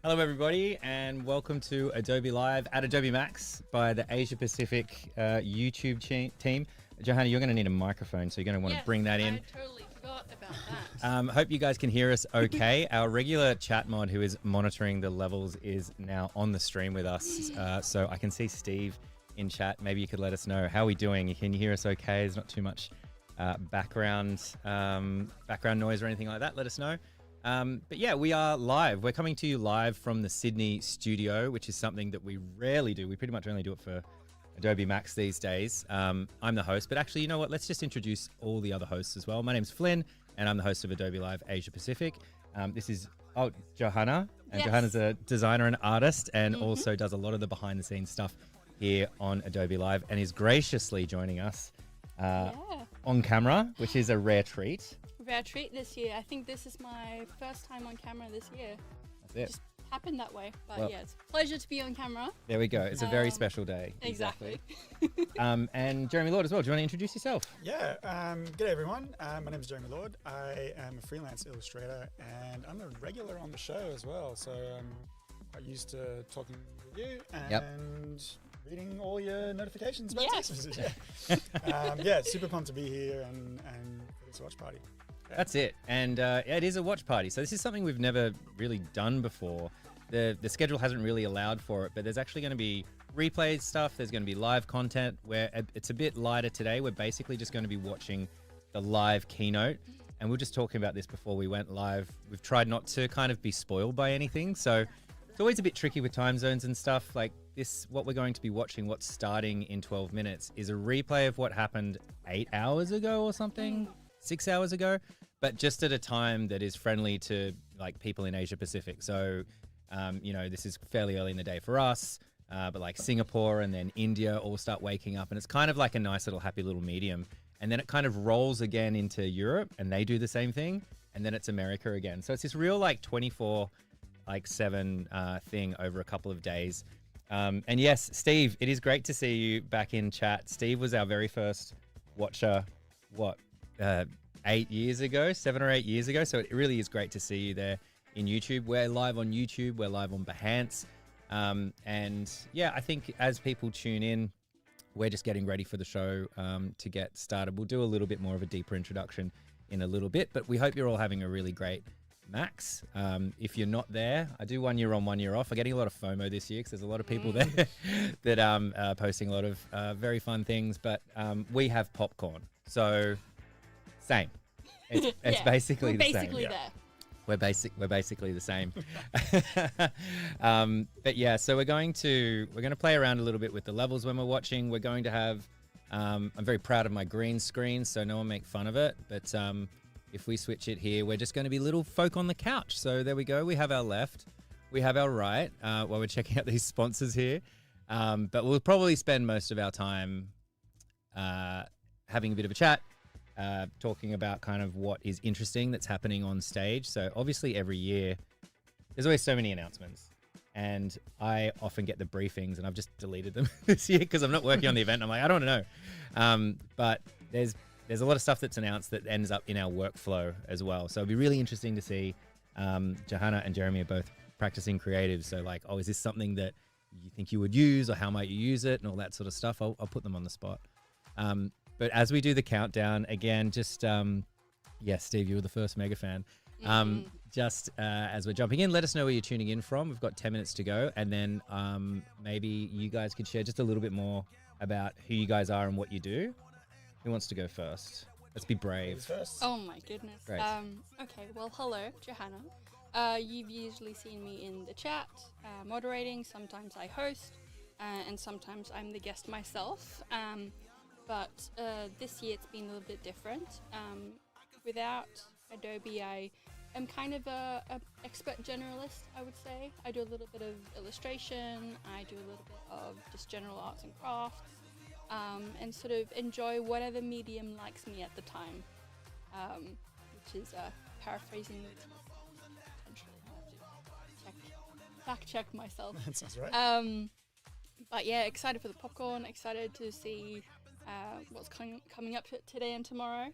Hello, everybody, and welcome to Adobe Live at Adobe MAX by the Asia Pacific YouTube team. Johanna, you're going to need a microphone, so you're going to want to bring that in. I totally forgot about that. Hope you guys can hear us okay. Our regular chat mod who is monitoring the levels is now on the stream with us. So I can see Steve in chat. Maybe you could let us know how we're doing. Can you hear us okay? There's not too much background noise or anything like that. Let us know. But yeah, we are live. We're coming to you live from the Sydney studio, which is something that we rarely do. We pretty much only do it for Adobe MAX these days. I'm the host, but actually, you know what? Let's just introduce all the other hosts as well. My name's Flynn, and I'm the host of Adobe Live Asia Pacific. This is Johanna, and Yes. Johanna's a designer and artist, and also does a lot of the behind-the-scenes stuff here on Adobe Live, and is graciously joining us on camera, which is a rare treat. Rare treat this year. I think this is my first time on camera this year. That's it. Just happened that way. But Well, yeah, it's a pleasure to be on camera. There we go. It's a very special day. Exactly. And Jeremy Lord as well. Do you want to introduce yourself? Yeah, g'day everyone. My name is Jeremy Lord. I am a freelance illustrator and I'm a regular on the show as well. So I'm quite used to talking with you and reading all your notifications about text messages. Yeah, super pumped to be here and for this watch party. Yeah. That's it. And it is a watch party. So this is something we've never really done before. The schedule hasn't really allowed for it, but there's actually going to be replay stuff. There's going to be live content where it's a bit lighter today. We're basically just going to be watching the live keynote. And we were just talking about this before we went live. We've tried not to kind of be spoiled by anything. So it's always a bit tricky with time zones and stuff. Like this, what we're going to be watching, what's starting in 12 minutes, is a replay of what happened 8 hours ago or something, 6 hours ago, but just at a time that is friendly to like people in Asia Pacific. So, this is fairly early in the day for us, but like Singapore and then India all start waking up, and it's kind of like a nice little happy little medium. And then it kind of rolls again into Europe and they do the same thing. And then it's America again. So it's this real like 24/7 thing over a couple of days. And yes, Steve, it is great to see you back in chat. Steve was our very first watcher, 8 years ago, 7 or 8 years ago. So it really is great to see you there in YouTube. We're live on YouTube. We're live on Behance. And yeah, I think as people tune in, we're just getting ready for the show to get started. We'll do a little bit more of a deeper introduction in a little bit, but we hope you're all having a really great MAX. If you're not there, I do 1 year on, 1 year off. I'm getting a lot of FOMO this year because there's a lot of people there that are posting a lot of very fun things, but we have popcorn. So same. It's basically the same. Basically there. We're basically the same. But yeah, so we're going to play around a little bit with the levels when we're watching. We're going to have I'm very proud of my green screen, so no one make fun of it. But if we switch it here, we're just going to be little folk on the couch. So there we go. We have our left, we have our right while we're checking out these sponsors here. But we'll probably spend most of our time having a bit of a chat, talking about kind of what is interesting that's happening on stage. So obviously every year there's always so many announcements, and I often get the briefings and I've just deleted them this year because I'm not working on the event. I'm like, I don't know. But there's a lot of stuff that's announced that ends up in our workflow as well. So it'd be really interesting to see. Johanna and Jeremy are both practicing creatives. So like, is this something that you think you would use, or how might you use it, and all that sort of stuff. I'll put them on the spot. But as we do the countdown, again, just, yes, Steve, you were the first mega fan. Just as we're jumping in, let us know where you're tuning in from. We've got 10 minutes to go. And then maybe you guys could share just a little bit more about who you guys are and what you do. Who wants to go first? Let's be brave. First. Oh my goodness. Great. Okay, well, hello, Johanna. You've usually seen me in the chat, moderating. Sometimes I host, and sometimes I'm the guest myself. But this year it's been a little bit different. Without Adobe, I am kind of a expert generalist, I would say. I do a little bit of illustration, I do a little bit of just general arts and crafts, and sort of enjoy whatever medium likes me at the time, which is paraphrasing potentially. I have to fact check myself. That sounds right. But yeah, excited for the popcorn, excited to see what's coming up today and tomorrow.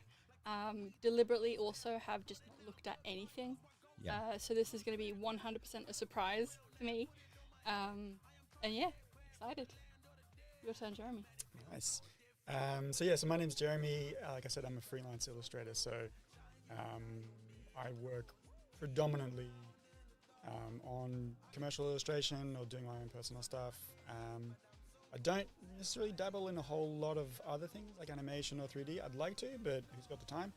Deliberately also have just not looked at anything Yeah. So this is going to be 100% a surprise for me. And yeah, excited. Your turn, Jeremy. Nice. So my name's Jeremy. Like I said, I'm a freelance illustrator. So I work predominantly on commercial illustration or doing my own personal stuff. I don't necessarily dabble in a whole lot of other things like animation or 3D. I'd like to, but who's got the time?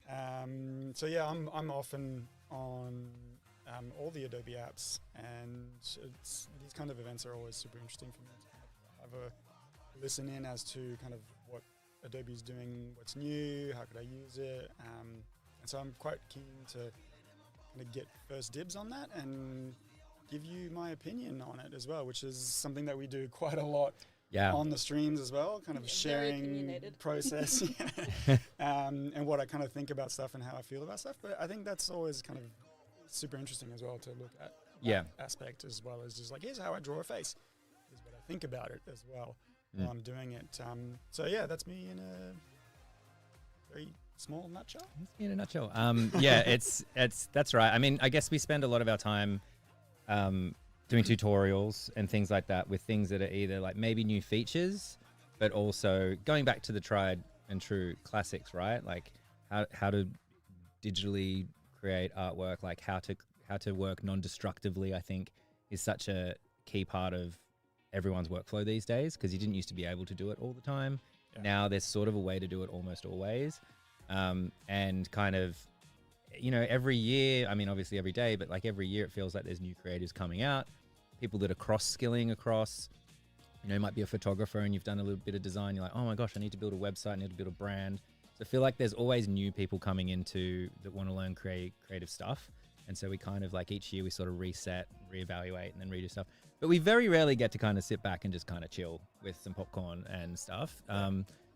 I'm often on all the Adobe apps, and these kind of events are always super interesting for me to kind of have a listen in as to kind of what Adobe's doing, what's new, how could I use it, and so I'm quite keen to kind of get first dibs on that and give you my opinion on it as well, which is something that we do quite a lot on the streams as well, kind of sharing process and what I kind of think about stuff and how I feel about stuff. But I think that's always kind of super interesting as well to look at that aspect, as well as just like, here's how I draw a face, is what I think about it as well while I'm doing it. That's me in a very small nutshell. In a nutshell. That's right. I mean, I guess we spend a lot of our time doing tutorials and things like that with things that are either like maybe new features, but also going back to the tried and true classics, right? Like how to digitally create artwork, like how to work non-destructively, I think is such a key part of everyone's workflow these days, because you didn't used to be able to do it all the time. Now there's sort of a way to do it almost always. And kind of, every year, I mean, obviously every day, but like every year it feels like there's new creatives coming out, people that are cross-skilling across, you might be a photographer and you've done a little bit of design. You're like, oh my gosh, I need to build a website, I need to build a brand. So I feel like there's always new people coming into that want to learn creative stuff. And so we kind of like each year we sort of reset, reevaluate, and then redo stuff. But we very rarely get to kind of sit back and just kind of chill with some popcorn and stuff.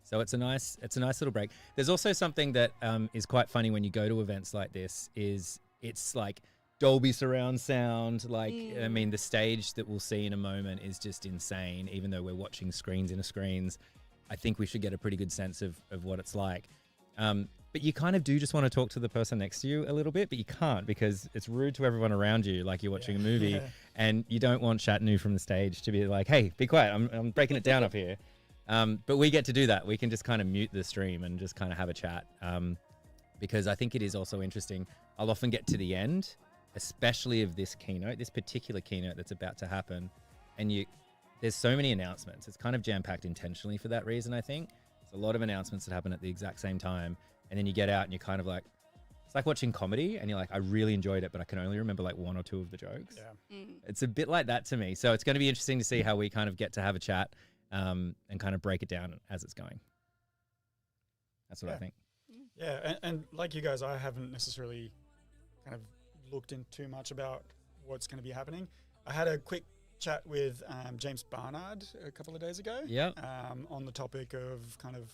So it's a nice little break. There's also something that is quite funny when you go to events like this is it's like Dolby surround sound. Like, I mean, the stage that we'll see in a moment is just insane. Even though we're watching screens in a screens, I think we should get a pretty good sense of what it's like. But you kind of do just want to talk to the person next to you a little bit, but you can't because it's rude to everyone around you, like you're watching a movie, and you don't want Chattanoo from the stage to be like, hey, be quiet, I'm breaking it down up here. But we get to do that. We can just kind of mute the stream and just kind of have a chat, because I think it is also interesting. I'll often get to the end, especially of this keynote, this particular keynote that's about to happen, and there's so many announcements. It's kind of jam-packed intentionally for that reason, I think. There's a lot of announcements that happen at the exact same time. And then you get out and you're kind of like, it's like watching comedy and you're like, I really enjoyed it, but I can only remember like one or two of the jokes. It's a bit like that to me. So it's going to be interesting to see how we kind of get to have a chat and kind of break it down as it's going. That's what I think. Yeah, and like you guys, I haven't necessarily kind of looked in too much about what's going to be happening. I had a quick chat with James Barnard a couple of days ago on the topic of kind of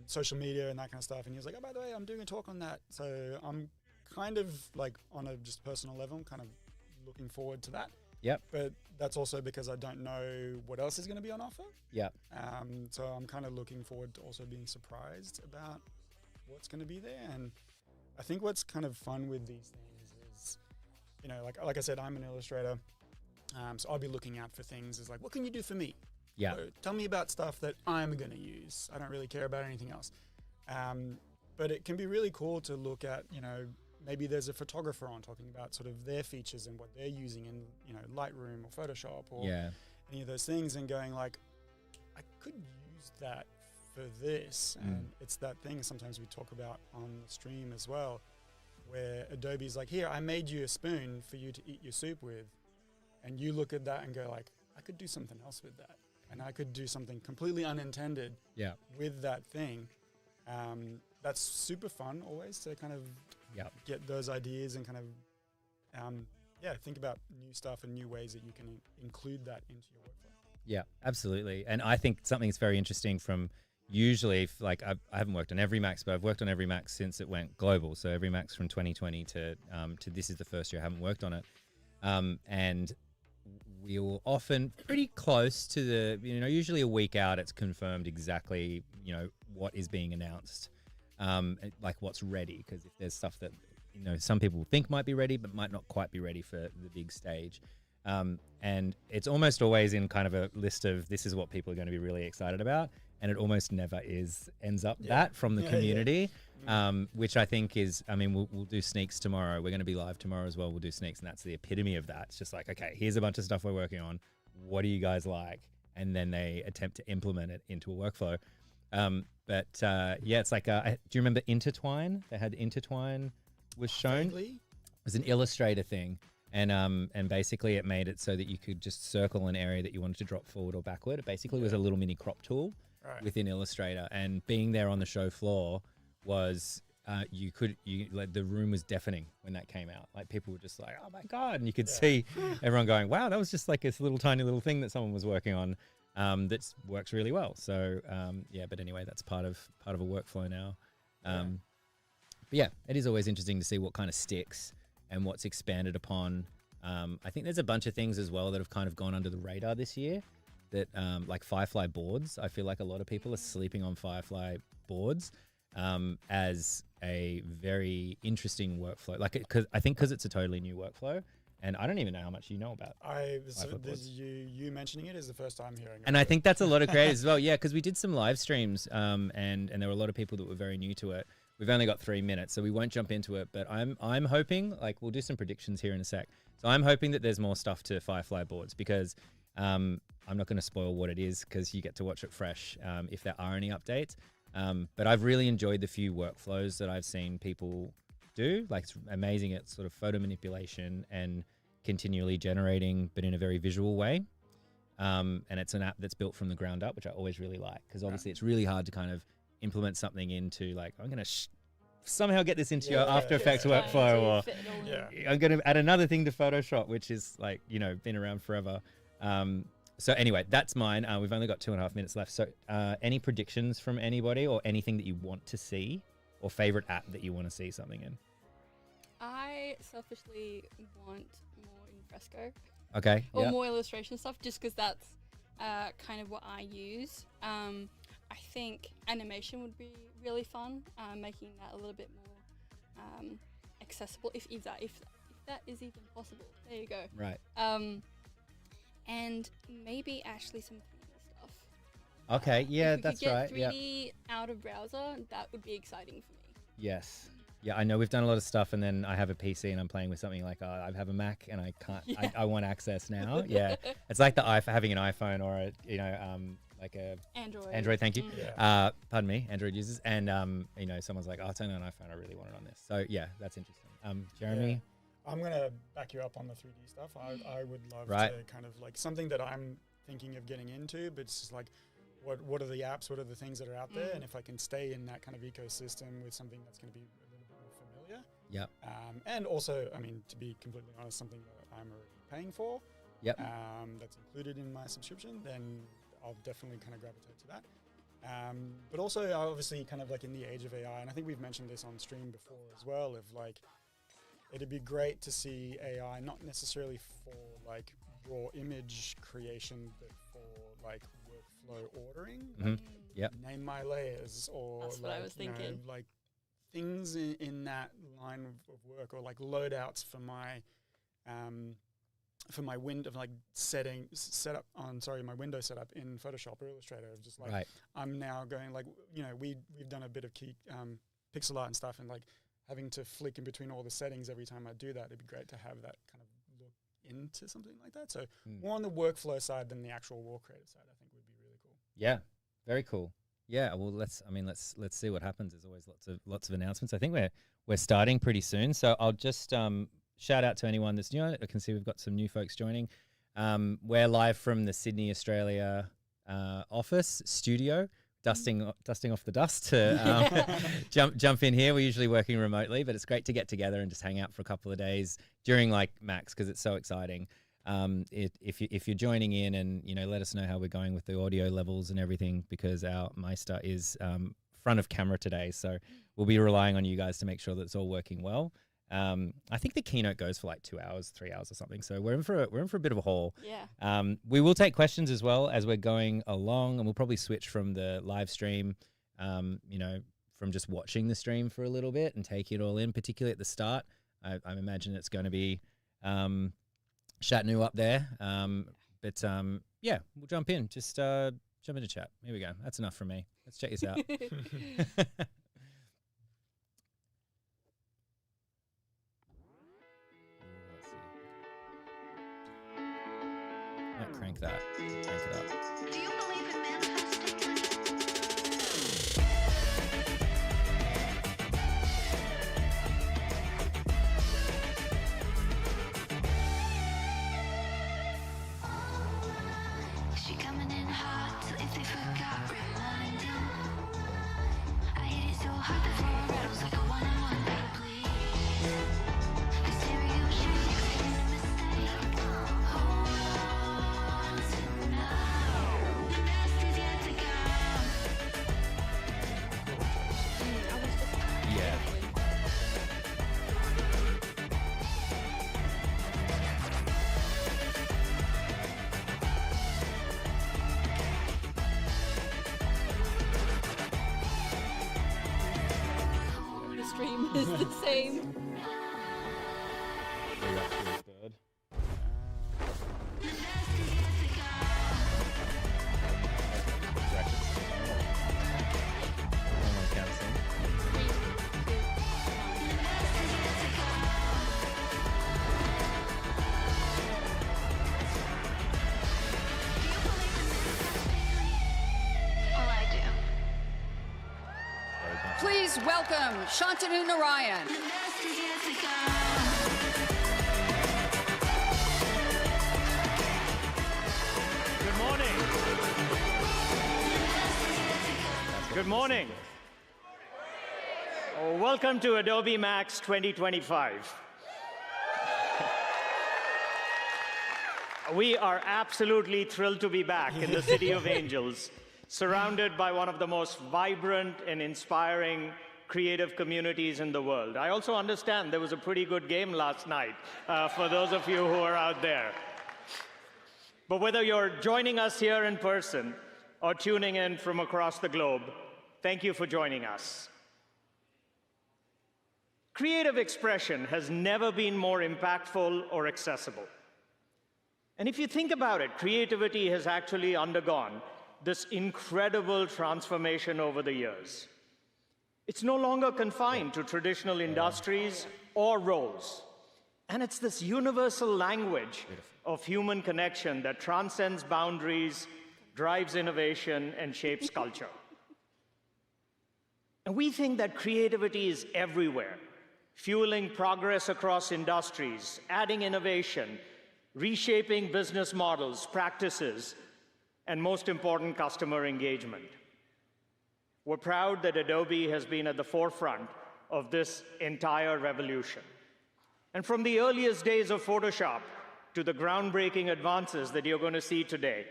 social media and that kind of stuff, and he was like, oh, by the way, I'm doing a talk on that, so I'm kind of like on a just personal level, I'm kind of looking forward to that. But that's also because I don't know what else is going to be on offer. So I'm kind of looking forward to also being surprised about what's going to be there. And I think what's kind of fun with these things is, like I said, I'm an illustrator, so I'll be looking out for things as like, what can you do for me? So tell me about stuff that I'm going to use. I don't really care about anything else. But it can be really cool to look at, maybe there's a photographer on talking about sort of their features and what they're using in, Lightroom or Photoshop or any of those things, and going like, I could use that for this. And it's that thing sometimes we talk about on the stream as well, where Adobe's like, here, I made you a spoon for you to eat your soup with. And you look at that and go like, I could do something else with that. And I could do something completely unintended with that thing. That's super fun always to kind of get those ideas and kind of, think about new stuff and new ways that you can include that into your workflow. Yeah, absolutely. And I think something that's very interesting from usually, like I haven't worked on every Max, but I've worked on every Max since it went global. So every Max from 2020 to this is the first year I haven't worked on it. And we will often pretty close to the, usually a week out, it's confirmed exactly, what is being announced, like what's ready. Because if there's stuff that some people think might be ready, but might not quite be ready for the big stage. And it's almost always in kind of a list of this is what people are going to be really excited about. And it almost never ends up that from the community, which I think is, we'll do sneaks tomorrow. We're going to be live tomorrow as well. We'll do sneaks, and that's the epitome of that. It's just like, okay, here's a bunch of stuff we're working on. What do you guys like? And then they attempt to implement it into a workflow. It's like, do you remember Intertwine? They had Intertwine was shown. Vaguely. It was an Illustrator thing. And basically it made it so that you could just circle an area that you wanted to drop forward or backward. It basically was a little mini crop tool within Illustrator. And being there on the show floor was, the room was deafening when that came out. Like people were just like, oh my God. And you could see everyone going, wow, that was just like this little tiny little thing that someone was working on that works really well. So, but anyway, that's part of a workflow now. But yeah, it is always interesting to see what kind of sticks and what's expanded upon. I think there's a bunch of things as well that have kind of gone under the radar this year that like Firefly boards. I feel like a lot of people are sleeping on Firefly boards as a very interesting workflow. Because it's a totally new workflow. And I don't even know how much you know about. You mentioning it is the first time hearing it. And I think that's a lot of creators as well. Yeah, because we did some live streams and there were a lot of people that were very new to it. We've only got 3 minutes, so we won't jump into it. But I'm hoping, like, we'll do some predictions here in a sec. So I'm hoping that there's more stuff to Firefly boards because I'm not going to spoil what it is because you get to watch it fresh if there are any updates. But I've really enjoyed the few workflows that I've seen people do. Like, it's amazing at sort of photo manipulation and continually generating, but in a very visual way. And it's an app that's built from the ground up, which I always really like because obviously it's really hard to kind of implement something into like, I'm going to somehow get this into your After Effects workflow, or I'm going to add another thing to Photoshop, which is like, been around forever. So anyway, that's mine. We've only got 2.5 minutes left. So any predictions from anybody or anything that you want to see or favorite app that you want to see something in? I selfishly want more in Fresco. Okay. Or more illustration stuff, just because that's kind of what I use. I think animation would be really fun, making that a little bit more accessible, if that is even possible. There you go. Right. And maybe actually some 3D stuff. Okay, yeah, that's right. If we could get 3D out of browser, that would be exciting for me. Yes. Yeah, I know we've done a lot of stuff, and then I have a PC and I'm playing with something like I have a Mac and I can't. Yeah. I want access now. Yeah, it's like having an iPhone or like a Android. Thank you. Yeah. Pardon me, Android users, and someone's like, "Oh, it's only an iPhone. I really want it on this." So yeah, that's interesting. Jeremy. Yeah. I'm gonna back you up on the 3D stuff. I would love to kind of like something that I'm thinking of getting into, but it's just like, what are the apps? What are the things that are out there? And if I can stay in that kind of ecosystem with something that's going to be a little bit more familiar. Yeah. And also, to be completely honest, something that I'm already paying for. Yep. That's included in my subscription, then I'll definitely kind of gravitate to that. But also, obviously, kind of like in the age of AI, and I think we've mentioned this on stream before as well, of like, it'd be great to see AI not necessarily for like raw image creation, but for like workflow ordering. Mm-hmm. Like name my layers, or that's what I was thinking. Like things in that line of work, or like loadouts for my window, like my window setup in Photoshop or Illustrator. Of just like I'm now going like we've done a bit of key pixel art and stuff, and like having to flick in between all the settings every time I do that. It'd be great to have that kind of look into something like that. So more on the workflow side than the actual raw creative side, I think would be really cool. Yeah, very cool. Yeah, well, let's see what happens. There's always lots of announcements. I think we're starting pretty soon. So I'll just shout out to anyone that's new. I can see we've got some new folks joining. We're live from the Sydney, Australia office studio. Dusting off the dust to jump in here. We're usually working remotely, but it's great to get together and just hang out for a couple of days during like Max because it's so exciting. If you're joining in and let us know how we're going with the audio levels and everything, because our Meister is front of camera today, so we'll be relying on you guys to make sure that it's all working well. I think the keynote goes for like 2 hours, 3 hours or something. So we're in for a bit of a haul. Yeah. We will take questions as well as we're going along, and we'll probably switch from the live stream, from just watching the stream for a little bit and taking it all in, particularly at the start. I imagine it's going to be Shatnu up there. But yeah, we'll jump in. Just jump into chat. Here we go. That's enough from me. Let's check this out. Might crank that. Crank it up. Do you believe in manifesting? She coming in hot, so if they forgot, remind them. I hit it so hard the floor rattles like a one-on-one battle, please. The stereo shakes, ain't a mistake. Hold on tonight. The best is yet to come. Yeah. The stream is the same. Well, I do. Please welcome Shantanu Narayan. The best is yet to come. Good morning. Good morning. Oh, welcome to Adobe MAX 2025. We are absolutely thrilled to be back in the City of Angels, surrounded by one of the most vibrant and inspiring creative communities in the world. I also understand there was a pretty good game last night for those of you who are out there. But whether you're joining us here in person or tuning in from across the globe, thank you for joining us. Creative expression has never been more impactful or accessible. And if you think about it, creativity has actually undergone this incredible transformation over the years. It's no longer confined to traditional industries or roles. And it's this universal language of human connection that transcends boundaries, drives innovation, and shapes culture. And we think that creativity is everywhere, fueling progress across industries, adding innovation, reshaping business models, practices, and most important, customer engagement. We're proud that Adobe has been at the forefront of this entire revolution. And from the earliest days of Photoshop to the groundbreaking advances that you're going to see today,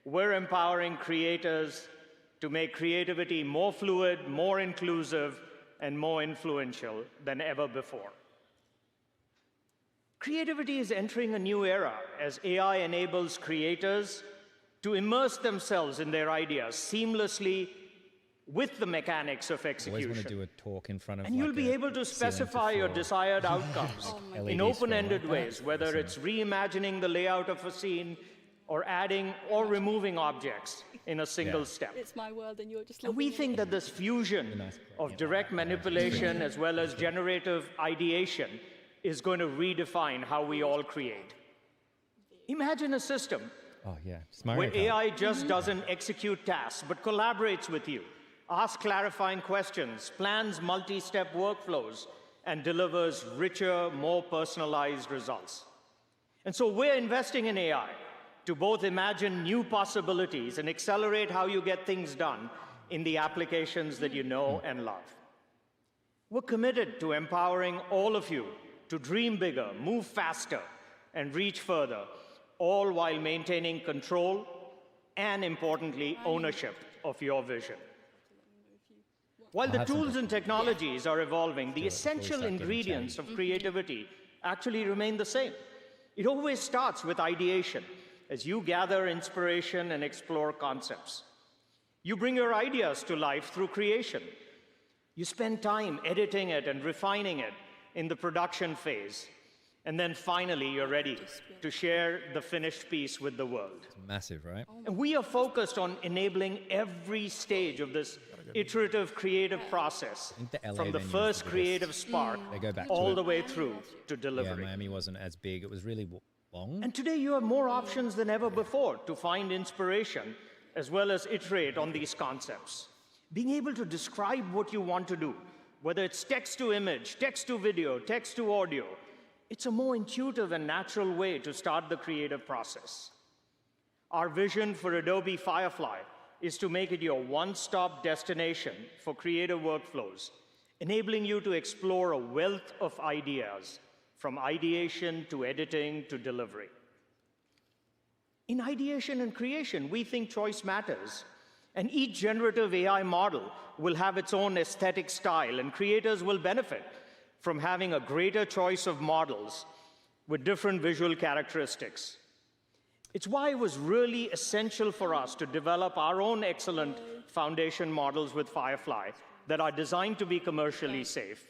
we're empowering creators to make creativity more fluid, more inclusive, and more influential than ever before. Creativity is entering a new era as AI enables creators to immerse themselves in their ideas seamlessly with the mechanics of Always want to execution. do a talk in front of And you'll like be a able to ceiling specify your floor. desired outcomes Oh my in LED open-ended screen like ways, that. whether Awesome. it's reimagining the layout of a scene or adding or removing objects in a single step. It's my world and you're just And living we in think it. that this fusion nice of direct manipulation as well as generative ideation is going to redefine how we all create. Imagine a system Oh yeah, just Mario where Kart. AI just doesn't execute tasks, but collaborates with you, asks clarifying questions, plans multi-step workflows, and delivers richer, more personalized results. And so we're investing in AI to both imagine new possibilities and accelerate how you get things done in the applications that you know and love. We're committed to empowering all of you to dream bigger, move faster, and reach further, all while maintaining control and, importantly, ownership of your vision. While the have some tools and technologies are evolving, the before we essential start getting ingredients of creativity actually remain the same. It always starts with ideation, as you gather inspiration and explore concepts. You bring your ideas to life through creation. You spend time editing it and refining it in the production phase. And then finally, you're ready to share the finished piece with the world. It's massive, right? And we are focused on enabling every stage of this iterative creative process, I think the LA from the venue was first the creative spark They go back to all it. the way through to Yeah, delivery. Miami wasn't as big. It was really long. And today you have more options than ever before to find inspiration as well as iterate on these concepts. Being able to describe what you want to do, whether it's text to image, text to video, text to audio, it's a more intuitive and natural way to start the creative process. Our vision for Adobe Firefly is to make it your one-stop destination for creative workflows, enabling you to explore a wealth of ideas, from ideation to editing to delivery. In ideation and creation, we think choice matters, and each generative AI model will have its own aesthetic style, and creators will benefit from having a greater choice of models with different visual characteristics. It's why it was really essential for us to develop our own excellent foundation models with Firefly that are designed to be commercially safe,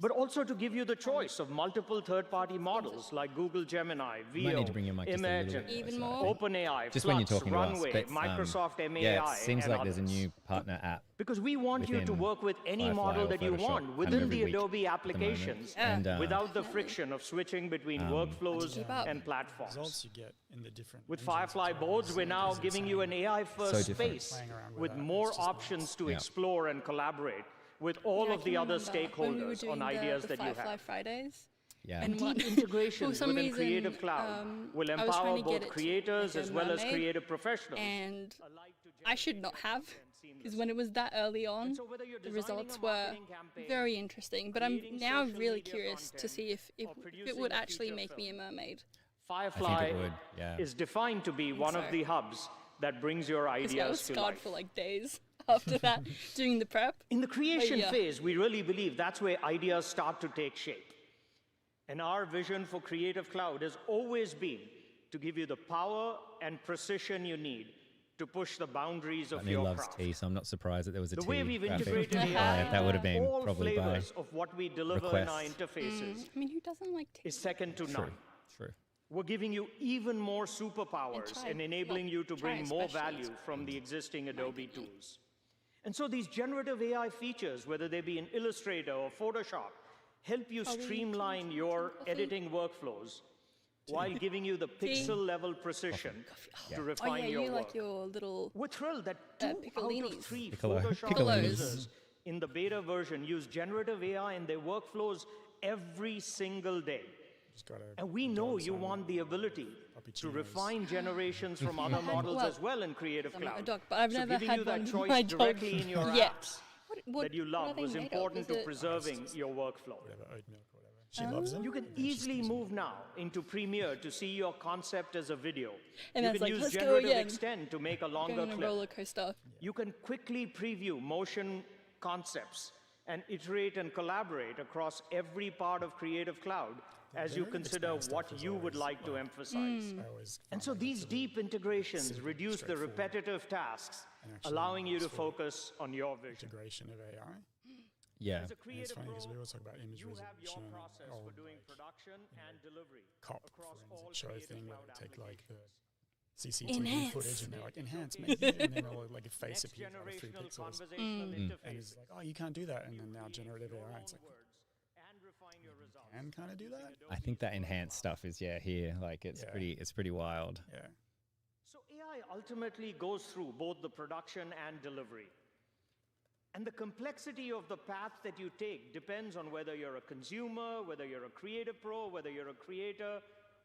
but also to give you the choice of multiple third-party models like Google Gemini, You might need to VO, bring your mic just a little Imagine, bit Even closer, I more? think. OpenAI, Just when you're Flux, talking to us. Runway, But, Microsoft MAI, yeah, it seems and like there's a others. new partner app. Because we want you to within work with any Firefly model or that you Photoshop want kind of within every the week Adobe at the moment. applications And, without the friction of switching between workflows keep up. and platforms. Results you get in the different With engines as Firefly well boards, is we're now insane. giving you an AI-first So different. space Playing around with with that, more it's just options to Yeah. explore and collaborate with all Yeah, I of the can other remember when we were stakeholders doing on the ideas the that you Firefly have. Fridays. Yeah. And Deep one- integrations for some within reason, Creative Cloud will I was trying empower to get both it to creators make a as well as mermaid, creative professionals. And I should not have, because when it was that early on, so whether you're the designing results a were marketing campaign, very interesting. But I'm creating now social really media curious to content, see if or it producing would a actually feature make me a film. mermaid. Firefly would, yeah. is defined to be one of so. the hubs that brings your Because I was ideas to scarred life. for like days after that, doing the prep. In the creation yeah. phase, we really believe that's where ideas start to take shape. And our vision for Creative Cloud has always been to give you the power and precision you need to push the boundaries of And he your loves craft. tea, so I'm not surprised that there was a The tea way we've graphic. integrated Yeah, AI, that would have been all probably by flavors of what we deliver in our request. interfaces I mean, who doesn't like tea? is second to true. none. True. We're giving you even more superpowers try- and enabling well, you to try bring more especially. value from the existing Adobe tools. And so these generative AI features, whether they be in Illustrator or Photoshop, help you Are we streamline drinking your coffee? editing workflows while giving you the pixel-level precision to Oh refine yeah, your you work. like your little. We're thrilled that 2 out of piccolinis. 3 Piccolo- Photoshop piccolos. users in the beta version use generative AI in their workflows every single day. Just gotta And we go know and you sign want up. the ability to Cappuccinos. refine generations from other models well, as well in Creative I'm not a Cloud. dog, but I've so never giving had you that one with choice my dog directly in your yet. apps What that you are love they was made of? important Is to it- preserving your workflow. Whatever, oat milk or whatever. She loves them. You can and then she easily sticks them. move now into Premiere to see your concept as a video. And you it's can like, use let's go generative again. extend to make a Going longer on a clip. roller coaster. You can quickly preview motion concepts and iterate and collaborate across every part of Creative Cloud as you generative consider extend what stuff is you would always, like to emphasize. I always And find so that these it's a bit deep integrations simple, reduce the straightforward, repetitive tasks, and actually allowing you to useful focus on your vision. integration of AI. Yeah. As a And it's creative funny because pro, we always talk about image you have your resolution, process or for doing like production and delivery cop across all forensic show Creative thing where Cloud they take like the applications. CCTV Enhance. footage and they're like enhance, make it, and then all like a face Next appears out of 3 generational pixels, conversational and interfaces. it's like, oh, you can't do that, and then now generative AI, it's like, And refine your results. can kind of do that? I think that enhanced stuff is here. Like it's Yeah. pretty wild. Yeah. So AI ultimately goes through both the production and delivery. And the complexity of the path that you take depends on whether you're a consumer, whether you're a creative pro, whether you're a creator,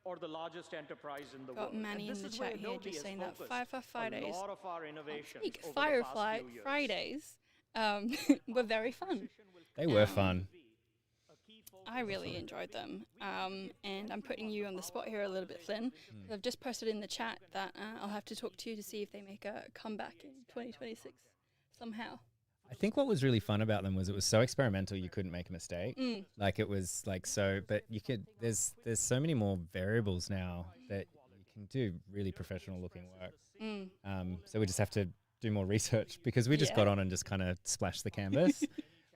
or the largest enterprise in the Got world. Manny And in this the is where chat here Adobe just has saying that focused Firefly Fridays. a lot of our innovations Speak, over Firefly the past few years. Fridays were very fun. They were fun. I really enjoyed them. And I'm putting you on the spot here a little bit, Flynn. I've just posted in the chat that I'll have to talk to you to see if they make a comeback in 2026 somehow. I think what was really fun about them was it was so experimental you couldn't make a mistake. Like it was like so, but you could. There's so many more variables now that you can do really professional looking work. So we just have to do more research because we just Yeah. got on and just kind of splashed the canvas.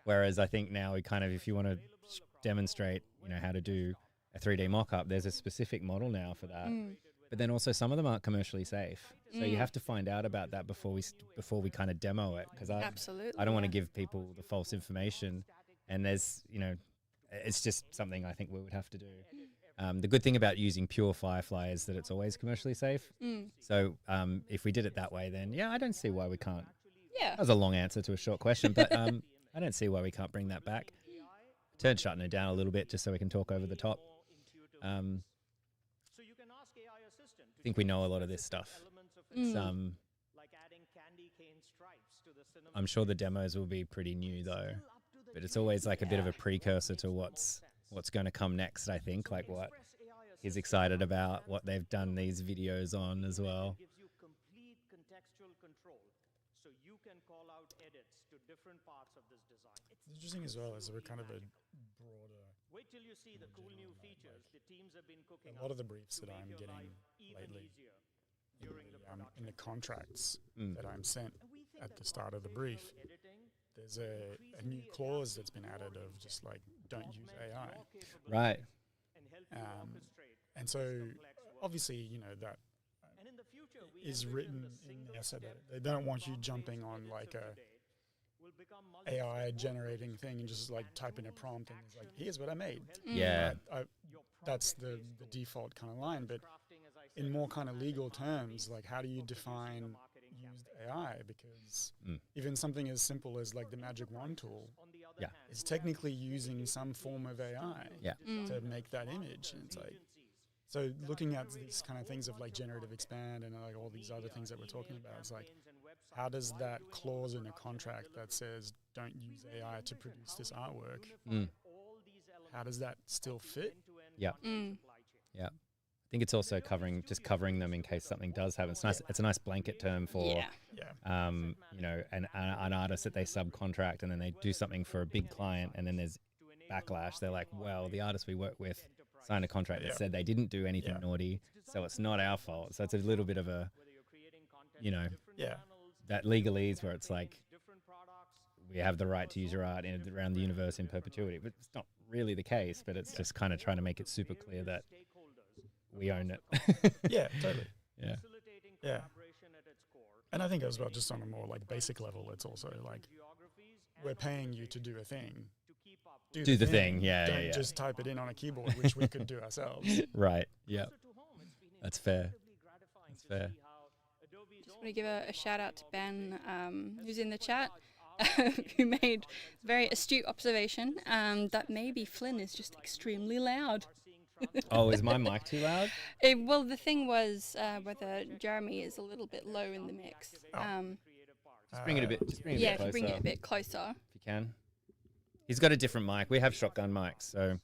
Whereas I think now we kind of, if you want to demonstrate, how to do a 3D mock-up, there's a specific model now for that. But then also some of them aren't commercially safe, so you have to find out about that before we kind of demo it, because Absolutely. I don't want to give people the false information. And there's it's just something I think we would have to do. The good thing about using pure Firefly is that it's always commercially safe. So if we did it that way, then I don't see why we can't. Yeah. That was a long answer to a short question, but I don't see why we can't bring that back. Turn Shutner down a little bit just so we can talk over the top. I think we know a lot of this stuff. It's, I'm sure the demos will be pretty new though, but it's always like a bit of a precursor to what's going to come next. I think like what he's excited about, what they've done these videos on as well. It's interesting as well as we're kind of a broader. Wait till you see the cool new features the teams have been cooking A lot up of the briefs to that make I'm your getting life even lately easier during the in the contracts Mm. that I'm sent at the start of the brief, there's a new clause that's been added of just like don't use AI. Right. And so obviously, that is written in there so that they don't want you jumping on like a AI generating thing and just like type in a prompt and it's like, here's what I made. Yeah. That's the default kind of line. But in more kind of legal terms, like how do you define used AI? Because even something as simple as like the Magic Wand tool is technically using some form of AI to make that image. And it's like, so looking at these kind of things of like generative expand and like all these other things that we're talking about, it's like, how does that clause in a contract that says don't use AI to produce this artwork, how does that still fit? Yeah. Yeah. I think it's also covering them in case something does happen. It's nice. It's a nice blanket term for, an artist that they subcontract and then they do something for a big client and then there's backlash. They're like, well, the artist we work with signed a contract that said they didn't do anything naughty, so it's not our fault. So it's a little bit of a, that legalese where it's like, we have the right to use your art around the universe in perpetuity. But it's not really the case, but it's just kind of trying to make it super clear that we own it. Yeah, totally. Yeah. Yeah. And I think as well, just on a more like basic level, it's also like we're paying you to do a thing. Do the thing. Don't just type it in on a keyboard, which we could do ourselves. Right. Yeah. That's fair. That's fair. Just want to give a shout out to Ben, who's in the chat, who made a very astute observation that maybe Flynn is just extremely loud. Oh, is my mic too loud? Well, the thing was whether Jeremy is a little bit low in the mix. Just bring it a bit. Just bring it a bit if closer. you bring it a bit closer. If you can. He's got a different mic. We have shotgun mics, so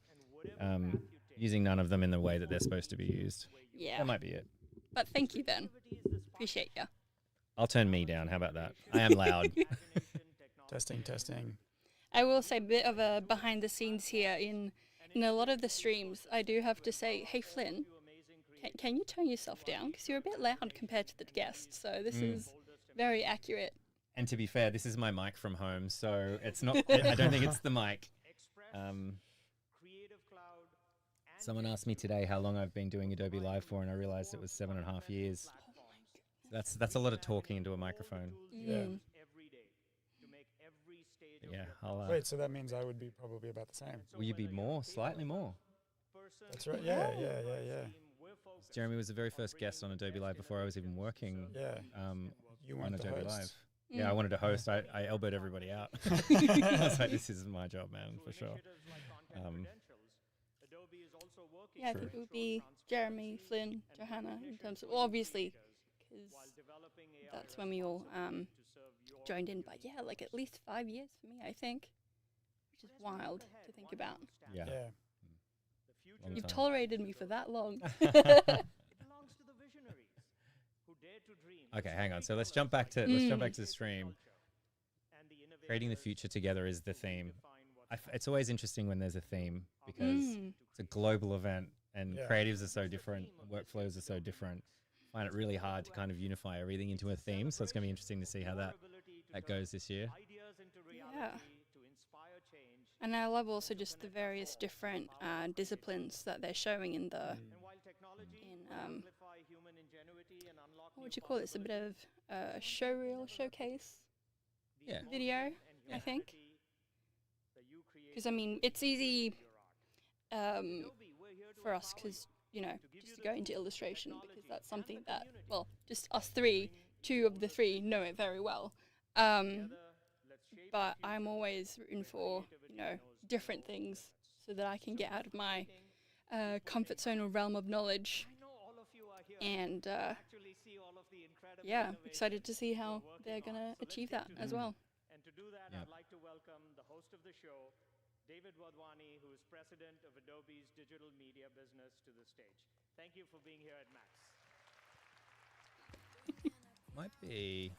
using none of them in the way that they're supposed to be used. Yeah. That might be it. But thank you, Ben. Appreciate you. I'll turn me down. How about that? I am loud. Testing. I will say a bit of a behind the scenes here in a lot of the streams. I do have to say, hey Flynn, can you turn yourself down because you're a bit loud compared to the guests. So this is very accurate. And to be fair, this is my mic from home, so it's not. I don't think it's the mic. Someone asked me today how long I've been doing Adobe Live for, and I realized it was 7.5 years. That's a lot of talking into a microphone. Yeah. Yeah. I'll, Wait, so that means I would be probably about the same. will you be more? Slightly more. That's right. Yeah. Jeremy was the very first guest on Adobe Live before I was even working. Yeah. You On want the Adobe host. Live. Yeah, I wanted to host. I elbowed everybody out. I was like, this is my job, man, for sure. Yeah, I think it would be Jeremy, Flynn, Johanna in terms of, well, obviously, because that's when we all joined in. But yeah, like at least 5 years for me, I think, which is wild to think about. Yeah. Long You've time. tolerated me for that long. Okay, hang on. So let's jump back to the stream. Creating the future together is the theme. It's always interesting when there's a theme because it's a global event and creatives are so different, workflows are so different. I find it really hard to kind of unify everything into a theme. So it's going to be interesting to see how that goes this year. Yeah. And I love also just the various different disciplines that they're showing in the what would you call it? It's a bit of a showcase Yeah. video, I think. Because I mean, it's easy for us, because just to go into illustration, because that's something that, well, just us three, two of the three know it very well. But I'm always rooting for different things so that I can get out of my comfort zone or realm of knowledge. And yeah, excited to see how they're gonna achieve that as well. And to do that, I'd like to welcome the host of the show, David Wadhwani, who is president of Adobe's digital media business, to the stage. Thank you for being here at MAX. Might be.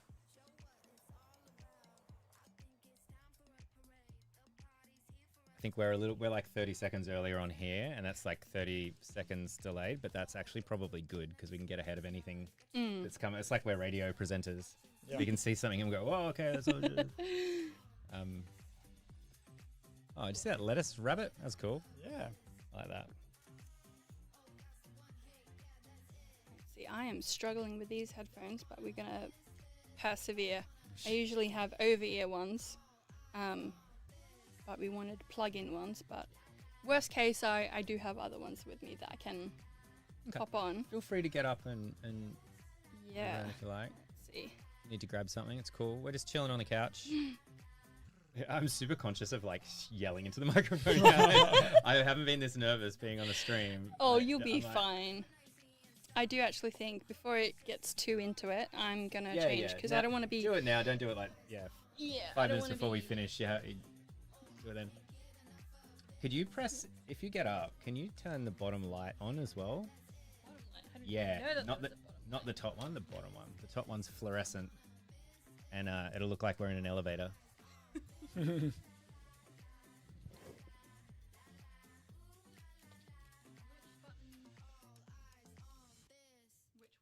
I think we're like 30 seconds earlier on here, and that's like 30 seconds delayed, but that's actually probably good because we can get ahead of anything that's coming. It's like we're radio presenters. Yeah. We can see something and we go, oh, okay, that's all good. Oh, did you see that lettuce rabbit? That's cool. Yeah. I like that. See, I am struggling with these headphones, but we're gonna persevere. I usually have over-ear ones, but we wanted plug-in ones. But worst case, I do have other ones with me that I can pop on. Feel free to get up and Yeah. around if you like. Let's see. Need to grab something. It's cool. We're just chilling on the couch. I'm super conscious of like yelling into the microphone now. I haven't been this nervous being on the stream. Oh, Like, you'll be I'm like- fine. I do actually think before it gets too into it, I'm gonna Yeah, change, yeah. because Now- I don't want to be. Do it now. Don't do it like, yeah, Yeah. 5 minutes before we finish. Yeah, you do it then. Could you press, if you get up, can you turn the bottom light on as well? Yeah, not the top one, the bottom one. The top one's fluorescent, and it'll look like we're in an elevator.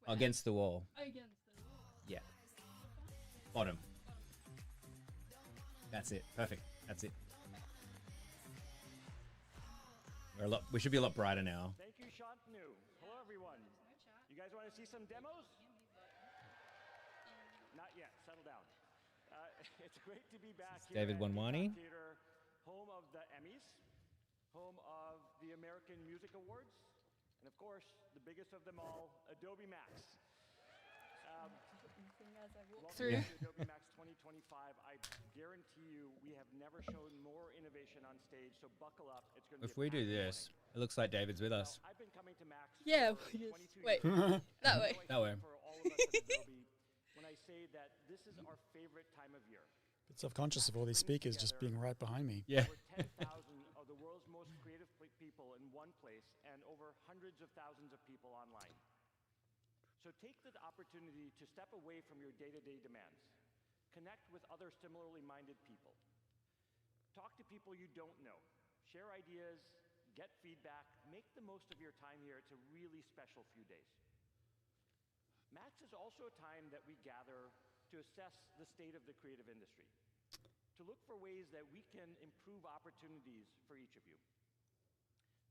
Against the wall. Yeah. Bottom. That's it. Perfect. That's it. We should be a lot brighter now. Thank you, Shantanu. Hello, everyone. You guys want to see some demos? Not yet. Settle down. It's great to be back here David at Wadhwani. Theater, home of the Emmys, home of the American Music Awards, and of course, the biggest of them all, Adobe MAX. Through. Welcome to Adobe MAX 2025. I guarantee you, we have never shown more innovation on stage. So buckle up. It's going to be. If we do this, it looks like David's with us. I've been coming to MAX. Yeah. for Yes. 22 Wait. years. That way. That way. For all of us at Adobe, when I say that this is our favorite time of year. Bit self-conscious of all these speakers just being right behind me. Yeah. Over 10,000 of the world's most creative people in one place, and over hundreds of thousands of people online. So take the opportunity to step away from your day-to-day demands. Connect with other similarly minded people. Talk to people you don't know. Share ideas, get feedback, make the most of your time here. It's a really special few days. MAX is also a time that we gather to assess the state of the creative industry, to look for ways that we can improve opportunities for each of you.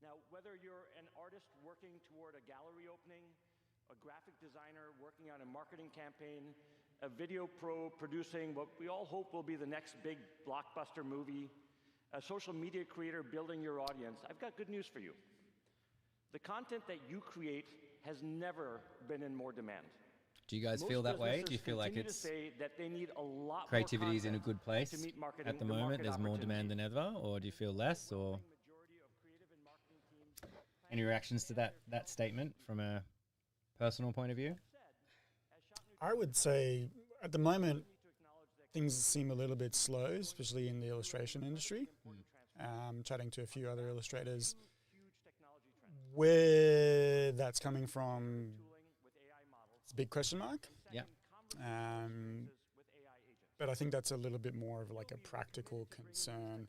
Now, whether you're an artist working toward a gallery opening, a graphic designer working on a marketing campaign, a video pro producing what we all hope will be the next big blockbuster movie, a social media creator building your audience, I've got good news for you. The content that you create has never been in more demand. Do you guys feel that way? Do you feel like it's creativity is in a good place at the moment? There's more demand than ever, or do you feel less? Or any reactions to that statement from a personal point of view? I would say at the moment things seem a little bit slow, especially in the illustration industry. Chatting to a few other illustrators, where that's coming from, it's a big question mark. Yeah. But I think that's a little bit more of like a practical concern.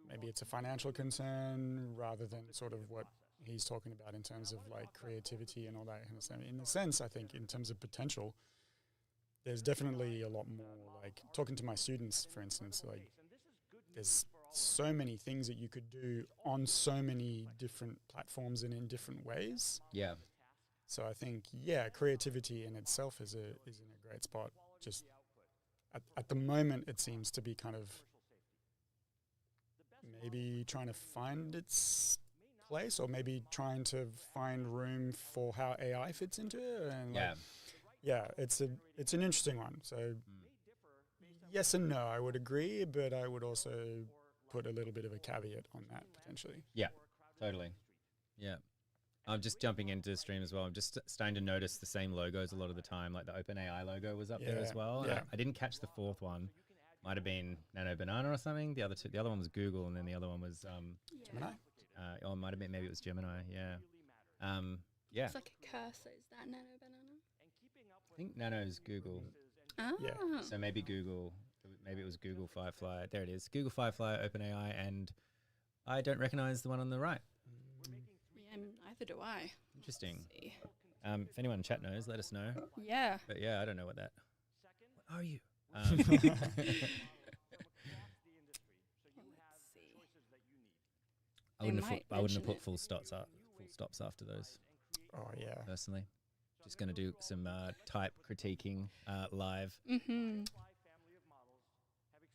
Maybe it's a financial concern rather than sort of what he's talking about in terms of like creativity and all that kind of stuff. In a sense, I think in terms of potential, there's definitely a lot more, like talking to my students, for instance, like there's so many things that you could do on so many different platforms and in different ways. Yeah. So I think, creativity in itself is in a great spot. Just at the moment, it seems to be kind of maybe trying to find its place, or maybe trying to find room for how AI fits into it. And it's an interesting one. So yes and no, I would agree, but I would also put a little bit of a caveat on that potentially. Yeah, totally. Yeah. I'm just jumping into the stream as well. I'm just starting to notice the same logos a lot of the time. Like the OpenAI logo was up there as well. Yeah. I didn't catch the fourth one. Might have been Nano Banana or something. The other one was Google, and then the other one was Gemini? it might have been, maybe it was Gemini. Yeah. Yeah. It's like a cursor. Is that Nano Banana? I think Nano's Google. Ah. Yeah. So maybe Google. Maybe it was Google Firefly. There it is. Google Firefly, OpenAI, and I don't recognize the one on the right. Yeah, neither do I. Interesting. Let's see. If anyone in chat knows, let us know. Yeah. But yeah, I don't know what that. What are you? Let's see. I wouldn't have mention put it. full stops after those Oh, yeah. personally. Just going to do some type critiquing live. Mm-hmm.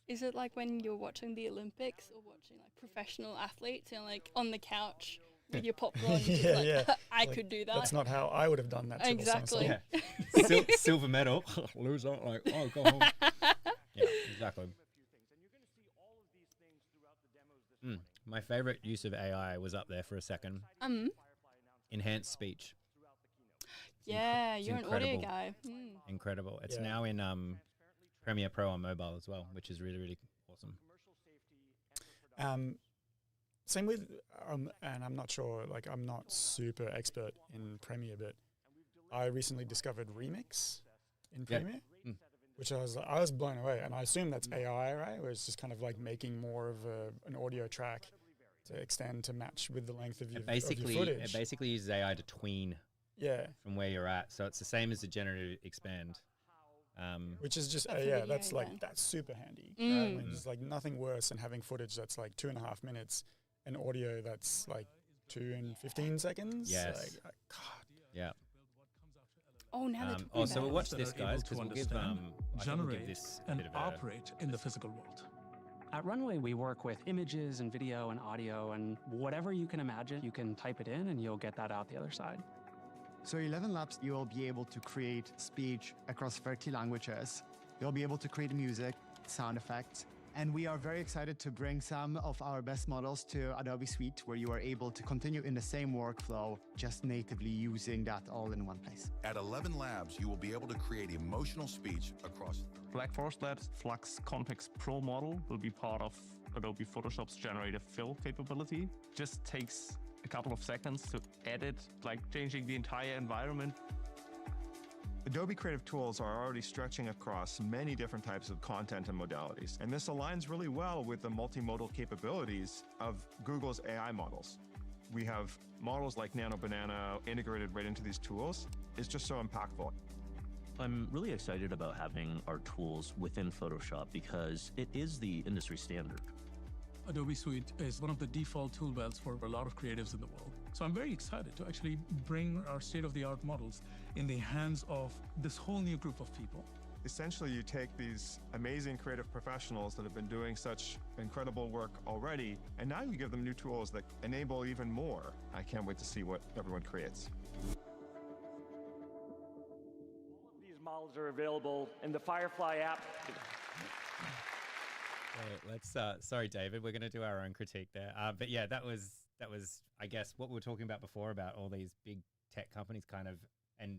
Is it like when you're watching the Olympics or watching like professional athletes and like on the couch with your popcorn? I Like, could do that. That's not how I would have done that. triple Exactly. somersault. Yeah. Silver medal. Loser. Like, oh, go home. Yeah, exactly. My favorite use of AI was up there for a second. Enhanced speech. Yeah, it's you're an audio incredible. guy. Incredible. It's Yeah. now in Premiere Pro on mobile as well, which is really, really awesome. Same with, and I'm not sure, like I'm not super expert in Premiere, but I recently discovered Remix in Yeah. Premiere, Mm. which I was blown away. And I assume that's AI, right? Where it's just kind of like making more of an audio track to extend to match with the length of your, It basically footage. uses AI to tween Yeah, from where you're at. So it's the same as the generative expand. which is just, But for video that's like, again. that's super handy. Right? Mm. I mean, there's like nothing worse than having footage that's like 2.5 minutes and audio that's like 2 and 15 seconds. Yes. Like, God. Yeah. Oh, now they're talking So about we'll it. watch that this, are guys, able to because we'll give understand, I think we'll give generate, this a and bit of a operate in the physical world. At Runway, we work with images and video and audio, and whatever you can imagine, you can type it in and you'll get that out the other side. So 11 Labs, you will be able to create speech across 30 languages. You'll be able to create music, sound effects, and we are very excited to bring some of our best models to Adobe Suite, where you are able to continue in the same workflow, just natively using that all in one place. At 11 Labs, you will be able to create emotional speech across Black Forest Labs Flux Convex Pro model will be part of Adobe Photoshop's generative fill capability. Just takes a couple of seconds to edit, like changing the entire environment. Adobe Creative Tools are already stretching across many different types of content and modalities, and this aligns really well with the multimodal capabilities of Google's AI models. We have models like Nano Banana integrated right into these tools. It's just so impactful. I'm really excited about having our tools within Photoshop because it is the industry standard. Adobe Suite is one of the default tool belts for a lot of creatives in the world. So I'm very excited to actually bring our state-of-the-art models in the hands of this whole new group of people. Essentially, you take these amazing creative professionals that have been doing such incredible work already, and now you give them new tools that enable even more. I can't wait to see what everyone creates. These models are available in the Firefly app. Let's. Sorry, David. We're going to do our own critique there. But yeah, that was. I guess what we were talking about before about all these big tech companies, kind of, and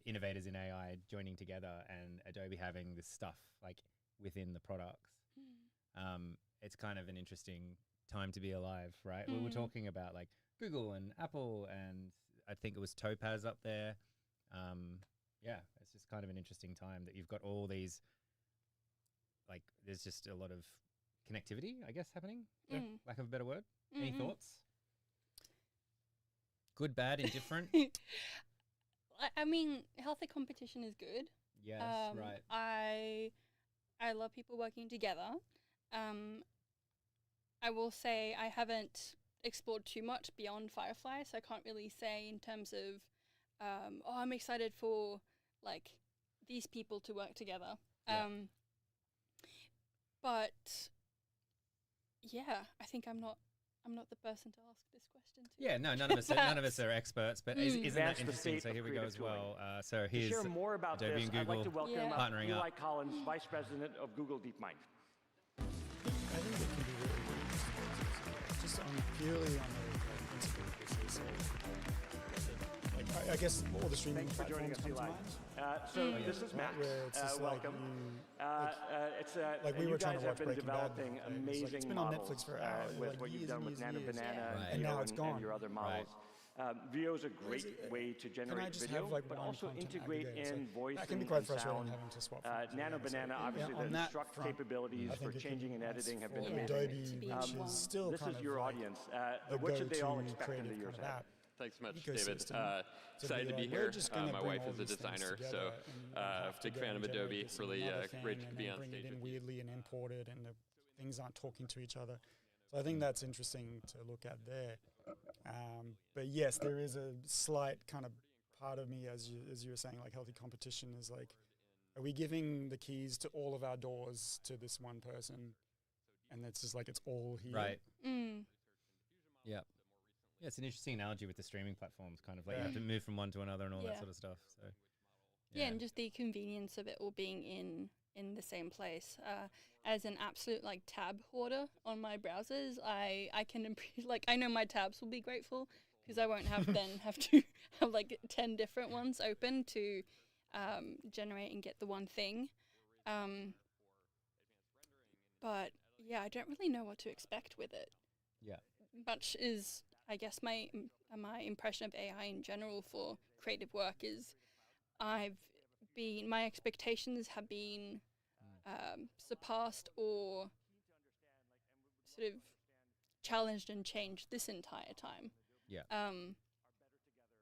innovators in AI joining together, and Adobe having this stuff like within the products. It's kind of an interesting time to be alive, right? We were talking about like Google and Apple, and I think it was Topaz up there. Yeah, it's just kind of an interesting time that you've got all these. Like, there's just a lot of connectivity, I guess, happening. Lack of a better word. Any thoughts? Good, bad, indifferent? I mean, healthy competition is good. Yes, right. I love people working together. I will say I haven't explored too much beyond Firefly, so I can't really say in terms of, I'm excited for like these people to work together. But yeah, I think I'm not the person to ask this question to. Yeah, no, none of us are experts, but isn't that interesting? So here we go as well. So here's to share more about Adobe this, and Google I'd like to welcome partnering Eli up. Collins, Vice President of Google DeepMind. I think it can be really good. Just purely on the principle of this is like I guess all the streaming Thanks for joining platforms us, come Eli. to mind. So this is Right, Max. where it's just Welcome. Like Like we you were trying guys to watch have been Breaking Bad. developing It's amazing been on models Netflix for with like what you've years done and with years Nano and years. Banana And now it's and gone. your other models. Video is a great way to Can I generate just video, have like but one also content integrate aggregator? in So voice that can be and quite frustrating sound. having to swap. Nano Banana, obviously, on the that instruct front, capabilities I for think it changing and can editing have been transform amazing. Adobe, which is still This kind is of your like audience. the What should they all go-to expect in the creative years kind of ahead? app. Thanks so much, ecosystem David. Excited to be like, here. we're just gonna My bring wife all is a these things designer, together so and have to big go fan and of generate Adobe. this Really another great thing to and be then on bring stage it in with you. weirdly and import it, and the things aren't talking to each other. So I think that's interesting to look at there. But yes, there is a slight kind of part of me, as you were saying, like healthy competition is like, are we giving the keys to all of our doors to this one person, and it's just like it's all here? Right. Yeah. Yeah, it's an interesting analogy with the streaming platforms, kind of like you have to move from one to another and all that sort of stuff. So. Yeah, and just the convenience of it all being in the same place. As an absolute like tab hoarder on my browsers, I can like I know my tabs will be grateful because I won't have to have like 10 different ones open to generate and get the one thing. But yeah, I don't really know what to expect with it. Yeah. Much is, I guess, my impression of AI in general for creative work is my expectations have been surpassed or sort of challenged and changed this entire time. Yeah.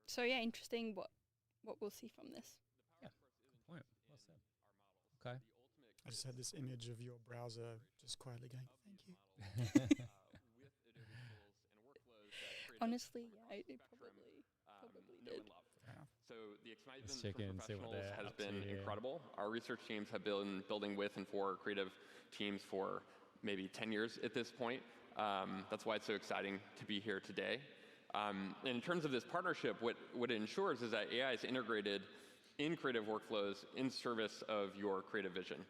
So yeah, interesting what we'll see from this. Yeah. Good point. Well said. Okay. I just had this image of your browser just quietly going, "Thank you." Honestly, yeah, it probably did. So the excitement Let's from check in and see what professionals they're has up to been here. incredible. Our research teams have been building with and for creative teams for maybe 10 years at this point. That's why it's so exciting to be here today. And in terms of this partnership, what it ensures is that AI is integrated in creative workflows in service of your creative vision.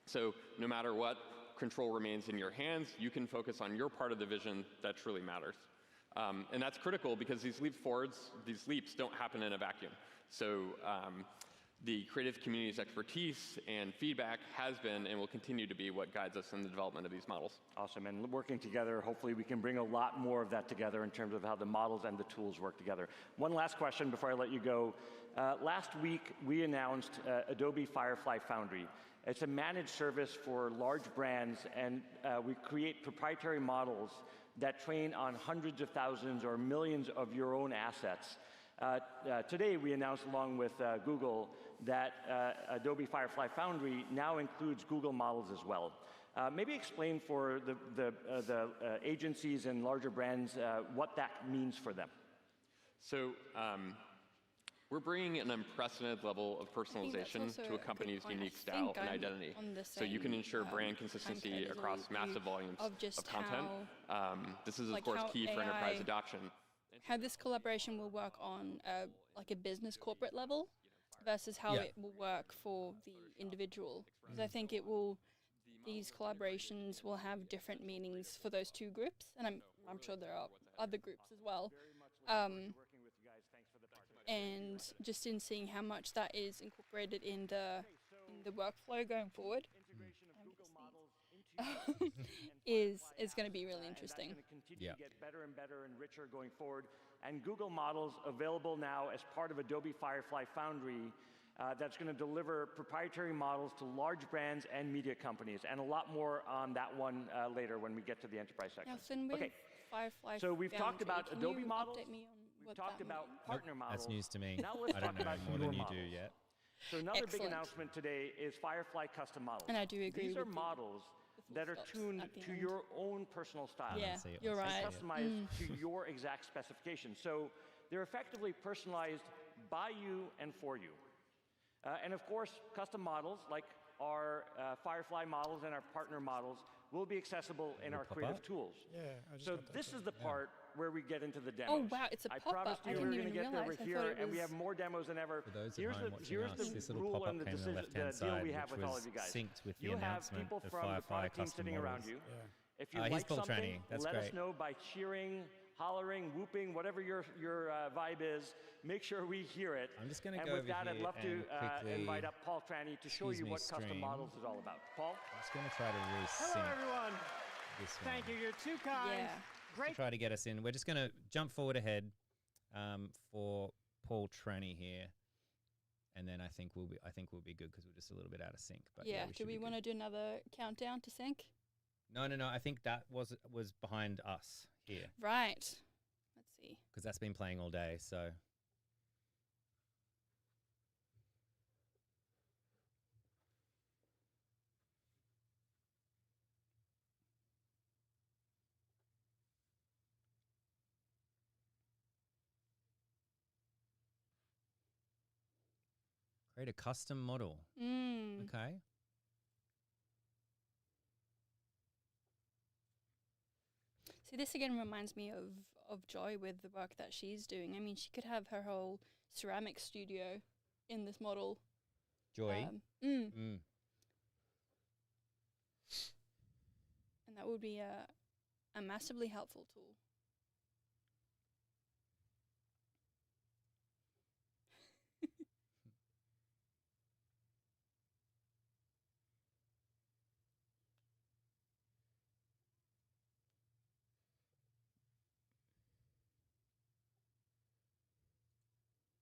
So no matter what, control remains in your hands. You can focus on your part of the vision that truly matters. And that's critical because these leaps don't happen in a vacuum. So the creative community's expertise and feedback has been and will continue to be what guides us in the development of these models. Awesome, and working together, hopefully we can bring a lot more of that together in terms of how the models and the tools work together. One last question before I let you go. Last week, we announced Adobe Firefly Foundry. It's a managed service for large brands, and we create proprietary models that train on hundreds of thousands or millions of your own assets. Today, we announced along with Google that Adobe Firefly Foundry now includes Google models as well. Maybe explain for the agencies and larger brands what that means for them. So we're bringing an unprecedented level of personalization to a company's unique style and identity. So you can ensure brand consistency across massive volumes of content. This is, of course, key for enterprise adoption. How this collaboration will work on like a business corporate level versus how it will work for the individual. Because I think these collaborations will have different meanings for those two groups, and I'm sure there are other groups as well. And just in seeing how much that is incorporated in the workflow going forward is going to be really interesting. Yeah. To get better and better and richer going forward. And Google models available now as part of Adobe Firefly Foundry that's going to deliver proprietary models to large brands and media companies, and a lot more on that one later when we get to the enterprise section. Now, Flyn, with Firefly so we've talked Foundry, about Adobe models. Update me on We've talked about partner models. That's news to me. Now let's I don't talk know about more than you models. do yet. So another big Excellent. announcement today is Firefly custom models. And I do agree These with are models that are stops tuned at the to end. your own personal style. Yeah, you're right. Customized to your exact specifications. So they're effectively personalized by you and for you. And of course, custom models like our Firefly models and our partner models will be accessible in our creative tools. Yeah, I just So got that this too. is the part where we get into the demos. Oh wow, it's a I pop-up. promised I you we didn't were going even to get over realize. I here, thought it and we was- have more demos than ever. For those at Here's home the, watching here's us, the this little rule pop-up and the, came on the left-hand the deal side, we have which with all was of you guys. synced with the You have announcement people of from the Firefly product team custom sitting around models. you. Yeah. If you He's like Paul something, Tranny. That's let us great. know by cheering, hollering, whooping, whatever your vibe is. Make sure we hear it. I'm just gonna and go with over that, I'd here love to and quickly- invite up Paul Tranny to show excuse you me, what custom stream. models is all about. Paul? I'm just going to try to resync Hello, everyone. this one. Thank you. You're too kind. Yeah. To Great. try to get us in. We're just going to jump forward ahead for Paul Tranny here. And then I think we'll be good because we're just a little bit out of sync. But Yeah. we Do should we be want to do another countdown to sync? good. No. I think that was behind us here Right. Let's see. because that's been playing all day. So create a custom model. Okay. See, this again reminds me of Joy with the work that she's doing. I mean, she could have her whole ceramic studio in this model. Joy. And that would be a massively helpful tool.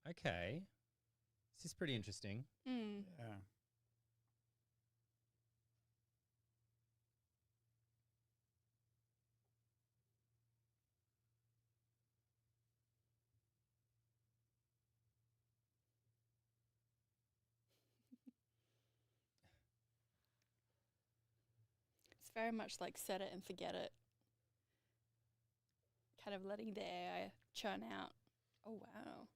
Okay. This is pretty interesting. Yeah. It's very much like set it and forget it. Kind of letting the AI churn out. Oh, wow.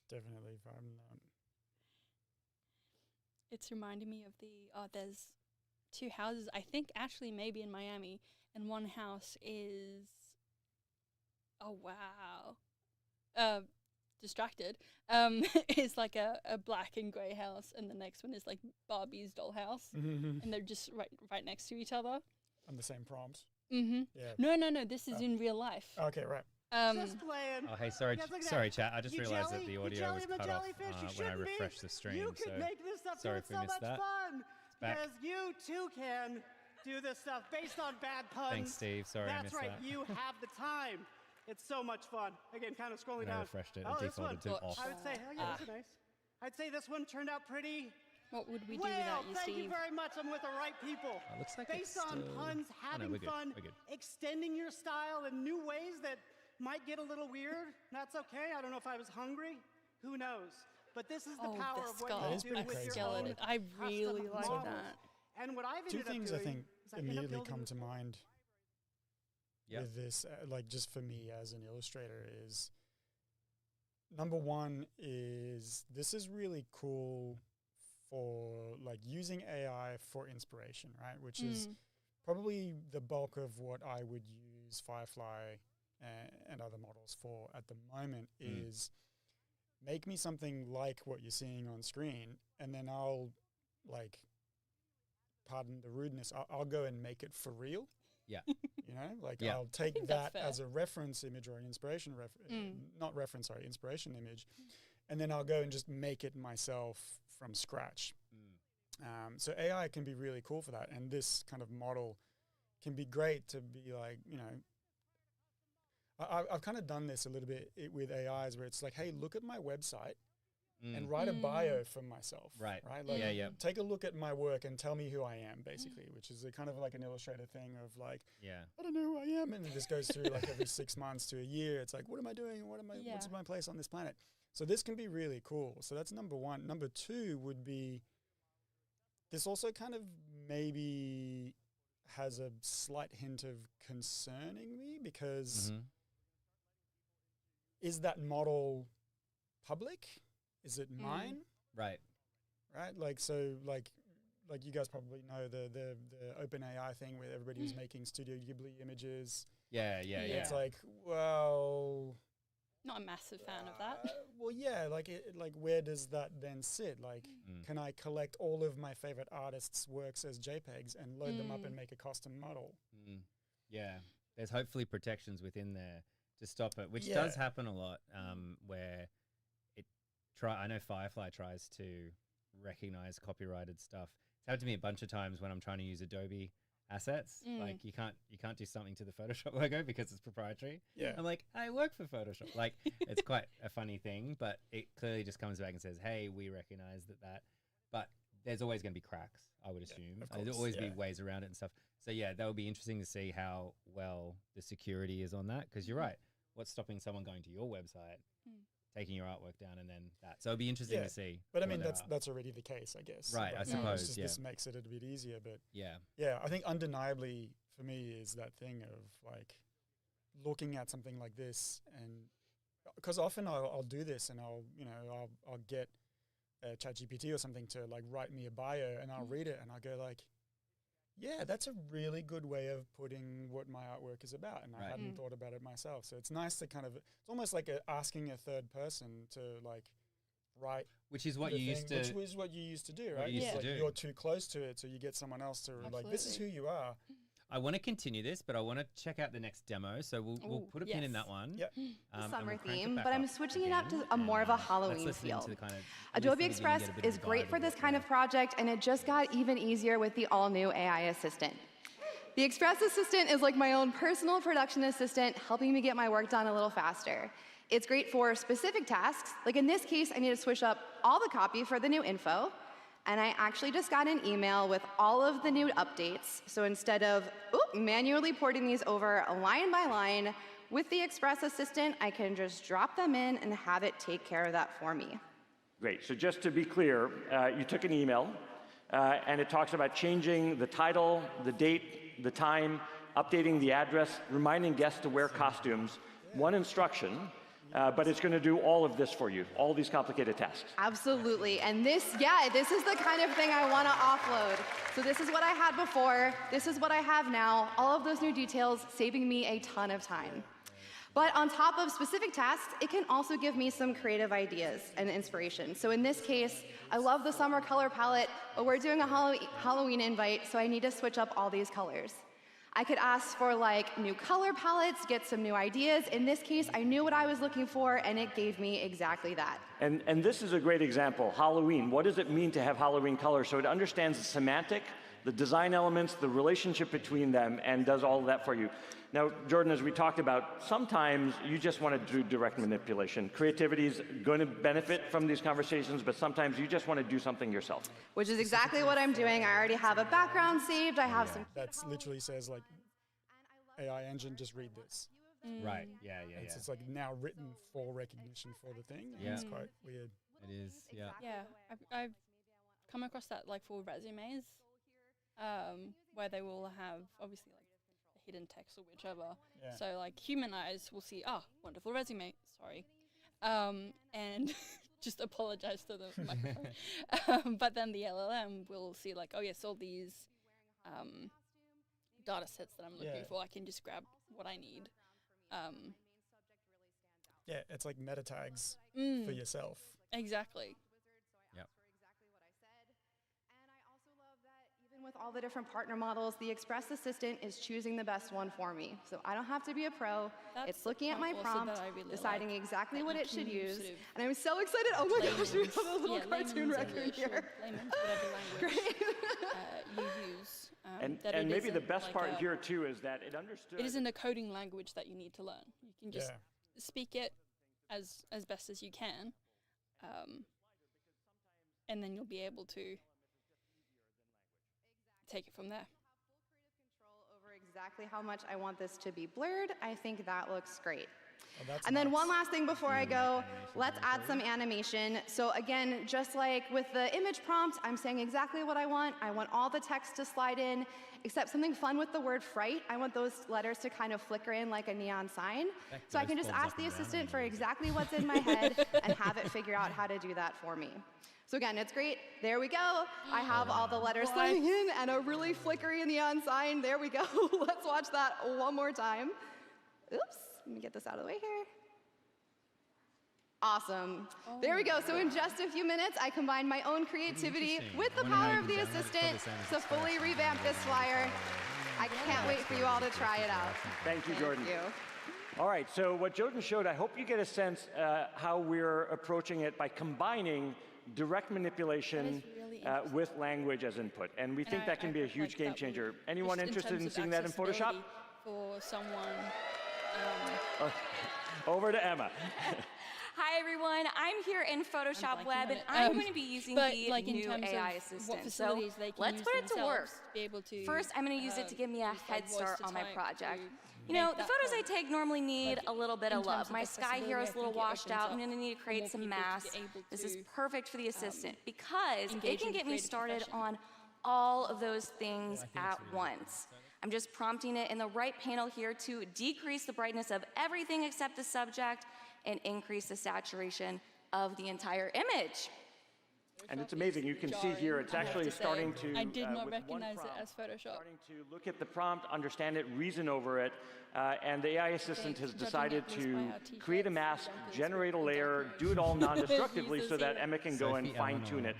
Definitely vibing that. It's reminding me of there's two houses, I think actually maybe in Miami, and one house is, oh wow, distracted, is like a black and grey house, and the next one is like Barbie's dollhouse, and they're just right next to each other. On the same prompt. Yeah. No, this is in real life. Okay, right. Just playing. Oh, hey, sorry, Guys, look at sorry, that. chat. I just You realized jelly- that the you audio jelly was of the cut off jellyfish, you when I shouldn't be. refreshed the stream. You could so make this stuff sorry so if we missed much that. fun. back. Because you too can do this stuff based on bad puns. Thanks, Steve. Sorry, I That's missed right. that. You have the time. It's so much fun. Again, kind of scrolling When I down. refreshed it, it oh, this one. defaulted to off. I would say, oh yeah, this is nice. I'd say this one turned out pretty. What would we do well, without you, thank you Steve? very much. I'm with the right people. Looks like Based it's on still- puns, Oh, no, having we're good. fun, We're good. extending your style in new ways that might get a little weird. That's okay. I don't know if I was hungry. Who knows? But this is the power of what That you is do pretty with crazy. your own I really custom like models. that. And what I've Two ended things up I doing think is I end up immediately building come to mind Yep. with this, like just for me as an illustrator, is number one is this is really cool for like using AI for inspiration, right? Which is probably the bulk of what I would use Firefly and other models for at the moment is make me something like what you're seeing on screen, and then I'll like, pardon the rudeness, I'll go and make it for real. Yeah. You know, like Yeah. I'll take think that that's fair. as a reference image or an inspiration, inspiration image, and then I'll go and just make it myself from scratch. So AI can be really cool for that, and this kind of model can be great to be like, you know, I've kind of done this a little bit with AIs where it's like, hey, look at my website and write a bio for myself. Right. Like, Yeah. take a look at my work and tell me who I am, basically, which is a kind of like an Illustrator thing of like, I don't know who I am. And it just goes through like every 6 months to a year. It's like, what am I doing? What's my place on this planet? So this can be really cool. So that's number one. Number two would be, this also kind of maybe has a slight hint of concerning me because is that model public? Is it mine? Right. Like, so like you guys probably know the OpenAI thing where everybody was making Studio Ghibli images. Yeah. It's like, well, not a massive fan of that. Well, yeah, like where does that then sit? Like, can I collect all of my favorite artists' works as JPEGs and load them up and make a custom model? Yeah, there's hopefully protections within there to stop it, which does happen a lot. Where I know Firefly tries to recognize copyrighted stuff. It's happened to me a bunch of times when I'm trying to use Adobe assets. Like you can't do something to the Photoshop logo because it's proprietary. I'm like, I work for Photoshop. Like it's quite a funny thing, but it clearly just comes back and says, hey, we recognize that. But there's always going to be cracks, I would assume. There'll always be ways around it and stuff. So yeah, that would be interesting to see how well the security is on that, because you're right. What's stopping someone going to your website, taking your artwork down, and then that? So it'd be interesting to see. But I mean, that's already the case, I guess. Right, I suppose. This makes it a bit easier, but yeah, I think undeniably for me is that thing of like looking at something like this, and because often I'll do this and I'll get ChatGPT or something to like write me a bio, and I'll read it and I'll go like, yeah, that's a really good way of putting what my artwork is about, and I hadn't thought about it myself. So it's nice to kind of, it's almost like asking a third person to like write, which is what you used to, do, right? You're too close to it, so you get someone else to like, this is who you are. I want to continue this, but I want to check out the next demo. So we'll put a pin in that one. Yep. Summer theme, but I'm switching it up to a more of a Halloween feel. Adobe Express is great for this kind of project, and it just got even easier with the all-new AI assistant. The Express assistant is like my own personal production assistant, helping me get my work done a little faster. It's great for specific tasks, like in this case, I need to switch up all the copy for the new info. And I actually just got an email with all of the new updates. So instead of manually porting these over line by line, with the Express Assistant, I can just drop them in and have it take care of that for me. Great. So just to be clear, you took an email, and it talks about changing the title, the date, the time, updating the address, reminding guests to wear costumes. One instruction. But it's going to do all of this for you, all these complicated tasks. Absolutely. And this is the kind of thing I want to offload. So this is what I had before. This is what I have now. All of those new details saving me a ton of time. But on top of specific tasks, it can also give me some creative ideas and inspiration. So in this case, I love the summer color palette, but we're doing a Halloween invite, so I need to switch up all these colors. I could ask for like new color palettes, get some new ideas. In this case, I knew what I was looking for, and it gave me exactly that. And this is a great example, Halloween. What does it mean to have Halloween colors? So it understands the semantic, the design elements, the relationship between them, and does all of that for you. Now, Jordan, as we talked about, sometimes you just want to do direct manipulation. Creativity is going to benefit from these conversations, but sometimes you just want to do something yourself. Which is exactly what I'm doing. I already have a background saved. I have some. That literally says like, AI engine, just read this. Right. Yeah. It's like now written for recognition for the thing. And it's quite weird. It is. Yeah. Yeah. I've come across that like for resumes, where they will have obviously like hidden text or whichever. Yeah. So like human eyes will see, wonderful resume, sorry. And just apologize to the microphone. But then the LLM will see like, all these data sets that I'm looking for, I can just grab what I need. Yeah, it's like meta tags for yourself. Exactly. with all the different partner models, the Express Assistant is choosing the best one for me. So I don't have to be a pro. It's looking at my prompt, deciding exactly what it should use. And I'm so excited. Oh my gosh, we have a little cartoon record here. Great. You use. And maybe the best part here too is that it understood. It isn't a coding language that you need to learn. You can just speak it as best as you can, and then you'll be able to take it from there. Over exactly how much I want this to be blurred. I think that looks great. Oh, and then one last thing before I go, let's add some animation. So again, just like with the image prompt, I'm saying exactly what I want. I want all the text to slide in, except something fun with the word fright. I want those letters to kind of flicker in like a neon sign. So I can just ask the assistant for exactly what's in my head and have it figure out how to do that for me. So again, it's great. There we go. I have all the letters sliding in and a really flickery neon sign. There we go. Let's watch that one more time. Oops. Let me get this out of the way here. Awesome. There we go. So in just a few minutes, I combined my own creativity with the power of the assistant to fully revamp this flyer. I can't wait for you all to try it out. Thank you, Jordan. Thank you. All right, so what Jordan showed, I hope you get a sense how we're approaching it by combining direct manipulation with language as input. And we think that can be a huge game changer. Anyone interested in seeing that in Photoshop? For someone. Over to Emma. Hi everyone, I'm here in Photoshop Web and I'm going to be using the new AI assistant. So let's put it to work. First, I'm going to use it to give me a head start on my project. You know, the photos I take normally need a little bit of love. My sky here is a little washed out. I'm going to need to create some masks. This is perfect for the assistant because it can get me started on all of those things at once. I'm just prompting it in the right panel here to decrease the brightness of everything except the subject and increase the saturation of the entire image. And it's amazing. You can see here it's actually starting to. I did not recognize it as Photoshop. Starting to look at the prompt, understand it, reason over it, and the AI assistant has decided to create a mask, generate a layer, do it all non-destructively so that Emma can go and fine-tune it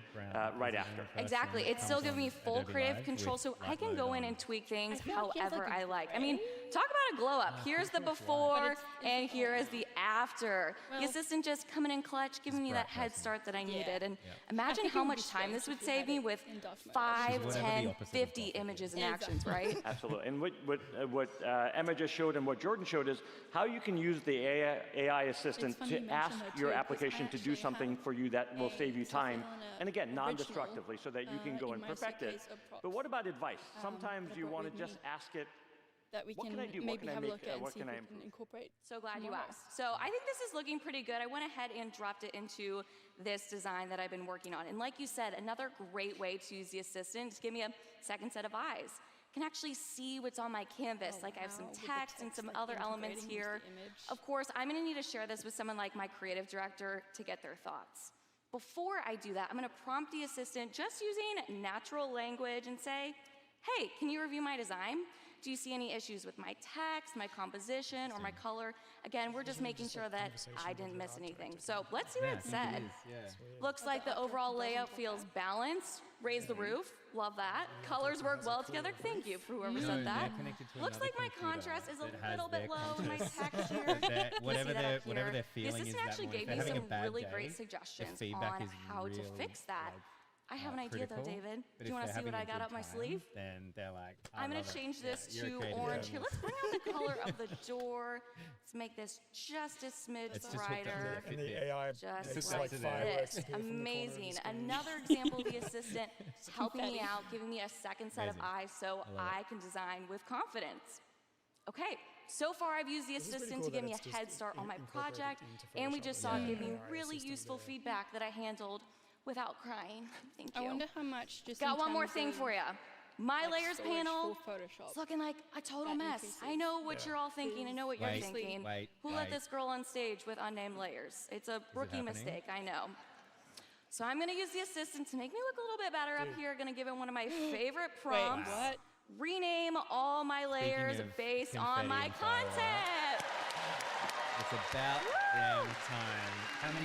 right after. Exactly. It's still giving me full creative control, so I can go in and tweak things however I like. I mean, talk about a glow up. Here's the before, and here is the after. The assistant just coming in clutch, giving me that head start that I needed. And imagine how much time this would save me with 5, 10, 50 images and actions, right? Absolutely. And what Emma just showed and what Jordan showed is how you can use the AI assistant to ask your application to do something for you that will save you time. And again, non-destructively, so that you can go and perfect it. But what about advice? Sometimes you want to just ask it, that we what can I do? maybe have a look at and what see can if I we can incorporate. So glad you asked. So I think this is looking pretty good. I went ahead and dropped it into this design that I've been working on. And like you said, another great way to use the assistant is give me a second set of eyes. I can actually see what's on my canvas. Like I have some text and some other elements here. Of course, I'm gonna need to share this with someone like my creative director to get their thoughts. Before I do that, I'm gonna prompt the assistant just using natural language and say, hey, can you review my design? Do you see any issues with my text, my composition, or my color? Again, we're just making sure that I didn't miss anything. So let's see what it said. Looks like the overall layout feels balanced. Raise the roof. Love that. Colors work well together. Thank you for whoever said that. Looks like my contrast is a little bit low in my text here. Whatever they're feeling is that actually gave me some really great suggestions on how to fix that. I have an idea though, David. Do you want to see what I got up my sleeve? Then they're like, I'm going to change this to orange. Here, let's bring out the color of the door. Let's make this just a smidge brighter. And the AI just like this. Amazing. Another example of the assistant helping me out, giving me a second set of eyes so I can design with confidence. Okay, so far I've used the assistant to give me a head start on my project, and we just saw it give me really useful feedback that I handled without crying. Thank you. I wonder how much just got one more thing for you. My layers panel, Photoshop. it's looking like a total mess. I know what you're all thinking. I know what you're thinking. Who let this girl on stage with unnamed layers? It's a rookie mistake, I know. So I'm gonna use the assistant to make me look a little bit better up here. Gonna give it one of my favorite prompts. What? Rename all my layers based on my content. It's about damn time. How many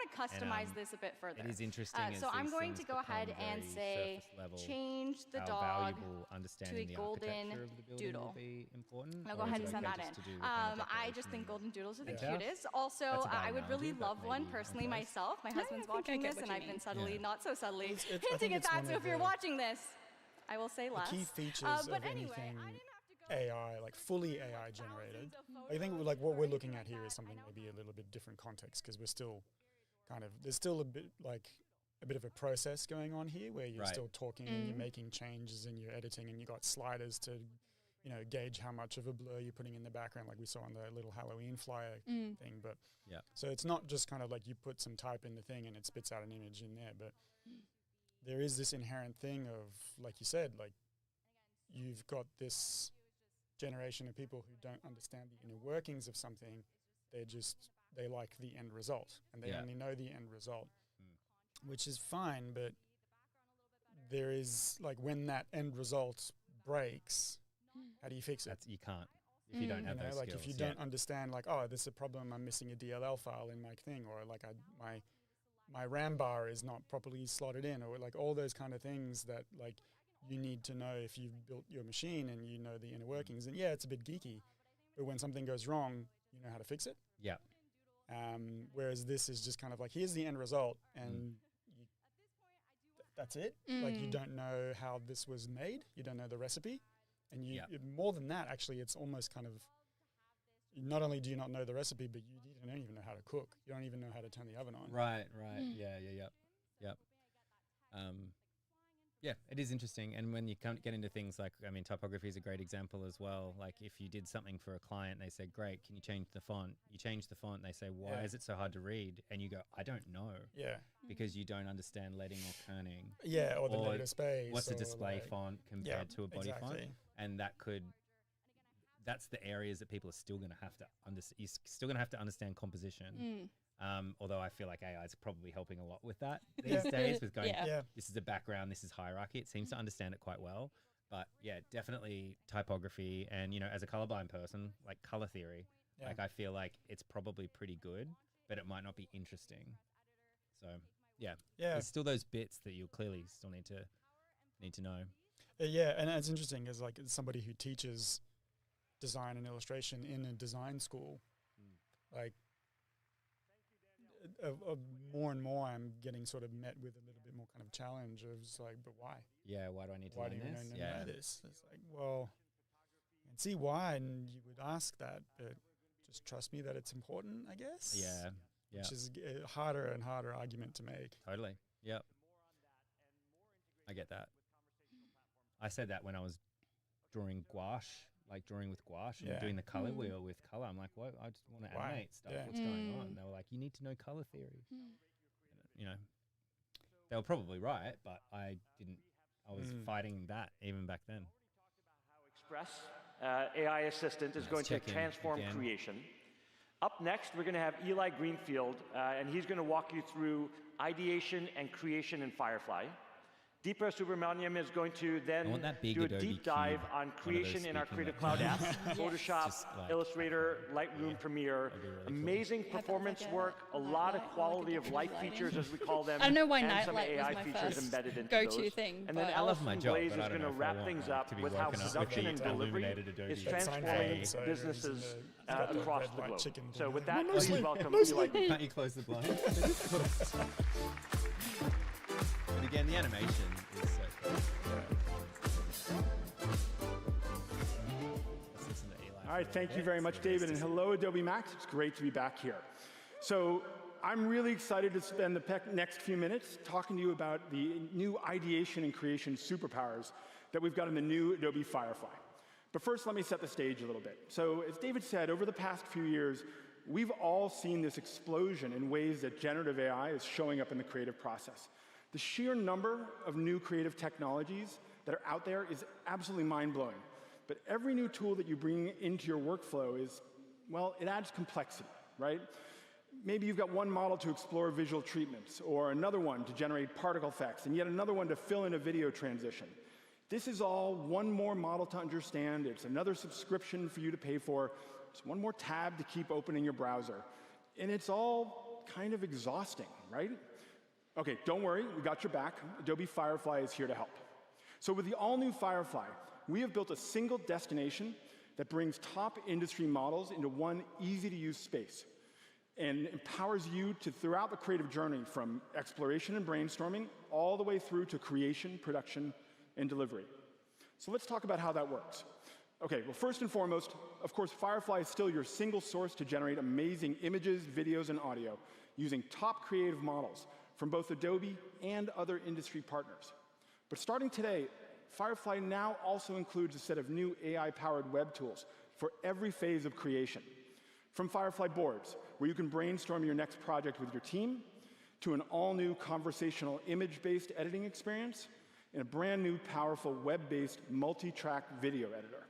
want to customize this a bit further. It is interesting. So I'm going to go ahead and say, change the dog to a golden doodle. I'll go ahead and send that in. I just think golden doodles are the cutest. Also, I would really love one personally myself. My husband's watching this, and I've been subtly, not so subtly, hinting at that. So if you're watching this, I will say less. The key features of anything AI, like fully AI generated. I think like what we're looking at here is something maybe a little bit different context, because we're still kind of, there's still a bit of a process going on here where you're still talking and you're making changes and you're editing and you got sliders to, you know, gauge how much of a blur you're putting in the background, like we saw on the little Halloween flyer thing. But so it's not just kind of like you put some type in the thing and it spits out an image in there, but there is this inherent thing of, like you said, like you've got this generation of people who don't understand the inner workings of something. They like the end result, and they only know the end result, which is fine. But there is, like, when that end result breaks, how do you fix it? You can't if you don't have those like skills. If you don't understand, like, oh, this is a problem, I'm missing a DLL file in my thing, or like my RAM bar is not properly slotted in, or like all those kind of things that like you need to know if you've built your machine and you know the inner workings. And yeah, it's a bit geeky, but when something goes wrong, you know how to fix it. Yeah. Whereas this is just kind of like, here's the end result, and that's it. Like, you don't know how this was made. You don't know the recipe. And more than that, actually, it's almost kind of, not only do you not know the recipe, but you don't even know how to cook. You don't even know how to turn the oven on. Right. Yep. Yeah, it is interesting. And when you get into things like, I mean, typography is a great example as well. Like if you did something for a client, they said, great, can you change the font? You change the font, they say, why is it so hard to read? And you go, I don't know. Yeah. Because you don't understand leading or kerning. Yeah, or the negative space. What's a display font compared to a body font? And that's the areas that people are still going to have to understand. You're still going to have to understand composition. Although I feel like AI is probably helping a lot with that these days, with going, this is a background, this is hierarchy. It seems to understand it quite well. But yeah, definitely typography. And, you know, as a colorblind person, like color theory, like I feel like it's probably pretty good, but it might not be interesting. So yeah, there's still those bits that you'll clearly still need to know. Yeah, and it's interesting as like somebody who teaches design and illustration in a design school, like, more and more I'm getting sort of met with a little bit more kind of challenge of just like, but why? Yeah, why do I need to learn this? Know this? It's like, well, and see why, and you would ask that, but just trust me that it's important, I guess. Yeah. Which is a harder and harder argument to make. Totally. Yep. I get that. I said that when I was drawing gouache, like drawing with gouache and doing the color wheel with color. I'm like, what? I just want to animate stuff. What's going on? And they were like, you need to know color theory. You know, they were probably right, but I didn't. I was fighting that even back then. Express AI assistant is going to transform creation. Up next, we're going to have Eli Greenfield, and he's going to walk you through ideation and creation in Firefly. Deepa Subramaniam is going to then do a deep dive on creation in our Creative Cloud apps, Photoshop, Illustrator, Lightroom, Premiere. Amazing performance work, a lot of quality of life features, as we call them. I don't know why and some Nightlight AI was my features first embedded into go-to those. thing. And then I love my job, Blaze but is I don't going to know if I wrap want things to up be with how woken up with production the and delivery illuminated Adobe is Flash. transforming So businesses the across red the light globe. chicken So thing. with that, No please sleep, welcome no Eli. sleep. Can't you close the blind? But again, the animation is so cool. All right, thank you very much, David, and hello, Adobe MAX. It's great to be back here. So I'm really excited to spend the next few minutes talking to you about the new ideation and creation superpowers that we've got in the new Adobe Firefly. But first, let me set the stage a little bit. So as David said, over the past few years, we've all seen this explosion in ways that generative AI is showing up in the creative process. The sheer number of new creative technologies that are out there is absolutely mind-blowing. But every new tool that you bring into your workflow is, well, it adds complexity, right? Maybe you've got one model to explore visual treatments, or another one to generate particle effects, and yet another one to fill in a video transition. This is all one more model to understand. It's another subscription for you to pay for. It's one more tab to keep opening your browser. And it's all kind of exhausting, right? Okay, don't worry, we got your back. Adobe Firefly is here to help. So with the all-new Firefly, we have built a single destination that brings top industry models into one easy-to-use space and empowers you to throughout the creative journey from exploration and brainstorming all the way through to creation, production, and delivery. So let's talk about how that works. Okay, well, first and foremost, of course, Firefly is still your single source to generate amazing images, videos, and audio using top creative models from both Adobe and other industry partners. But starting today, Firefly now also includes a set of new AI-powered web tools for every phase of creation. From Firefly boards, where you can brainstorm your next project with your team, to an all-new conversational image-based editing experience, and a brand new powerful web-based multi-track video editor.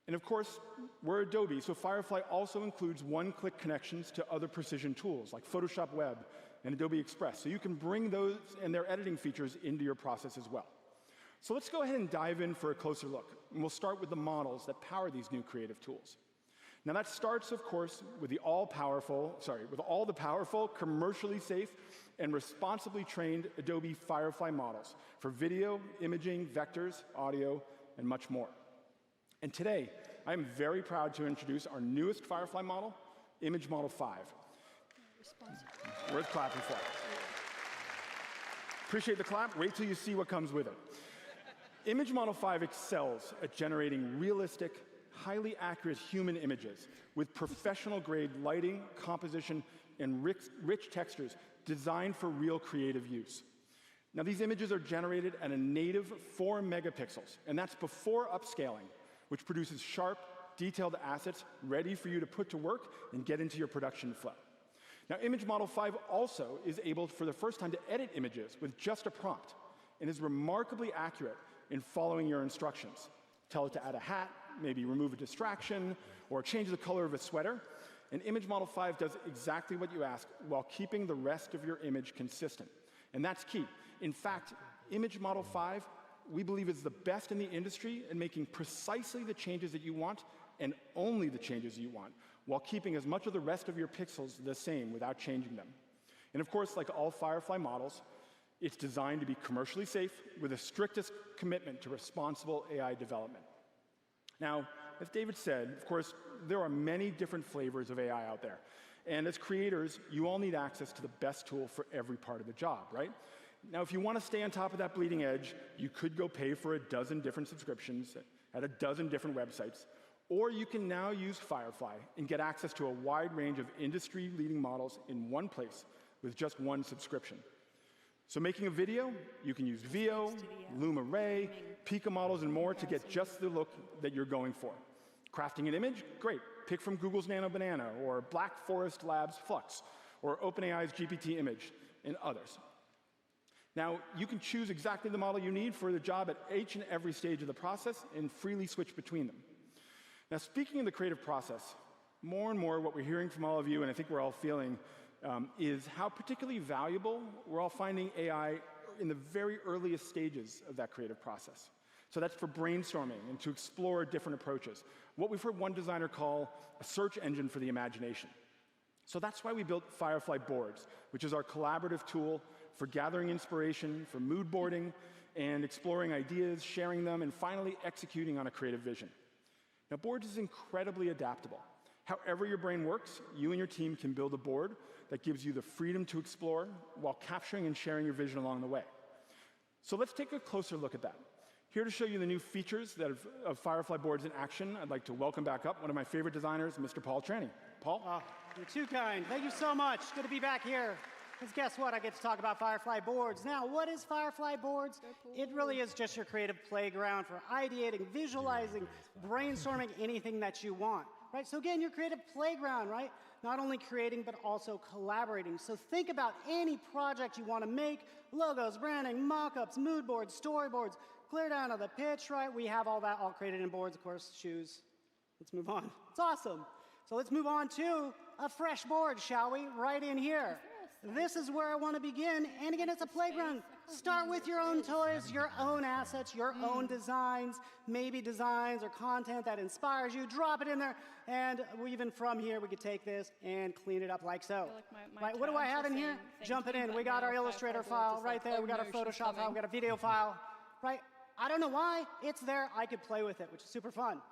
And of course, we're Adobe, so Firefly also includes one-click connections to other precision tools like Photoshop Web and Adobe Express, so you can bring those and their editing features into your process as well. So let's go ahead and dive in for a closer look, and we'll start with the models that power these new creative tools. Now that starts, of course, with all the powerful, commercially safe, and responsibly trained Adobe Firefly models for video, imaging, vectors, audio, and much more. And today, I am very proud to introduce our newest Firefly model, Image Model 5. Worth clapping for. Appreciate the clap. Wait till you see what comes with it. Image Model 5 excels at generating realistic, highly accurate human images with professional-grade lighting, composition, and rich textures designed for real creative use. Now, these images are generated at a native 4 megapixels, and that's before upscaling, which produces sharp, detailed assets ready for you to put to work and get into your production flow. Now, Image Model 5 also is able, for the first time, to edit images with just a prompt, and is remarkably accurate in following your instructions. Tell it to add a hat, maybe remove a distraction, or change the color of a sweater, and Image Model 5 does exactly what you ask while keeping the rest of your image consistent. And that's key. In fact, Image Model 5, we believe, is the best in the industry in making precisely the changes that you want and only the changes you want, while keeping as much of the rest of your pixels the same without changing them. And of course, like all Firefly models, it's designed to be commercially safe with the strictest commitment to responsible AI development. Now, as David said, of course, there are many different flavors of AI out there. And as creators, you all need access to the best tool for every part of the job, right? Now, if you want to stay on top of that bleeding edge, you could go pay for a dozen different subscriptions at a dozen different websites. Or you can now use Firefly and get access to a wide range of industry-leading models in one place with just one subscription. So making a video, you can use Veo, Luma Ray, Pika models, and more to get just the look that you're going for. Crafting an image? Great. Pick from Google's Nano Banana, or Black Forest Labs Flux, or OpenAI's GPT Image, and others. Now, you can choose exactly the model you need for the job at each and every stage of the process and freely switch between them. Now, speaking of the creative process, more and more what we're hearing from all of you, and I think we're all feeling, is how particularly valuable we're all finding AI in the very earliest stages of that creative process. So that's for brainstorming and to explore different approaches. What we've heard one designer call a search engine for the imagination. So that's why we built Firefly Boards, which is our collaborative tool for gathering inspiration, for mood boarding, and exploring ideas, sharing them, and finally executing on a creative vision. Now, Boards is incredibly adaptable. However your brain works, you and your team can build a board that gives you the freedom to explore while capturing and sharing your vision along the way. So let's take a closer look at that. Here to show you the new features of Firefly Boards in action, I'd like to welcome back up one of my favorite designers, Mr. Paul Traney. Paul? You're too kind. Thank you so much. Good to be back here. Because guess what? I get to talk about Firefly Boards. Now, what is Firefly Boards? It really is just your creative playground for ideating, visualizing, brainstorming anything that you want. Right? So again, your creative playground, right? Not only creating, but also collaborating. So think about any project you want to make, logos, branding, mock-ups, mood boards, storyboards, clear down to the pitch, right? We have all that all created in Boards, of course, shoes. Let's move on. It's awesome. So let's move on to a fresh board, shall we? Right in here. This is where I want to begin. And again, it's a playground. Start with your own toys, your own assets, your own designs, maybe designs or content that inspires you. Drop it in there, and even from here, we could take this and clean it up like so. Right, what do I have in here? Jump it in. We got our Illustrator file right there. We got our Photoshop file. We got a video file, right? I don't know why it's there. I could play with it, which is super fun.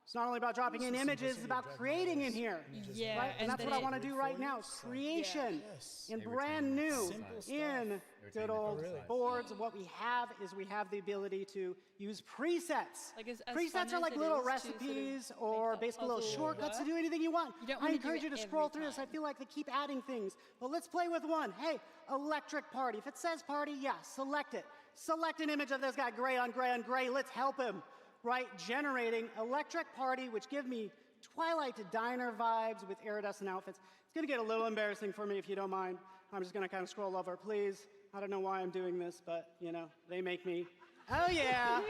It's not only about dropping in images, it's about creating in here. Yeah, right? And that's what I want to do right now. Creation in brand new, in good old boards. And what we have is we have the ability to use presets. Presets are like little recipes or basically little shortcuts to do anything you want. I encourage you to scroll through this. I feel like they keep adding things. But let's play with one. Hey, electric party. If it says party, yeah, select it. Select an image of this guy, gray on gray on gray. Let's help him. Right, generating electric party, which give me Twilight Diner vibes with iridescent outfits. It's gonna get a little embarrassing for me if you don't mind. I'm just gonna kind of scroll over, please. I don't know why I'm doing this, but you know, they make me. Oh yeah,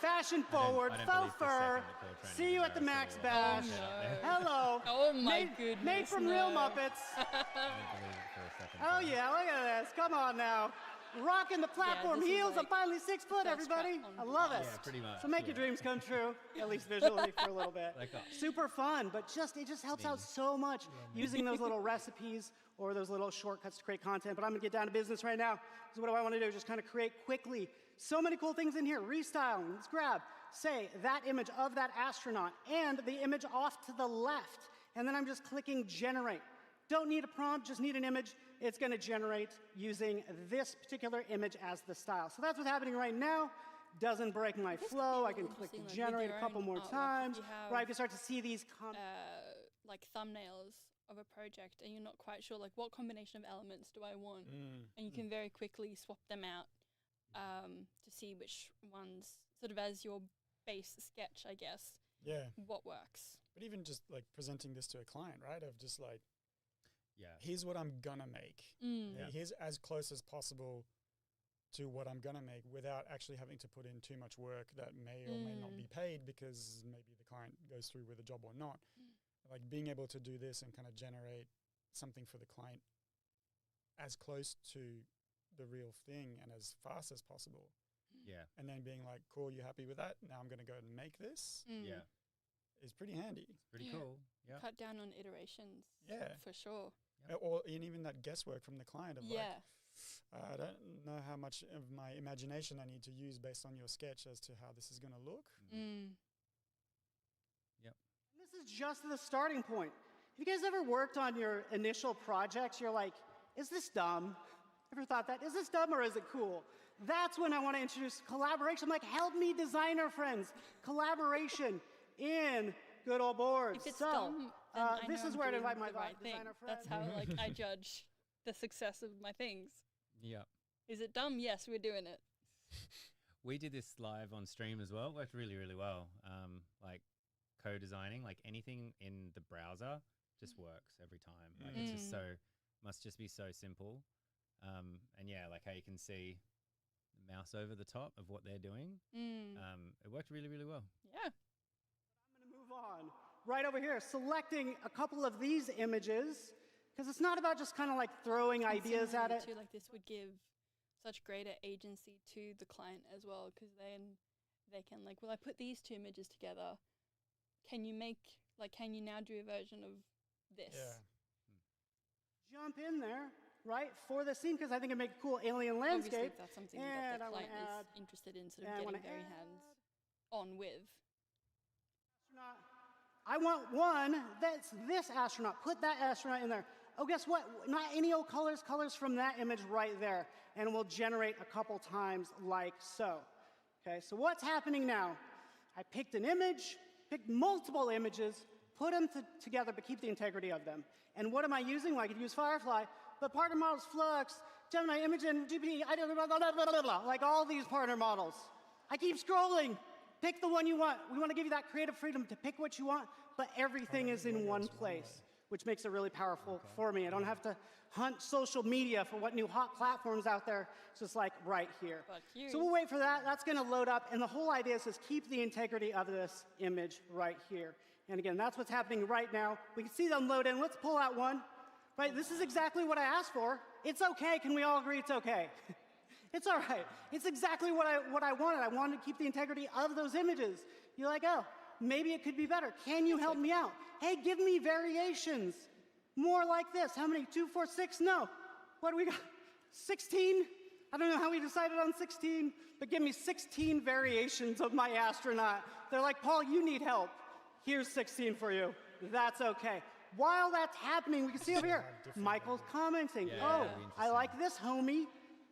fashion forward, faux fur. See you at the Max Bash. Hello. Oh my goodness. Made from real Muppets. Oh yeah, look at this. Come on now. Rocking the platform heels. I'm finally 6 foot, everybody. I love it. Yeah, pretty much. So make your dreams come true, at least visually for a little bit. Super fun, but it just helps out so much using those little recipes or those little shortcuts to create content. But I'm gonna get down to business right now. So what do I want to do? Just kind of create quickly. So many cool things in here. Restyling. Let's grab, say, that image of that astronaut and the image off to the left. And then I'm just clicking generate. Don't need a prompt, just need an image. It's going to generate using this particular image as the style. So that's what's happening right now. Doesn't break my flow. I can click generate a couple more times. Right, I can start to see these like thumbnails of a project, and you're not quite sure like what combination of elements do I want, and you can very quickly swap them out to see which ones sort of as your base sketch, I guess. Yeah. What works. But even just like presenting this to a client, right? Of just like, here's what I'm gonna make. Here's as close as possible to what I'm gonna make without actually having to put in too much work that may or may not be paid because maybe the client goes through with a job or not. Like being able to do this and kind of generate something for the client as close to the real thing and as fast as possible. Yeah. And then being like, cool, you happy with that? Now I'm gonna go and make this. Yeah. Is pretty handy. Pretty cool. Yeah. Cut down on iterations. Yeah. For sure. Or even that guesswork from the client of like, I don't know how much of my imagination I need to use based on your sketch as to how this is going to look. Yep. This is just the starting point. Have you guys ever worked on your initial projects? You're like, is this dumb? Ever thought that? Is this dumb or is it cool? That's when I want to introduce collaboration. I'm like, help me, designer friends. Collaboration in good old boards. If it's dumb, then I this know is I'm where I doing invite my the right thing. designer friends. That's how like I judge the success of my things. Yeah. Is it dumb? Yes, we're doing it. We did this live on stream as well. It worked really, really well. Like co-designing, like anything in the browser just works every time. Like it's just must just be so simple. And yeah, like how you can see the mouse over the top of what they're doing. It worked really, really well. Yeah. Move on. Right over here, selecting a couple of these images, because it's not about just kind of like throwing ideas at it. Too, like this would give such greater agency to the client as well, because then they can like, well, I put these two images together. Can you now do a version of this? Yeah. Jump in there, right, for the scene, because I think it'd make a cool alien landscape. Obviously, that's something that the client is interested in sort of getting very hands-on with. I want one that's this astronaut. Put that astronaut in there. Oh, guess what? Not any old colors, colors from that image right there. And we'll generate a couple times like so. Okay, so what's happening now? I picked an image, picked multiple images, put them together, but keep the integrity of them. And what am I using? Well, I could use Firefly, but partner models, Flux, Gemini, Imogen, GPT, like all these partner models. I keep scrolling. Pick the one you want. We want to give you that creative freedom to pick what you want, but everything is in one place, which makes it really powerful for me. I don't have to hunt social media for what new hot platforms out there. It's just like right here. So we'll wait for that. That's going to load up, and the whole idea is just keep the integrity of this image right here. And again, that's what's happening right now. We can see them load in. Let's pull out one. Right, this is exactly what I asked for. It's okay. Can we all agree it's okay? It's all right. It's exactly what I wanted. I wanted to keep the integrity of those images. You're like, oh, maybe it could be better. Can you help me out? Hey, give me variations. More like this. How many? 2, 4, 6? No. What do we got? 16? I don't know how we decided on 16, but give me 16 variations of my astronaut. They're like, Paul, you need help. Here's 16 for you. That's okay. While that's happening, we can see over here, Michael's commenting. Yeah, oh, I like this, homie.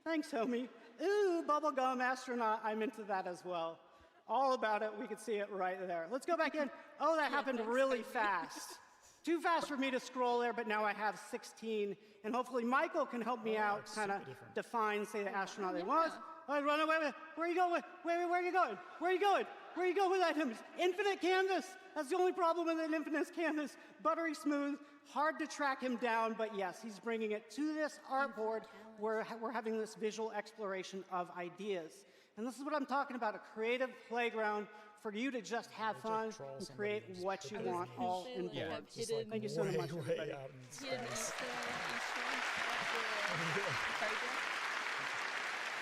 Thanks, homie. Ooh, bubblegum astronaut. I'm into that as well. All about it. We can see it right there. Let's go back in. Oh, that happened really fast. Too fast for me to scroll there, but now I have 16. And hopefully Michael can help me out, kind of define, say, the astronaut they was. Oh, run away with it. Where are you going? Where are you going? Where are you going? Where are you going with that image? Infinite canvas. That's the only problem with an infinite canvas. Buttery smooth, hard to track him down, but yes, he's bringing it to this artboard where we're having this visual exploration of ideas. And this is what I'm talking about, a creative playground for you to just have fun and create what you want all in board. Thank you so much, everybody.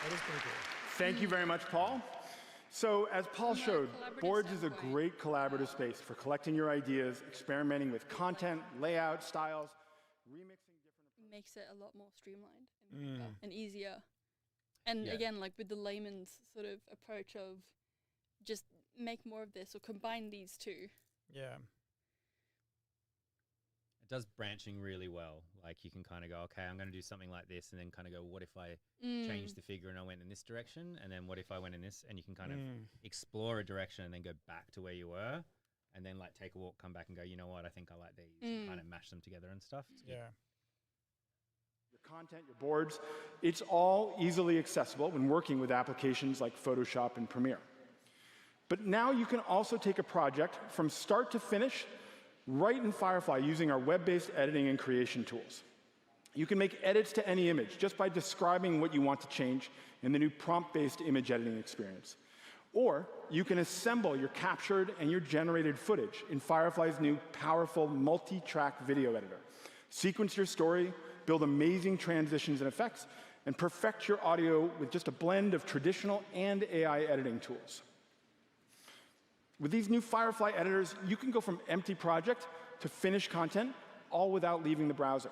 That is pretty cool. Thank you very much, Paul. So as Paul showed, Boards is a great collaborative space for collecting your ideas, experimenting with content, layout, styles, remixing different... Makes it a lot more streamlined and easier. And again, like with the layman's sort of approach of just make more of this or combine these two. Yeah. It does branching really well. Like you can kind of go, okay, I'm going to do something like this, and then kind of go, what if I changed the figure and I went in this direction? And then what if I went in this? And you can kind of explore a direction and then go back to where you were, and then like take a walk, come back and go, you know what, I think I like these, and kind of mash them together and stuff. It's good. Your content, your boards, it's all easily accessible when working with applications like Photoshop and Premiere. But now you can also take a project from start to finish right in Firefly using our web-based editing and creation tools. You can make edits to any image just by describing what you want to change in the new prompt-based image editing experience. Or you can assemble your captured and your generated footage in Firefly's new powerful multi-track video editor. Sequence your story, build amazing transitions and effects, and perfect your audio with just a blend of traditional and AI editing tools. With these new Firefly editors, you can go from empty project to finished content, all without leaving the browser.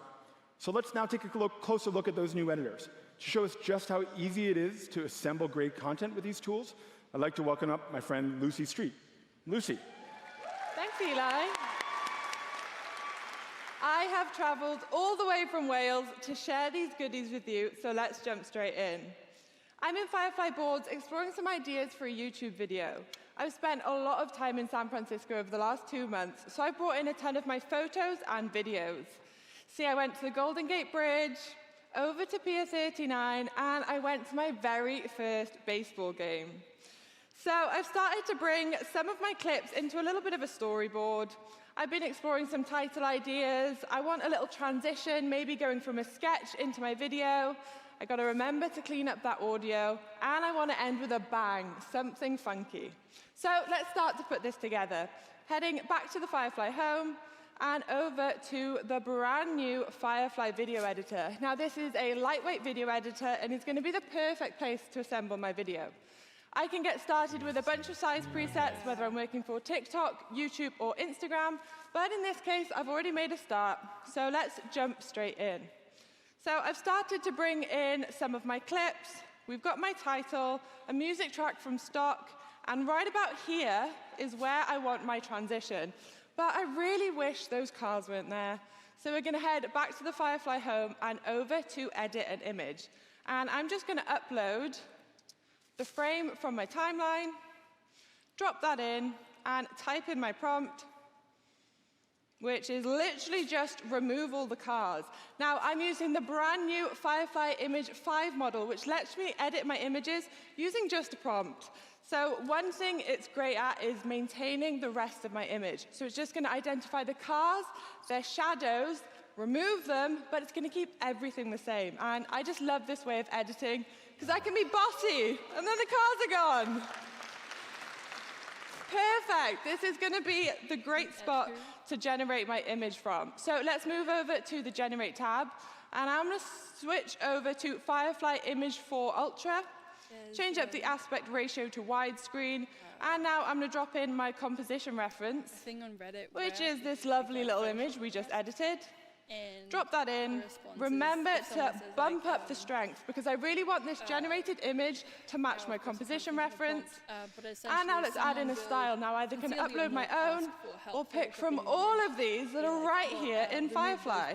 So let's now take a closer look at those new editors. To show us just how easy it is to assemble great content with these tools, I'd like to welcome up my friend Lucy Street. Lucy. Thanks, Eli. I have traveled all the way from Wales to share these goodies with you, so let's jump straight in. I'm in Firefly Boards exploring some ideas for a YouTube video. I've spent a lot of time in San Francisco over the last 2 months, so I brought in a ton of my photos and videos. See, I went to the Golden Gate Bridge, over to Pier 39, and I went to my very first baseball game. So I've started to bring some of my clips into a little bit of a storyboard. I've been exploring some title ideas. I want a little transition, maybe going from a sketch into my video. I got to remember to clean up that audio, and I want to end with a bang, something funky. So let's start to put this together. Heading back to the Firefly home and over to the brand new Firefly video editor. Now this is a lightweight video editor, and it's going to be the perfect place to assemble my video. I can get started with a bunch of size presets, whether I'm working for TikTok, YouTube, or Instagram, but in this case, I've already made a start, so let's jump straight in. So I've started to bring in some of my clips. We've got my title, a music track from stock, and right about here is where I want my transition. But I really wish those cars weren't there. So we're going to head back to the Firefly home and over to edit an image. And I'm just going to upload the frame from my timeline, drop that in, and type in my prompt, which is literally just remove all the cars. Now, I'm using the brand new Firefly Image 5 model, which lets me edit my images using just a prompt. So one thing it's great at is maintaining the rest of my image. So it's just going to identify the cars, their shadows, remove them, but it's going to keep everything the same. And I just love this way of editing, because I can be bossy, and then the cars are gone. Perfect. This is going to be the great spot to generate my image from. So let's move over to the Generate tab. And I'm going to switch over to Firefly Image 4 Ultra, change up the aspect ratio to widescreen, and now I'm going to drop in my composition reference, which is this lovely little image we just edited. Drop that in. Remember to bump up the strength, because I really want this generated image to match my composition reference. And now let's add in a style. Now I either can upload my own or pick from all of these that are right here in Firefly.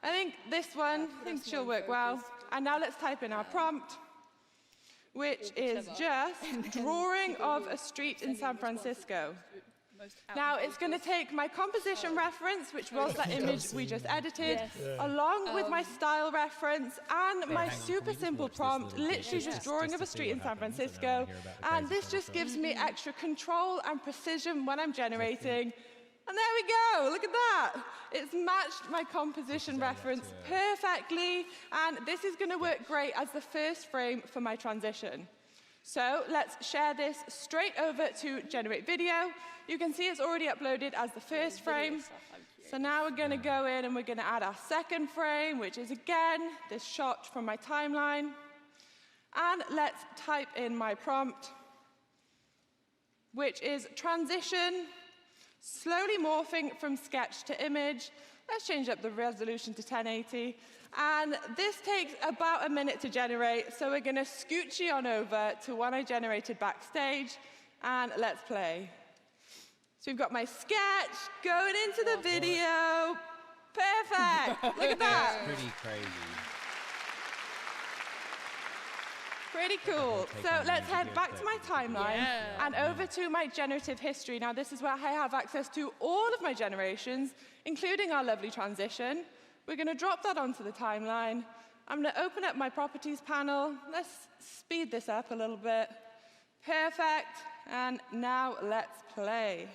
I think this one, I think she'll work well. And now let's type in our prompt, which is just drawing of a street in San Francisco. Now it's going to take my composition reference, which was that image we just edited, along with my style reference and my super simple prompt, literally just drawing of a street in San Francisco. And this just gives me extra control and precision when I'm generating. And there we go, look at that. It's matched my composition reference perfectly, and this is going to work great as the first frame for my transition. So let's share this straight over to generate video. You can see it's already uploaded as the first frame. So now we're going to go in and we're going to add our second frame, which is again this shot from my timeline. And let's type in my prompt, which is transition, slowly morphing from sketch to image. Let's change up the resolution to 1080. And this takes about a minute to generate, so we're going to scooch you on over to one I generated backstage, and let's play. So we've got my sketch going into the video. Perfect! Look at that. That's pretty crazy. Pretty cool. So let's head back to my timeline and over to my generative history. Now this is where I have access to all of my generations, including our lovely transition. We're going to drop that onto the timeline. I'm going to open up my properties panel. Let's speed this up a little bit. Perfect. And now let's play.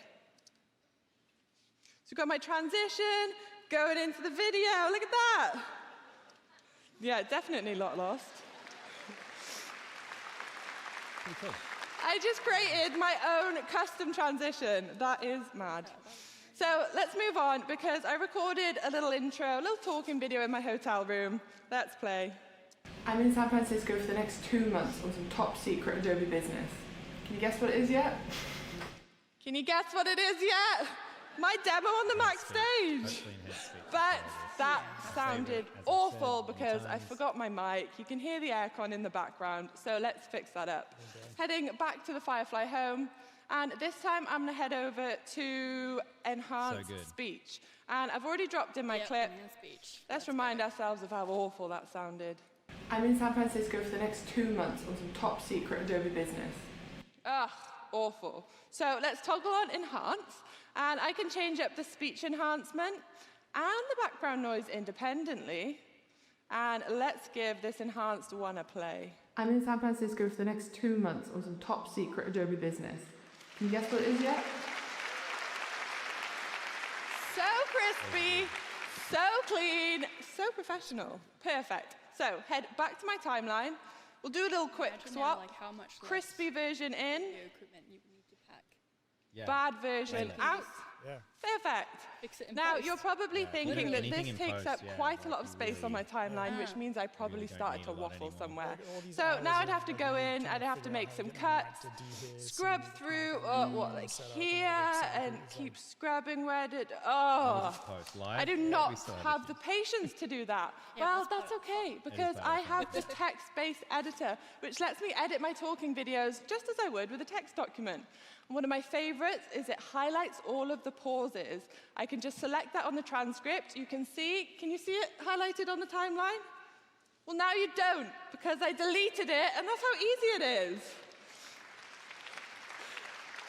So we've got my transition going into the video. Look at that. Yeah, definitely lot lost. Cool. I just created my own custom transition. That is mad. So let's move on, because I recorded a little intro, a little talking video in my hotel room. Let's play. I'm in San Francisco for the next 2 months on some top secret Adobe business. Can you guess what it is yet? Can you guess what it is yet? My demo on the Max stage. But that sounded awful because I forgot my mic. You can hear the aircon in the background, so let's fix that up. Heading back to the Firefly home, and this time I'm going to head over to enhanced speech. And I've already dropped in my clip. Let's remind ourselves of how awful that sounded. I'm in San Francisco for the next 2 months on some top secret Adobe business. Ugh, awful. So let's toggle on enhance, and I can change up the speech enhancement and the background noise independently. And let's give this enhanced one a play. I'm in San Francisco for the next 2 months on some top secret Adobe business. Can you guess what it is yet? So crispy, so clean, so professional. Perfect. So head back to my timeline. We'll do a little quick swap. Like how much crispy version in, equipment you need to pack. bad version out. Perfect. Fix it in Now, post. you're probably thinking that Anything this in takes post, up quite a lot of space on my timeline, which means I probably started to waffle somewhere. So now I'd have to go in, I'd have to make some cuts, scrub through, like here, and keep scrubbing where did, I do not have the patience to do that. Well, that's okay, because I have the text-based editor, which lets me edit my talking videos just as I would with a text document. One of my favorites is it highlights all of the pauses. I can just select that on the transcript. You can see, can you see it highlighted on the timeline? Well, now you don't, because I deleted it, and that's how easy it is.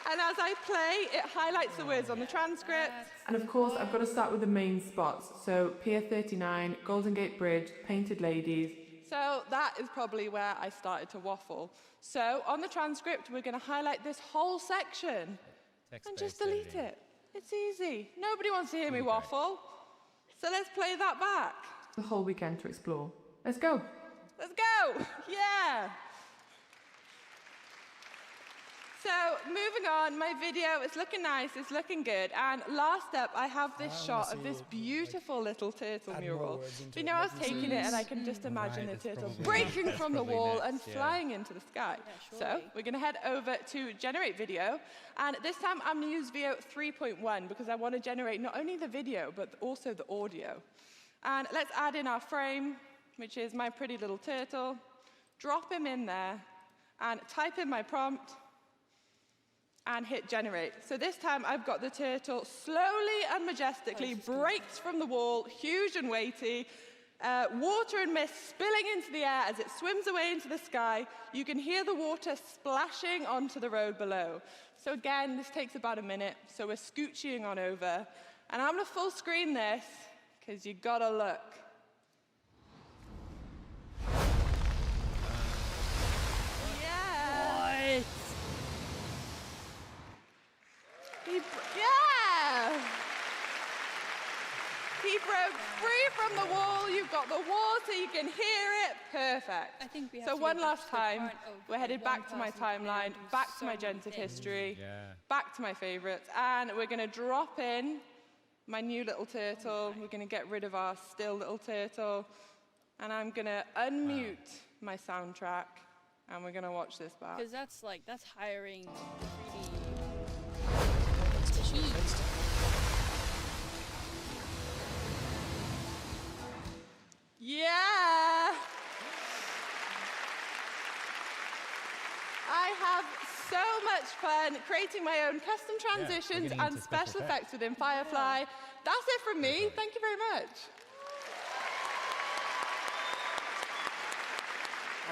And as I play, it highlights the words on the transcript. And of course, I've got to start with the main spots. So Pier 39, Golden Gate Bridge, Painted Ladies. So that is probably where I started to waffle. So on the transcript, we're going to highlight this whole section and just delete it. It's easy. Nobody wants to hear me waffle. So let's play that back. The whole weekend to explore. Let's go. Let's go. Yeah. So moving on, my video is looking nice, it's looking good. And last up, I have this shot of this beautiful little turtle mural. So you know, I was taking it and I can just imagine the turtle breaking from the wall and flying into the sky. So we're going to head over to generate video. And this time I'm going to use VO 3.1 because I want to generate not only the video, but also the audio. And let's add in our frame, which is my pretty little turtle. Drop him in there and type in my prompt. And hit generate. So this time I've got the turtle slowly and majestically breaks from the wall, huge and weighty, water and mist spilling into the air as it swims away into the sky. You can hear the water splashing onto the road below. So again, this takes about a minute, so we're scooching on over. And I'm gonna full screen this, because you gotta look. Yeah. What? He broke free from the wall. You've got the water. You can hear it. Perfect. I think we have so to one go back last to the time, part of we're headed one back to my person can timeline, do back to so my many generative things. history, back to my favorites, and we're going to drop in my new little turtle. We're going to get rid of our still little turtle, and I'm going to unmute my soundtrack, and we're going to watch this back. Because that's hiring 3D. Yeah! I have so much fun creating my own custom transitions and special effects within Firefly. That's it from me. Thank you very much.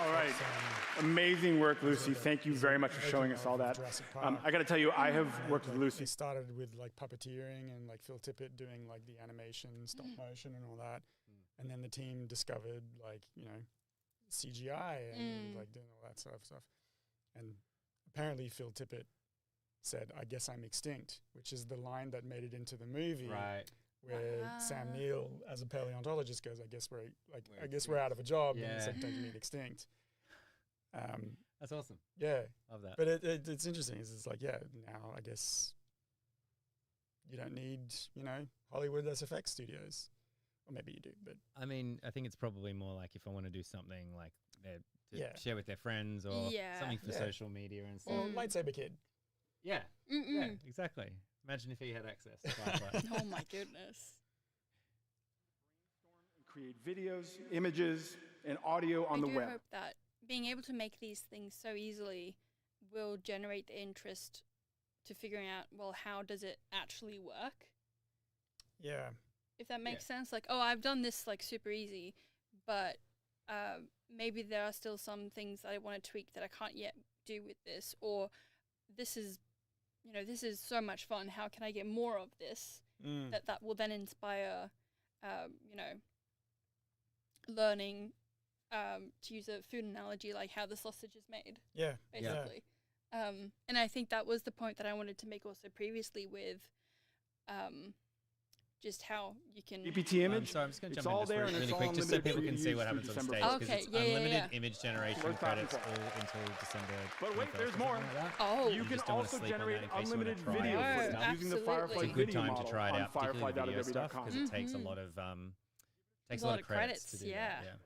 All right. Amazing work, Lucy. Thank you very much for showing us all that. I got to tell you, I have worked with Lucy. It started with like puppeteering and like Phil Tippett doing like the animation, stop motion and all that. And then the team discovered like, you know, CGI and like doing all that sort of stuff. And apparently Phil Tippett said, "I guess I'm extinct," which is the line that made it into the movie. Right. Where Sam Neill, as a paleontologist, goes, I guess we're out of a job. And it's like, don't you mean extinct? That's awesome. Yeah. Love that. But it's interesting. It's like, now I guess you don't need, you know, Hollywood SFX studios. Or maybe you do, but... I mean, I think it's probably more like if I want to do something like to share with their friends or something for social media and stuff. Or Lightsaber Kid. Yeah. Yeah, exactly. Imagine if he had access to Firefly. Oh my goodness. Create videos, images, and audio on the web. I hope that being able to make these things so easily will generate the interest to figuring out, well, how does it actually work? Yeah. If that makes sense. Like, oh, I've done this like super easy, but maybe there are still some things that I want to tweak that I can't yet do with this, or this is, you know, this is so much fun. How can I get more of this? That will then inspire, you know, learning, to use a food analogy, like how the sausage is made. Yeah. Basically. Yeah. And I think that was the point that I wanted to make also previously with, just how you can... GPT image? I'm just going to it's jump all in there really, and it's quick, all just so people can see what happens on stage. Okay, it's unlimited image generation Worth credits talking all until December. But wait, there's more. Oh, you can also generate unlimited video footage using the Firefly It's a good time model to try it on out, particularly the video stuff, because it takes a Mm-hmm. lot of credits to do that. Yeah.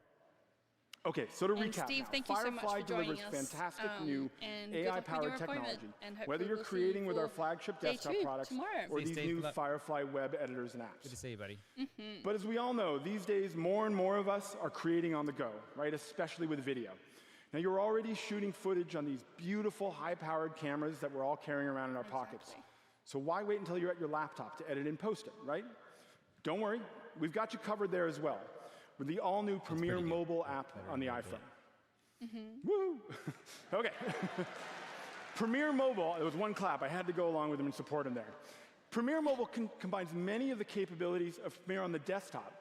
Okay, so to And recap, Steve, now, thank you so much Firefly for joining delivers us, fantastic new and good luck with your AI-powered appointment, technology. and hopefully Whether you're we'll see creating you with our for flagship day desktop 2 products tomorrow. or See these Steve, new good luck. Firefly web editors and apps. Good to see you, buddy. But as we all know, these days, more and more of us are creating on the go, right? Especially with video. Now, you're already shooting footage on these beautiful, high-powered cameras that we're all carrying around in our pockets. So why wait until you're at your laptop to edit and post it, right? Don't worry, we've got you covered there as well, with the all-new Premiere mobile app on the iPhone. Woo! Okay. Premiere Mobile, there was one clap. I had to go along with them and support him there. Premiere Mobile combines many of the capabilities of Premiere on the desktop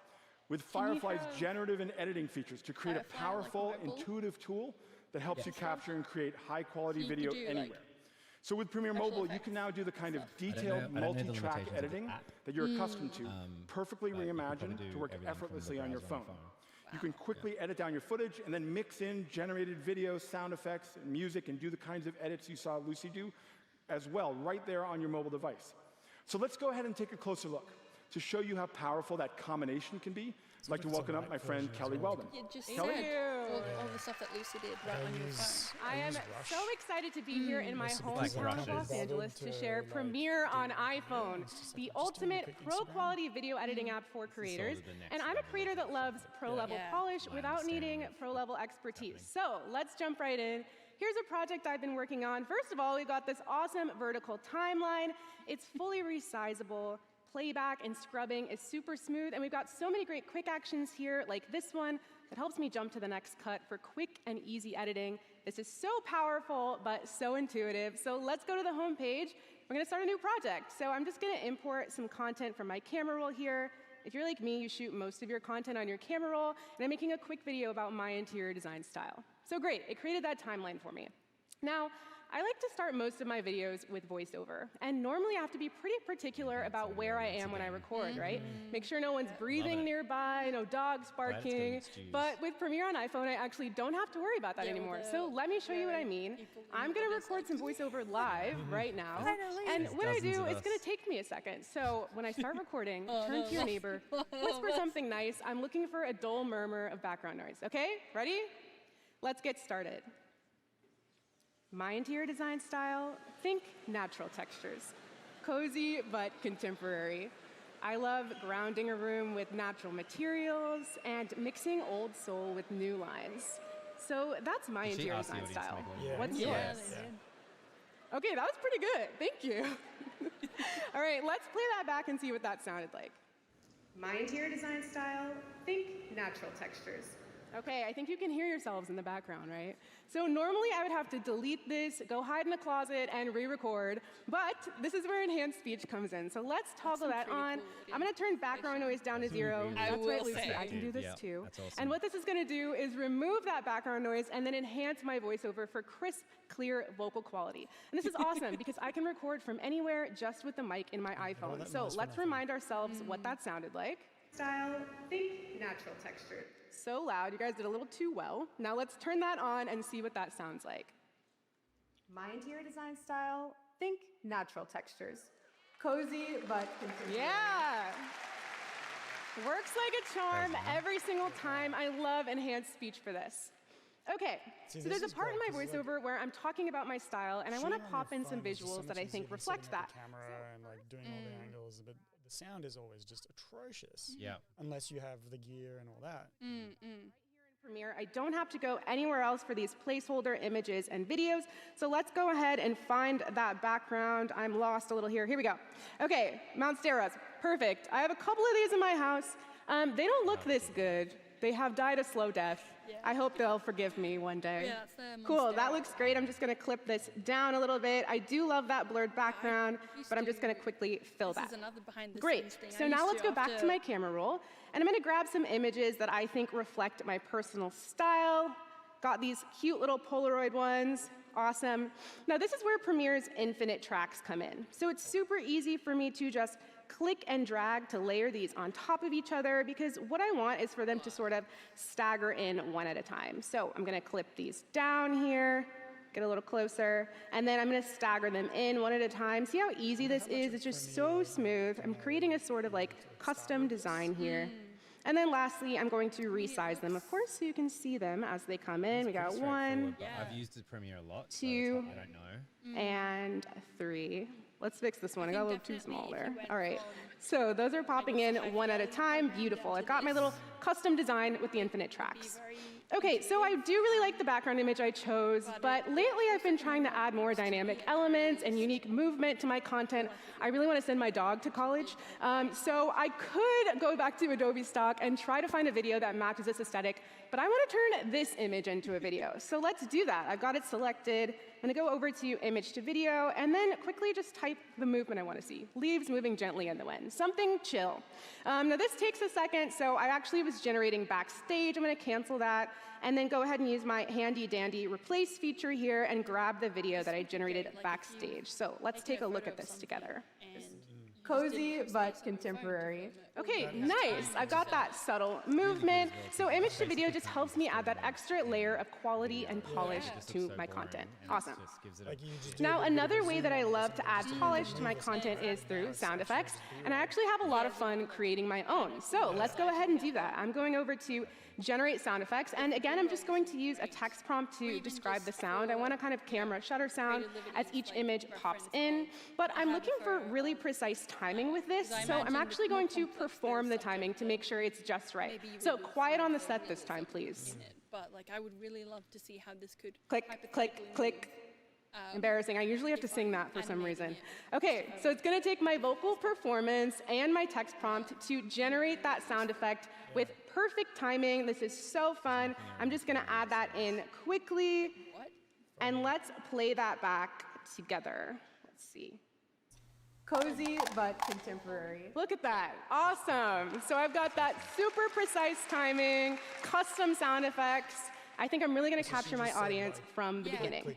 with Firefly's generative and editing features to create a powerful, intuitive tool that helps you capture and create high-quality video anywhere. So with Premiere Mobile, you can now do the kind of detailed multi-track editing that you're accustomed to, perfectly reimagined to work effortlessly on your phone. You can quickly edit down your footage and then mix in generated video, sound effects, and music, and do the kinds of edits you saw Lucy do as well, right there on your mobile device. So let's go ahead and take a closer look to show you how powerful that combination can be. I'd like to welcome up my friend Kelly Weldon. You just Kelly? said all the stuff that Lucy did right on your phone. I am so excited to be here in my hometown of Los Angeles to share Premiere on iPhone, the ultimate pro-quality video editing app for creators. And I'm a creator that loves pro-level polish without needing pro-level expertise. So let's jump right in. Here's a project I've been working on. First of all, we've got this awesome vertical timeline. It's fully resizable. Playback and scrubbing is super smooth, and we've got so many great quick actions here, like this one, that helps me jump to the next cut for quick and easy editing. This is so powerful, but so intuitive. So let's go to the home page. We're gonna start a new project. So I'm just gonna import some content from my camera roll here. If you're like me, you shoot most of your content on your camera roll, and I'm making a quick video about my interior design style. So great, it created that timeline for me. Now, I like to start most of my videos with voiceover, and normally I have to be pretty particular about where I am when I record, right? Make sure no one's breathing nearby, no dogs barking. But with Premiere on iPhone, I actually don't have to worry about that anymore. So let me show you what I mean. I'm gonna record some voiceover live right now, and when I do, it's gonna take me a second. So when I start recording, turn to your neighbor, whisper something nice. I'm looking for a dull murmur of background noise, okay? Ready? Let's get started. My interior design style, think natural textures. Cozy, but contemporary. I love grounding a room with natural materials and mixing old soul with new lines. So that's my interior design style. What's yours? Okay, that was pretty good. Thank you. All right, let's play that back and see what that sounded like. My interior design style, think natural textures. Okay, I think you can hear yourselves in the background, right? So normally I would have to delete this, go hide in a closet, and re-record, but this is where enhanced speech comes in. So let's toggle that on. I'm gonna turn background noise down to 0. That's right, Lucy, I can do this too. And what this is gonna do is remove that background noise and then enhance my voiceover for crisp, clear vocal quality. And this is awesome because I can record from anywhere just with the mic in my iPhone. So let's remind ourselves what that sounded like. Style, think natural texture. So loud, you guys did a little too well. Now let's turn that on and see what that sounds like. My interior design style, think natural textures. Cozy, but contemporary. Yeah! Works like a charm every single time. I love enhanced speech for this. Okay, so there's a part in my voiceover where I'm talking about my style, and I want to pop in some visuals that I think reflect that. Camera and like doing all the angles, but the sound is always just atrocious. Yeah. Unless you have the gear and all that. Premiere, I don't have to go anywhere else for these placeholder images and videos. So let's go ahead and find that background. I'm lost a little here. Here we go. Okay, Mount Steras, perfect. I have a couple of these in my house. They don't look this good. They have died a slow death. I hope they'll forgive me one day. Yeah, that's cool, that looks great. I'm just gonna clip this down a little bit. I do love that blurred background, but I'm just gonna quickly fill that. This is another behind the Great, scenes thing. so now let's go back to my camera roll, and I'm gonna grab some images that I think reflect my personal style. Got these cute little Polaroid ones, awesome. Now this is where Premiere's infinite tracks come in. So it's super easy for me to just click and drag to layer these on top of each other because what I want is for them to sort of stagger in one at a time. So I'm gonna clip these down here, get a little closer, and then I'm gonna stagger them in one at a time. See how easy this is? It's just so smooth. I'm creating a sort of like custom design here. And then lastly, I'm going to resize them, of course, so you can see them as they come in. We got 1, I've used the Premiere a lot, 2, I don't know. and 3. Let's fix this one. I got a little too small there. All right. So those are popping in one at a time. Beautiful. I've got my little custom design with the infinite tracks. Okay, so I do really like the background image I chose, but lately I've been trying to add more dynamic elements and unique movement to my content. I really want to send my dog to college. So I could go back to Adobe stock and try to find a video that matches this aesthetic, but I want to turn this image into a video. So let's do that. I've got it selected. I'm going to go over to image to video, and then quickly just type the movement I want to see. Leaves moving gently in the wind. Something chill. Now this takes a second, so I actually was generating backstage. I'm going to cancel that, and then go ahead and use my handy dandy replace feature here and grab the video that I generated backstage. So let's take a look at this together. Cozy but contemporary. Okay, nice. I've got that subtle movement. So image to video just helps me add that extra layer of quality and polish to my content. Awesome. Now, another way that I love to add polish to my content is through sound effects, and I actually have a lot of fun creating my own. So let's go ahead and do that. I'm going over to generate sound effects, and again, I'm just going to use a text prompt to describe the sound. I want a kind of camera shutter sound as each image pops in, but I'm looking for really precise timing with this, so I'm actually going to perform the timing to make sure it's just right. So quiet on the set this time, please. But like, I would really love to see how this could click, click, click. Embarrassing. I usually have to sing that for some reason. Okay, so it's going to take my vocal performance and my text prompt to generate that sound effect with perfect timing. This is so fun. I'm just going to add that in quickly. And let's play that back together. Let's see. Cozy but contemporary. Look at that. Awesome. So I've got that super precise timing, custom sound effects. I think I'm really going to capture my audience from the beginning.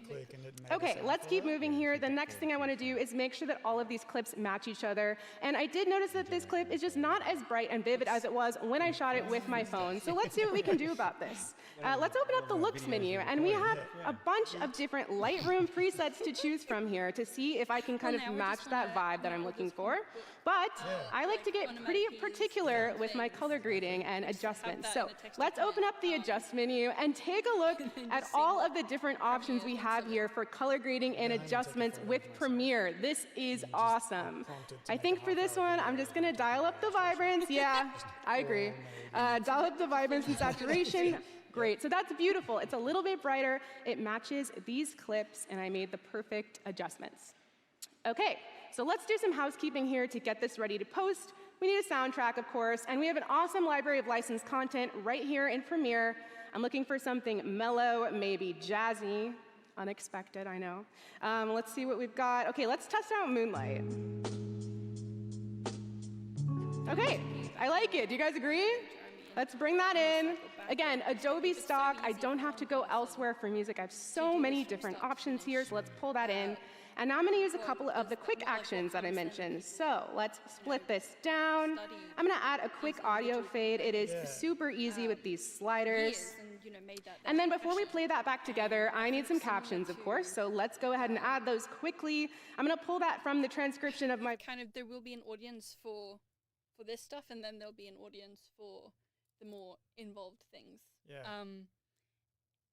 Okay, let's keep moving here. The next thing I want to do is make sure that all of these clips match each other. And I did notice that this clip is just not as bright and vivid as it was when I shot it with my phone. So let's see what we can do about this. Let's open up the looks menu, and we have a bunch of different Lightroom presets to choose from here to see if I can kind of match that vibe that I'm looking for. But I like to get pretty particular with my color grading and adjustments. So let's open up the adjust menu and take a look at all of the different options we have here for color grading and adjustments with Premiere. This is awesome. I think for this one, I'm just going to dial up the vibrance. Yeah, I agree. Dial up the vibrance and saturation. Great, so that's beautiful. It's a little bit brighter. It matches these clips, and I made the perfect adjustments. Okay, so let's do some housekeeping here to get this ready to post. We need a soundtrack, of course, and we have an awesome library of licensed content right here in Premiere. I'm looking for something mellow, maybe jazzy. Unexpected, I know. Let's see what we've got. Okay, let's test out Moonlight. Okay, I like it. Do you guys agree? Let's bring that in. Again, Adobe stock. I don't have to go elsewhere for music. I have so many different options here, so let's pull that in. And now I'm going to use a couple of the quick actions that I mentioned. So let's split this down. I'm going to add a quick audio fade. It is super easy with these sliders. And then before we play that back together, I need some captions, of course. So let's go ahead and add those quickly. I'm going to pull that from the transcription of my... There will be an audience for this stuff, and then there'll be an audience for the more involved things.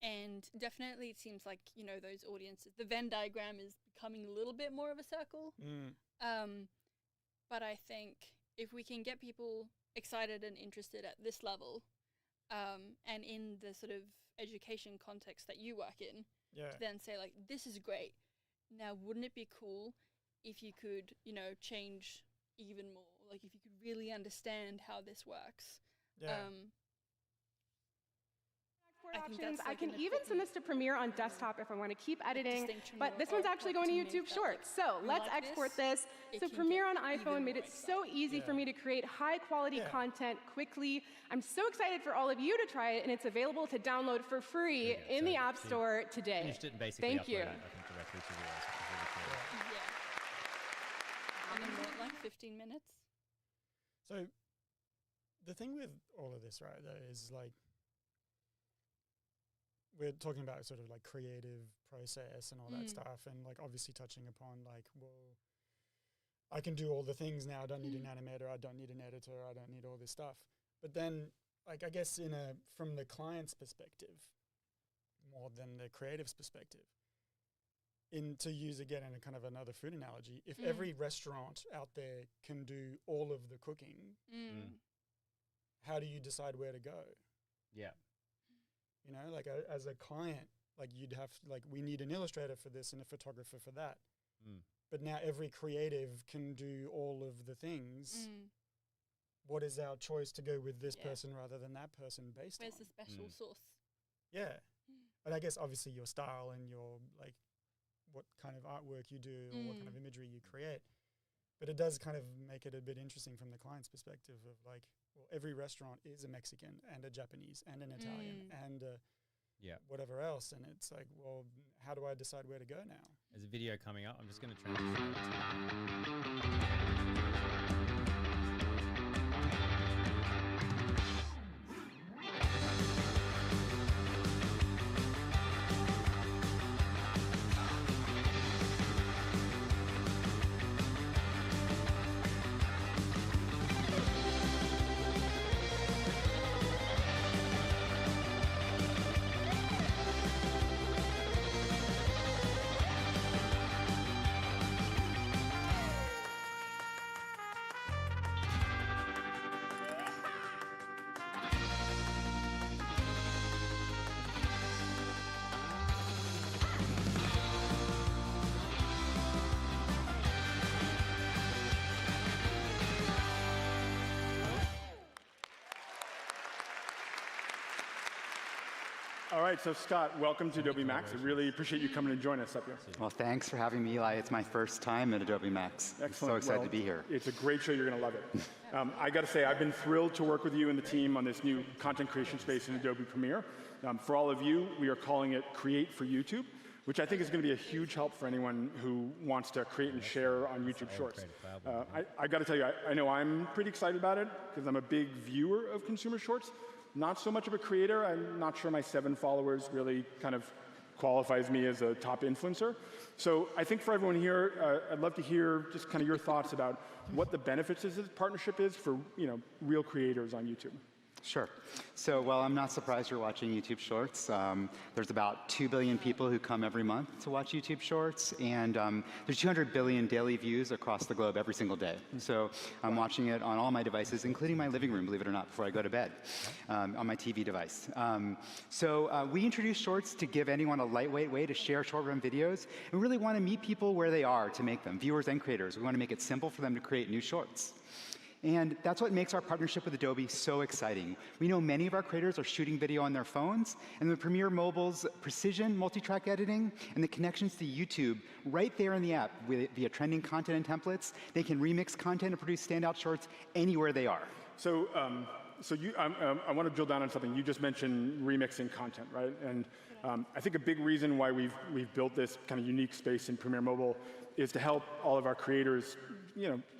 And definitely it seems like, those audiences, the Venn diagram is becoming a little bit more of a circle. But I think if we can get people excited and interested at this level, and in the sort of education context that you work in, to then say like, this is great. Now, wouldn't it be cool if you could, change even more? Like if you could really understand how this works. I can even send this to Premiere on desktop if I want to keep editing, but this one's actually going to YouTube Shorts. So let's export this. So Premiere on iPhone made it so easy for me to create high quality content quickly. I'm so excited for all of you to try it, and it's available to download for free in the App Store today. Thank you. Directly to the and then like 15 minutes. So the thing with all of this, right, though, is like, we're talking about sort of like creative process and all that stuff, and like obviously touching upon like, well, I can do all the things now. I don't need an animator. I don't need an editor. I don't need all this stuff. But then, like, I guess from the client's perspective, more than the creative's perspective, to use again in a kind of another food analogy, if every restaurant out there can do all of the cooking, how do you decide where to go? Yeah. Like as a client, like you'd have to, like, we need an illustrator for this and a photographer for that. But now every creative can do all of the things. What is our choice to go with this person rather than that person based on? Where's the special sauce? Yeah. And I guess obviously your style and your, like, what kind of artwork you do or what kind of imagery you create. But it does kind of make it a bit interesting from the client's perspective of like, well, every restaurant is a Mexican and a Japanese and an Italian and whatever else. And it's like, well, how do I decide where to go now? There's a video coming up. I'm just going to transition. All right, so Scott, welcome to Adobe MAX. I really appreciate you coming and joining us up here. Well, thanks for having me, Eli. It's my first time at Adobe MAX. Excellent. I'm so excited to be here. It's a great show. You're going to love it. I got to say, I've been thrilled to work with you and the team on this new content creation space in Adobe Premiere. For all of you, we are calling it Create for YouTube, which I think is going to be a huge help for anyone who wants to create and share on YouTube Shorts. I got to tell you, I know I'm pretty excited about it because I'm a big viewer of consumer shorts. Not so much of a creator. I'm not sure my 7 followers really kind of qualifies me as a top influencer. So I think for everyone here, I'd love to hear just kind of your thoughts about what the benefits of this partnership is for real creators on YouTube. Sure. So, well, I'm not surprised you're watching YouTube Shorts. There's about 2 billion people who come every month to watch YouTube Shorts, and there's 200 billion daily views across the globe every single day. So I'm watching it on all my devices, including my living room, believe it or not, before I go to bed, on my TV device. We introduced Shorts to give anyone a lightweight way to share short-run videos. We really want to meet people where they are to make them, viewers and creators. We want to make it simple for them to create new shorts. And that's what makes our partnership with Adobe so exciting. We know many of our creators are shooting video on their phones, and the Premiere Mobile's precision multi-track editing and the connections to YouTube right there in the app via trending content and templates, they can remix content and produce standout shorts anywhere they are. So, I want to drill down on something. You just mentioned remixing content, right? And I think a big reason why we've built this kind of unique space in Premiere Mobile is to help all of our creators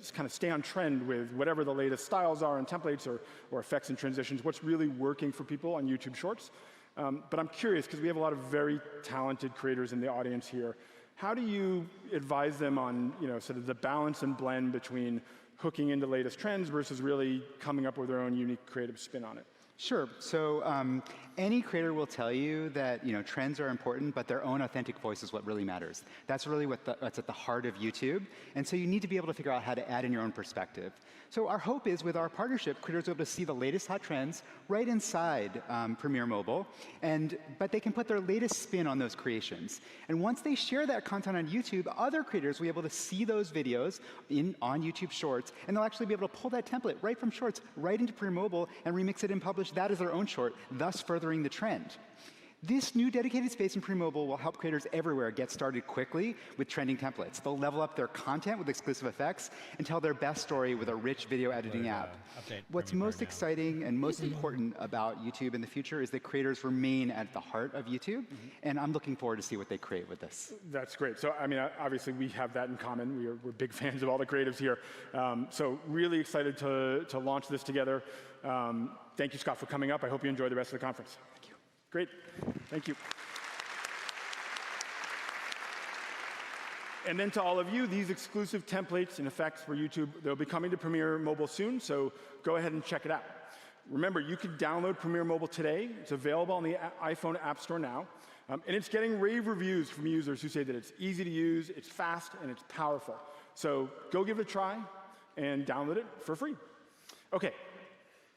just kind of stay on trend with whatever the latest styles are and templates or effects and transitions, what's really working for people on YouTube Shorts. But I'm curious, because we have a lot of very talented creators in the audience here. How do you advise them on sort of the balance and blend between hooking into latest trends versus really coming up with their own unique creative spin on it? Sure. So any creator will tell you that trends are important, but their own authentic voice is what really matters. That's really what's at the heart of YouTube. And so you need to be able to figure out how to add in your own perspective. So our hope is with our partnership, creators will be able to see the latest hot trends right inside Premiere Mobile, but they can put their latest spin on those creations. And once they share that content on YouTube, other creators will be able to see those videos on YouTube Shorts, and they'll actually be able to pull that template right from Shorts right into Premiere Mobile and remix it and publish that as their own short, thus furthering the trend. This new dedicated space in Premiere Mobile will help creators everywhere get started quickly with trending templates. They'll level up their content with exclusive effects and tell their best story with a rich video editing app. What's most exciting and most important about YouTube in the future is that creators remain at the heart of YouTube, and I'm looking forward to see what they create with this. That's great. So, I mean, obviously we have that in common. We're big fans of all the creatives here. So really excited to launch this together. Thank you, Scott, for coming up. I hope you enjoy the rest of the conference. Thank you. Great. Thank you. And then to all of you, these exclusive templates and effects for YouTube, they'll be coming to Premiere Mobile soon, so go ahead and check it out. Remember, you can download Premiere Mobile today. It's available on the iPhone App Store now. And it's getting rave reviews from users who say that it's easy to use, it's fast, and it's powerful. So go give it a try and download it for free. Okay,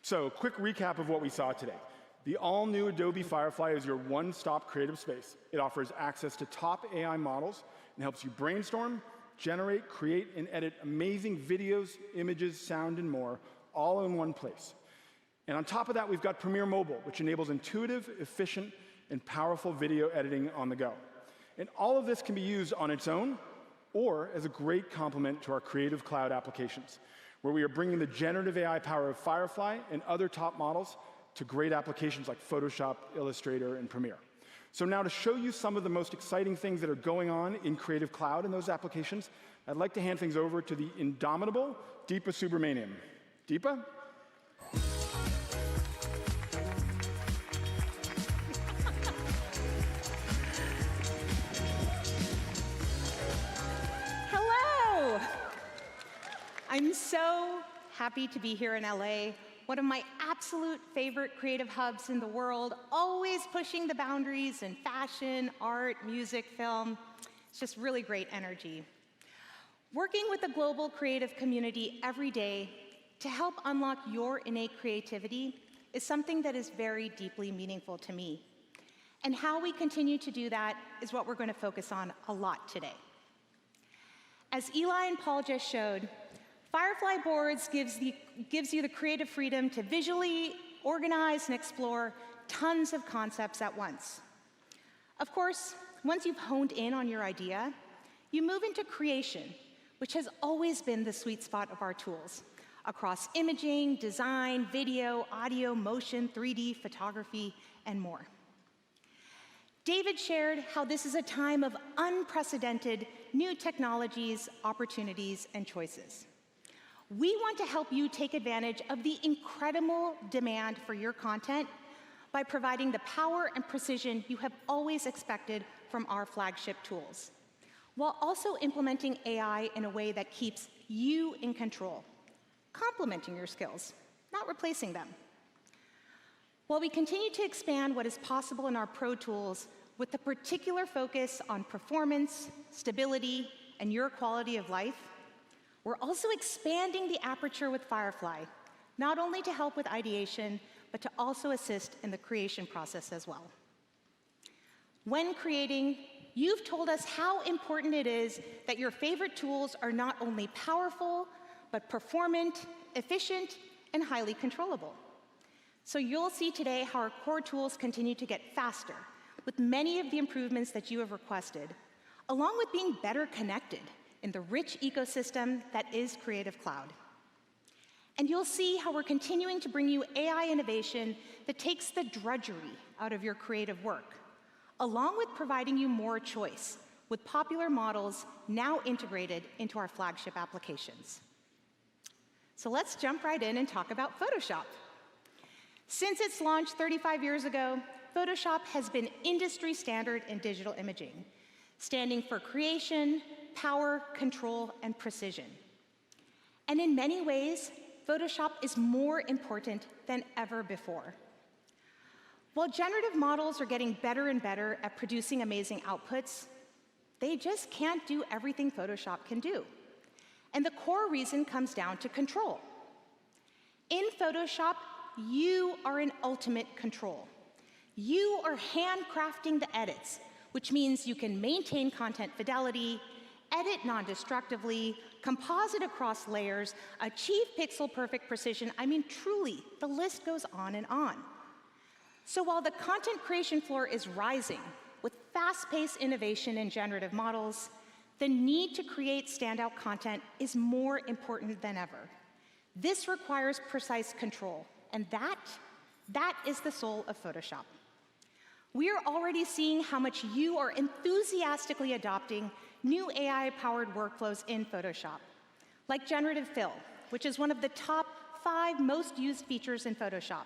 so quick recap of what we saw today. The all-new Adobe Firefly is your one-stop creative space. It offers access to top AI models and helps you brainstorm, generate, create, and edit amazing videos, images, sound, and more, all in one place. And on top of that, we've got Premiere Mobile, which enables intuitive, efficient, and powerful video editing on the go. And all of this can be used on its own or as a great complement to our Creative Cloud applications, where we are bringing the generative AI power of Firefly and other top models to great applications like Photoshop, Illustrator, and Premiere. So now to show you some of the most exciting things that are going on in Creative Cloud in those applications, I'd like to hand things over to the indomitable Deepa Subramaniam. Deepa? Hello! I'm so happy to be here in LA, one of my absolute favorite creative hubs in the world, always pushing the boundaries in fashion, art, music, film. It's just really great energy. Working with the global creative community every day to help unlock your innate creativity is something that is very deeply meaningful to me. And how we continue to do that is what we're going to focus on a lot today. As Eli and Paul just showed, Firefly Boards gives you the creative freedom to visually organize and explore tons of concepts at once. Of course, once you've honed in on your idea, you move into creation, which has always been the sweet spot of our tools, across imaging, design, video, audio, motion, 3D, photography, and more. David shared how this is a time of unprecedented new technologies, opportunities, and choices. We want to help you take advantage of the incredible demand for your content by providing the power and precision you have always expected from our flagship tools, while also implementing AI in a way that keeps you in control, complementing your skills, not replacing them. While we continue to expand what is possible in our Pro tools with a particular focus on performance, stability, and your quality of life, we're also expanding the aperture with Firefly, not only to help with ideation, but to also assist in the creation process as well. When creating, you've told us how important it is that your favorite tools are not only powerful, but performant, efficient, and highly controllable. So you'll see today how our core tools continue to get faster with many of the improvements that you have requested, along with being better connected in the rich ecosystem that is Creative Cloud. And you'll see how we're continuing to bring you AI innovation that takes the drudgery out of your creative work, along with providing you more choice with popular models now integrated into our flagship applications. So let's jump right in and talk about Photoshop. Since its launch 35 years ago, Photoshop has been industry standard in digital imaging, standing for creation, power, control, and precision. And in many ways, Photoshop is more important than ever before. While generative models are getting better and better at producing amazing outputs, they just can't do everything Photoshop can do. And the core reason comes down to control. In Photoshop, you are in ultimate control. You are handcrafting the edits, which means you can maintain content fidelity, edit non-destructively, composite across layers, achieve pixel-perfect precision. I mean, truly, the list goes on and on. So while the content creation floor is rising with fast-paced innovation in generative models, the need to create standout content is more important than ever. This requires precise control, and that is the soul of Photoshop. We are already seeing how much you are enthusiastically adopting new AI-powered workflows in Photoshop, like generative fill, which is one of the top 5 most used features in Photoshop.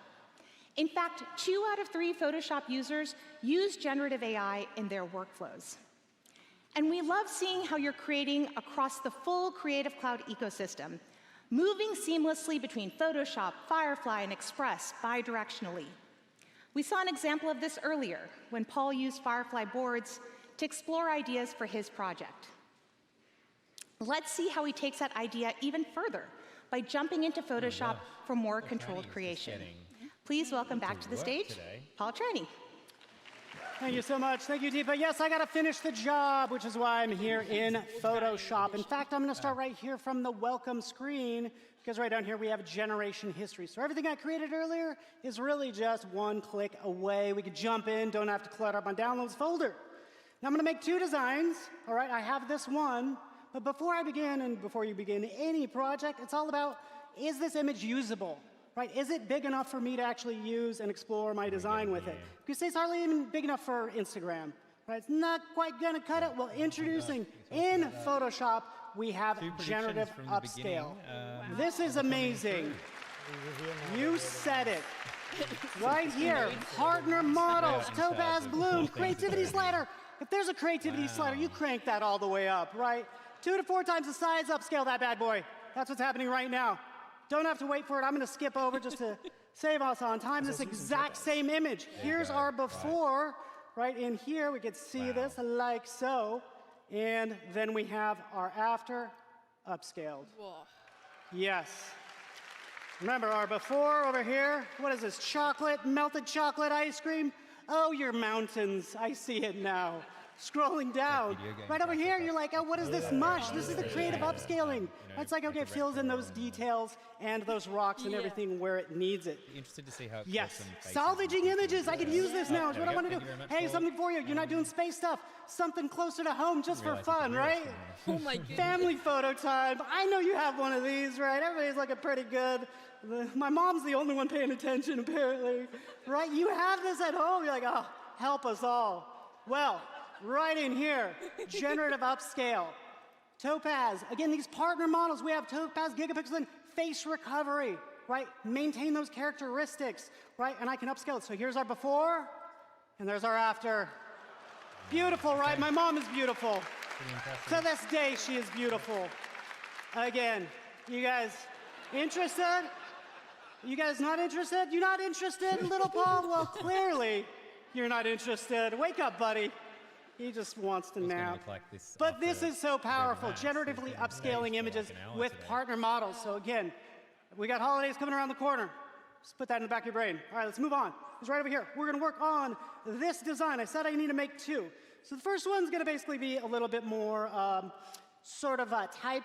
In fact, 2 out of 3 Photoshop users use generative AI in their workflows. And we love seeing how you're creating across the full Creative Cloud ecosystem, moving seamlessly between Photoshop, Firefly, and Express bidirectionally. We saw an example of this earlier when Paul used Firefly boards to explore ideas for his project. Let's see how he takes that idea even further by jumping into Photoshop for more controlled creation. Please welcome back to the stage, Paul Tracy. Thank you so much. Thank you, Deepa. Yes, I got to finish the job, which is why I'm here in Photoshop. In fact, I'm going to start right here from the welcome screen, because right down here we have generation history. So everything I created earlier is really just one click away. We could jump in, don't have to clutter up my downloads folder. Now I'm going to make 2 designs. All right, I have this one. But before I begin, and before you begin any project, it's all about, is this image usable? Right? Is it big enough for me to actually use and explore my design with it? Because it's hardly even big enough for Instagram. Right? It's not quite going to cut it. Well, introducing in Photoshop, we have generative upscale. This is amazing. You said it. Right here, partner models, Topaz Bloom, creativity slider. If there's a creativity slider, you crank that all the way up, right? 2 to 4 times the size, upscale that bad boy. That's what's happening right now. Don't have to wait for it. I'm going to skip over just to save us on time. This exact same image. Here's our before. Right in here, we can see this like so. And then we have our after upscaled. Whoa. Yes. Remember our before over here? What is this? Chocolate, melted chocolate ice cream? Oh, your mountains. I see it now. scrolling down. Right over here, you're like, oh, what is this mush? This is the creative upscaling. It's like, okay, it fills in those details and those rocks and everything where it needs it. Interested to see how it Yes, salvaging images. I could use this now. Is what I want to do. Hey, something for you. You're not doing space stuff. Something closer to home just for fun, right? Oh my goodness. Family photo time. I know you have one of these, right? Everybody's looking pretty good. My mom's the only one paying attention, apparently. Right? You have this at home. You're like, oh, help us all. Well, right in here, generative upscale. Topaz. Again, these partner models, we have Topaz, Gigapixel, and face recovery, right? Maintain those characteristics, right? And I can upscale it. So here's our before, and there's our after. Beautiful, right? My mom is beautiful. To this day, she is beautiful. Again, you guys interested? You guys not interested? You're not interested, little Paul? Well, clearly, you're not interested. Wake up, buddy. He just wants to nap. But this is so powerful, generatively upscaling images with partner models. So again, we got holidays coming around the corner. Just put that in the back of your brain. All right, let's move on. It's right over here. We're going to work on this design. I said I need to make two. So the first one's going to basically be a little bit more sort of type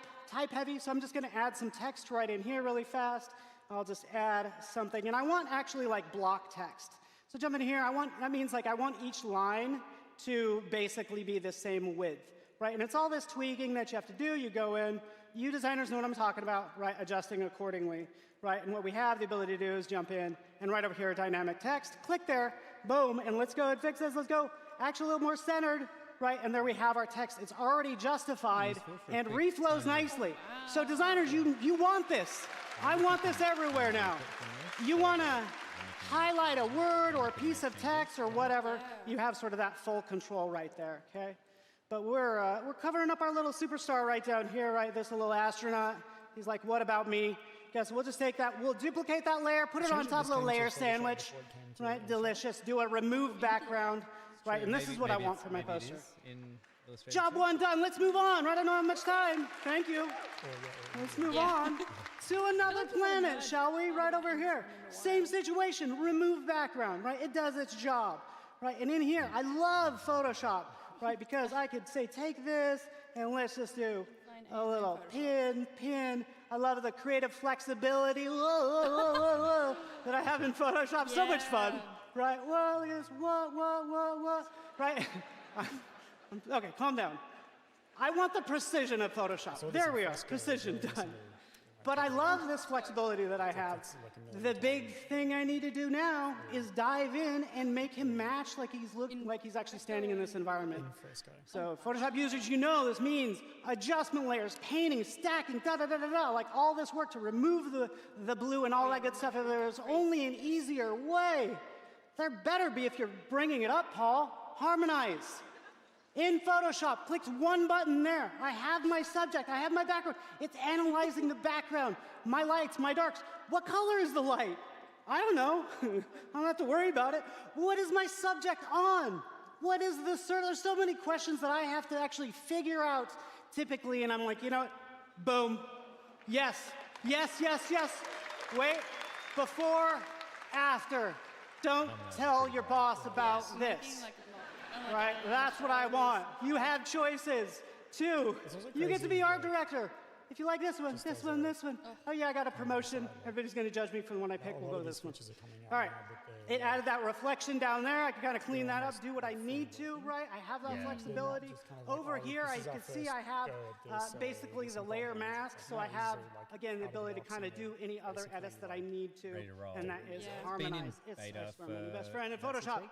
heavy. So I'm just going to add some text right in here really fast. I'll just add something. And I want actually like block text. So jump in here. That means like I want each line to basically be the same width, right? And it's all this tweaking that you have to do. You go in. You designers know what I'm talking about, right? Adjusting accordingly, right? And what we have the ability to do is jump in and right over here, dynamic text. Click there, boom, and let's go and fix this. Let's go actually a little more centered, right? And there we have our text. It's already justified and reflows nicely. So designers, you want this. I want this everywhere now. You want to highlight a word or a piece of text or whatever, you have sort of that full control right there, okay? But we're covering up our little superstar right down here, right? This little astronaut. He's like, what about me? Guess we'll just take that, we'll duplicate that layer, put it on top of the layer sandwich, right? Delicious. Do a remove background, right? And this is what I want for my poster. Job one done. Let's move on, right? I don't have much time. Thank you. Let's move on to another planet, shall we? Right over here. Same situation. Remove background, right? It does its job, right? And in here, I love Photoshop, right? Because I could say, take this, and let's just do a little pin. I love the creative flexibility that I have in Photoshop. So much fun, right? Well, look at this. What? Right? Okay, calm down. I want the precision of Photoshop. So there we are, precision done. But I love this flexibility that I have. The big thing I need to do now is dive in and make him match like he's actually standing in this environment. So Photoshop users, you know this means adjustment layers, painting, stacking, like all this work to remove the blue and all that good stuff. If there's only an easier way, there better be if you're bringing it up, Paul. Harmonize. In Photoshop, clicked one button there. I have my subject, I have my background. It's analyzing the background, my lights, my darks. What color is the light? I don't know. I don't have to worry about it. What is my subject on? What is the there's so many questions that I have to actually figure out typically, and I'm like, you know what? Boom. Yes. Wait. Before, after. Don't tell your boss about this. Right? That's what I want. You have choices. Two, you get to be art director. If you like this one, this one. Oh yeah, I got a promotion. Everybody's going to judge me for the one I pick. We'll go to this one. All right. It added that reflection down there. I can kind of clean that up, do what I need to, right? I have that flexibility. Over here, I can see I have basically the layer mask, so I have, again, the ability to kind of do any other edits that I need to, and that is harmonize. It's my best friend in Photoshop.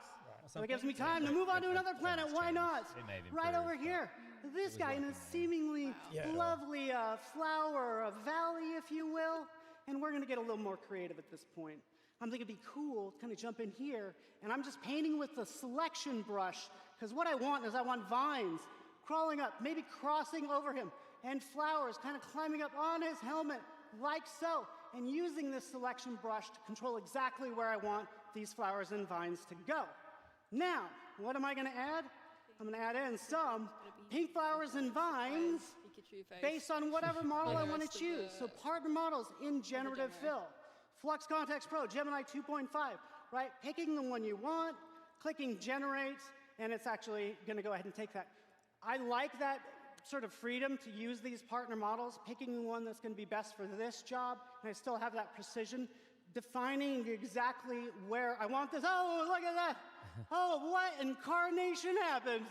So it gives me time to move on to another planet. Why not? Right over here. This guy in a seemingly lovely flower, a valley, if you will. And we're going to get a little more creative at this point. I'm thinking it'd be cool to kind of jump in here. And I'm just painting with the selection brush. Because what I want is I want vines crawling up, maybe crossing over him, and flowers kind of climbing up on his helmet, like so. And using this selection brush to control exactly where I want these flowers and vines to go. Now, what am I going to add? I'm going to add in some pink flowers and vines based on whatever model I want to choose. So partner models in generative fill. Flux Context Pro, Gemini 2.5, right? Picking the one you want, clicking generate, and it's actually going to go ahead and take that. I like that sort of freedom to use these partner models, picking one that's going to be best for this job, and I still have that precision, defining exactly where I want this. Oh, look at that. Oh, what incarnation happened?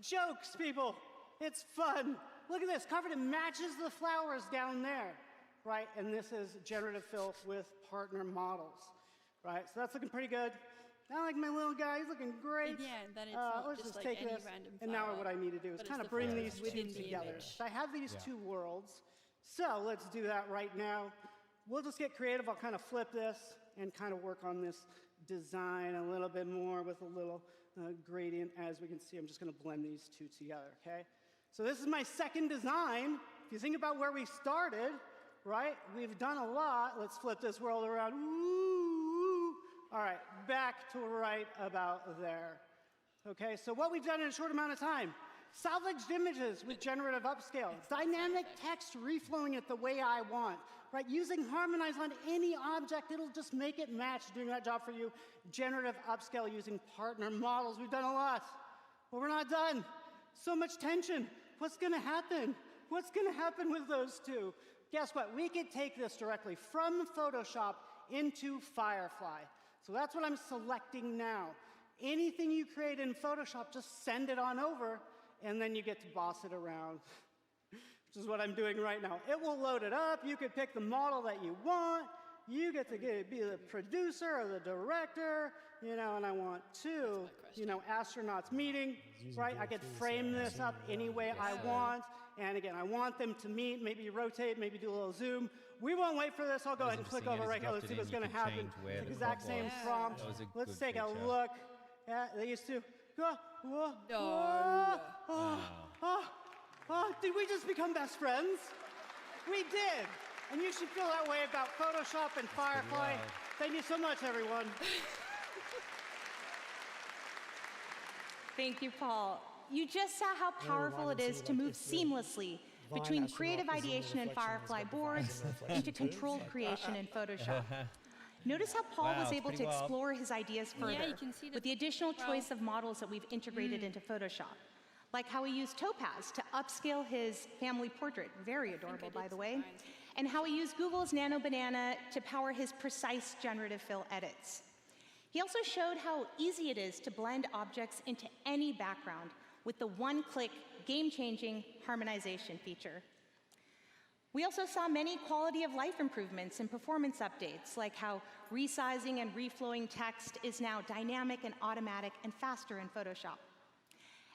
Jokes, people. It's fun. Look at this, covered. It matches the flowers down there, right? And this is generative fill with partner models, right? So that's looking pretty good. I like my little guy. He's looking great. And yeah, that it's not let's just just like take any this, random and now flower, what I need to do is but kind it's of the bring flowers these two within the together. image. So I have these two worlds. So let's do that right now. We'll just get creative. I'll kind of flip this and kind of work on this design a little bit more with a little gradient. As we can see, I'm just going to blend these two together, okay? So this is my second design. If you think about where we started, right, we've done a lot. Let's flip this world around. Ooh. All right, back to right about there. Okay, so what we've done in a short amount of time, salvaged images with generative upscale, dynamic text reflowing it the way I want, right? Using harmonize on any object, it'll just make it match, doing that job for you. Generative upscale using partner models. We've done a lot, but we're not done. So much tension. What's going to happen? What's going to happen with those two? Guess what? We could take this directly from Photoshop into Firefly. So that's what I'm selecting now. Anything you create in Photoshop, just send it on over, and then you get to boss it around, which is what I'm doing right now. It will load it up. You could pick the model that you want. You get to be the producer or the director, you know, and I want two, you know, astronauts meeting, right? I could frame this up any way I want. And again, I want them to meet, maybe rotate, maybe do a little zoom. We won't wait for this. I'll go ahead and click over right here. Let's see what's going to happen. It's the exact same prompt. Let's take a look at these two. Did we just become best friends? We did. And you should feel that way about Photoshop and Firefly. Thank you so much, everyone. Thank you, Paul. You just saw how powerful it is to move seamlessly between creative ideation in Firefly boards into controlled creation in Photoshop. Notice how Paul was able to explore his ideas further with the additional choice of models that we've integrated into Photoshop. Like how he used Topaz to upscale his family portrait, very adorable, by the way, and how he used Google's Nano Banana to power his precise generative fill edits. He also showed how easy it is to blend objects into any background with the one-click, game-changing harmonization feature. We also saw many quality-of-life improvements and performance updates, like how resizing and reflowing text is now dynamic and automatic and faster in Photoshop.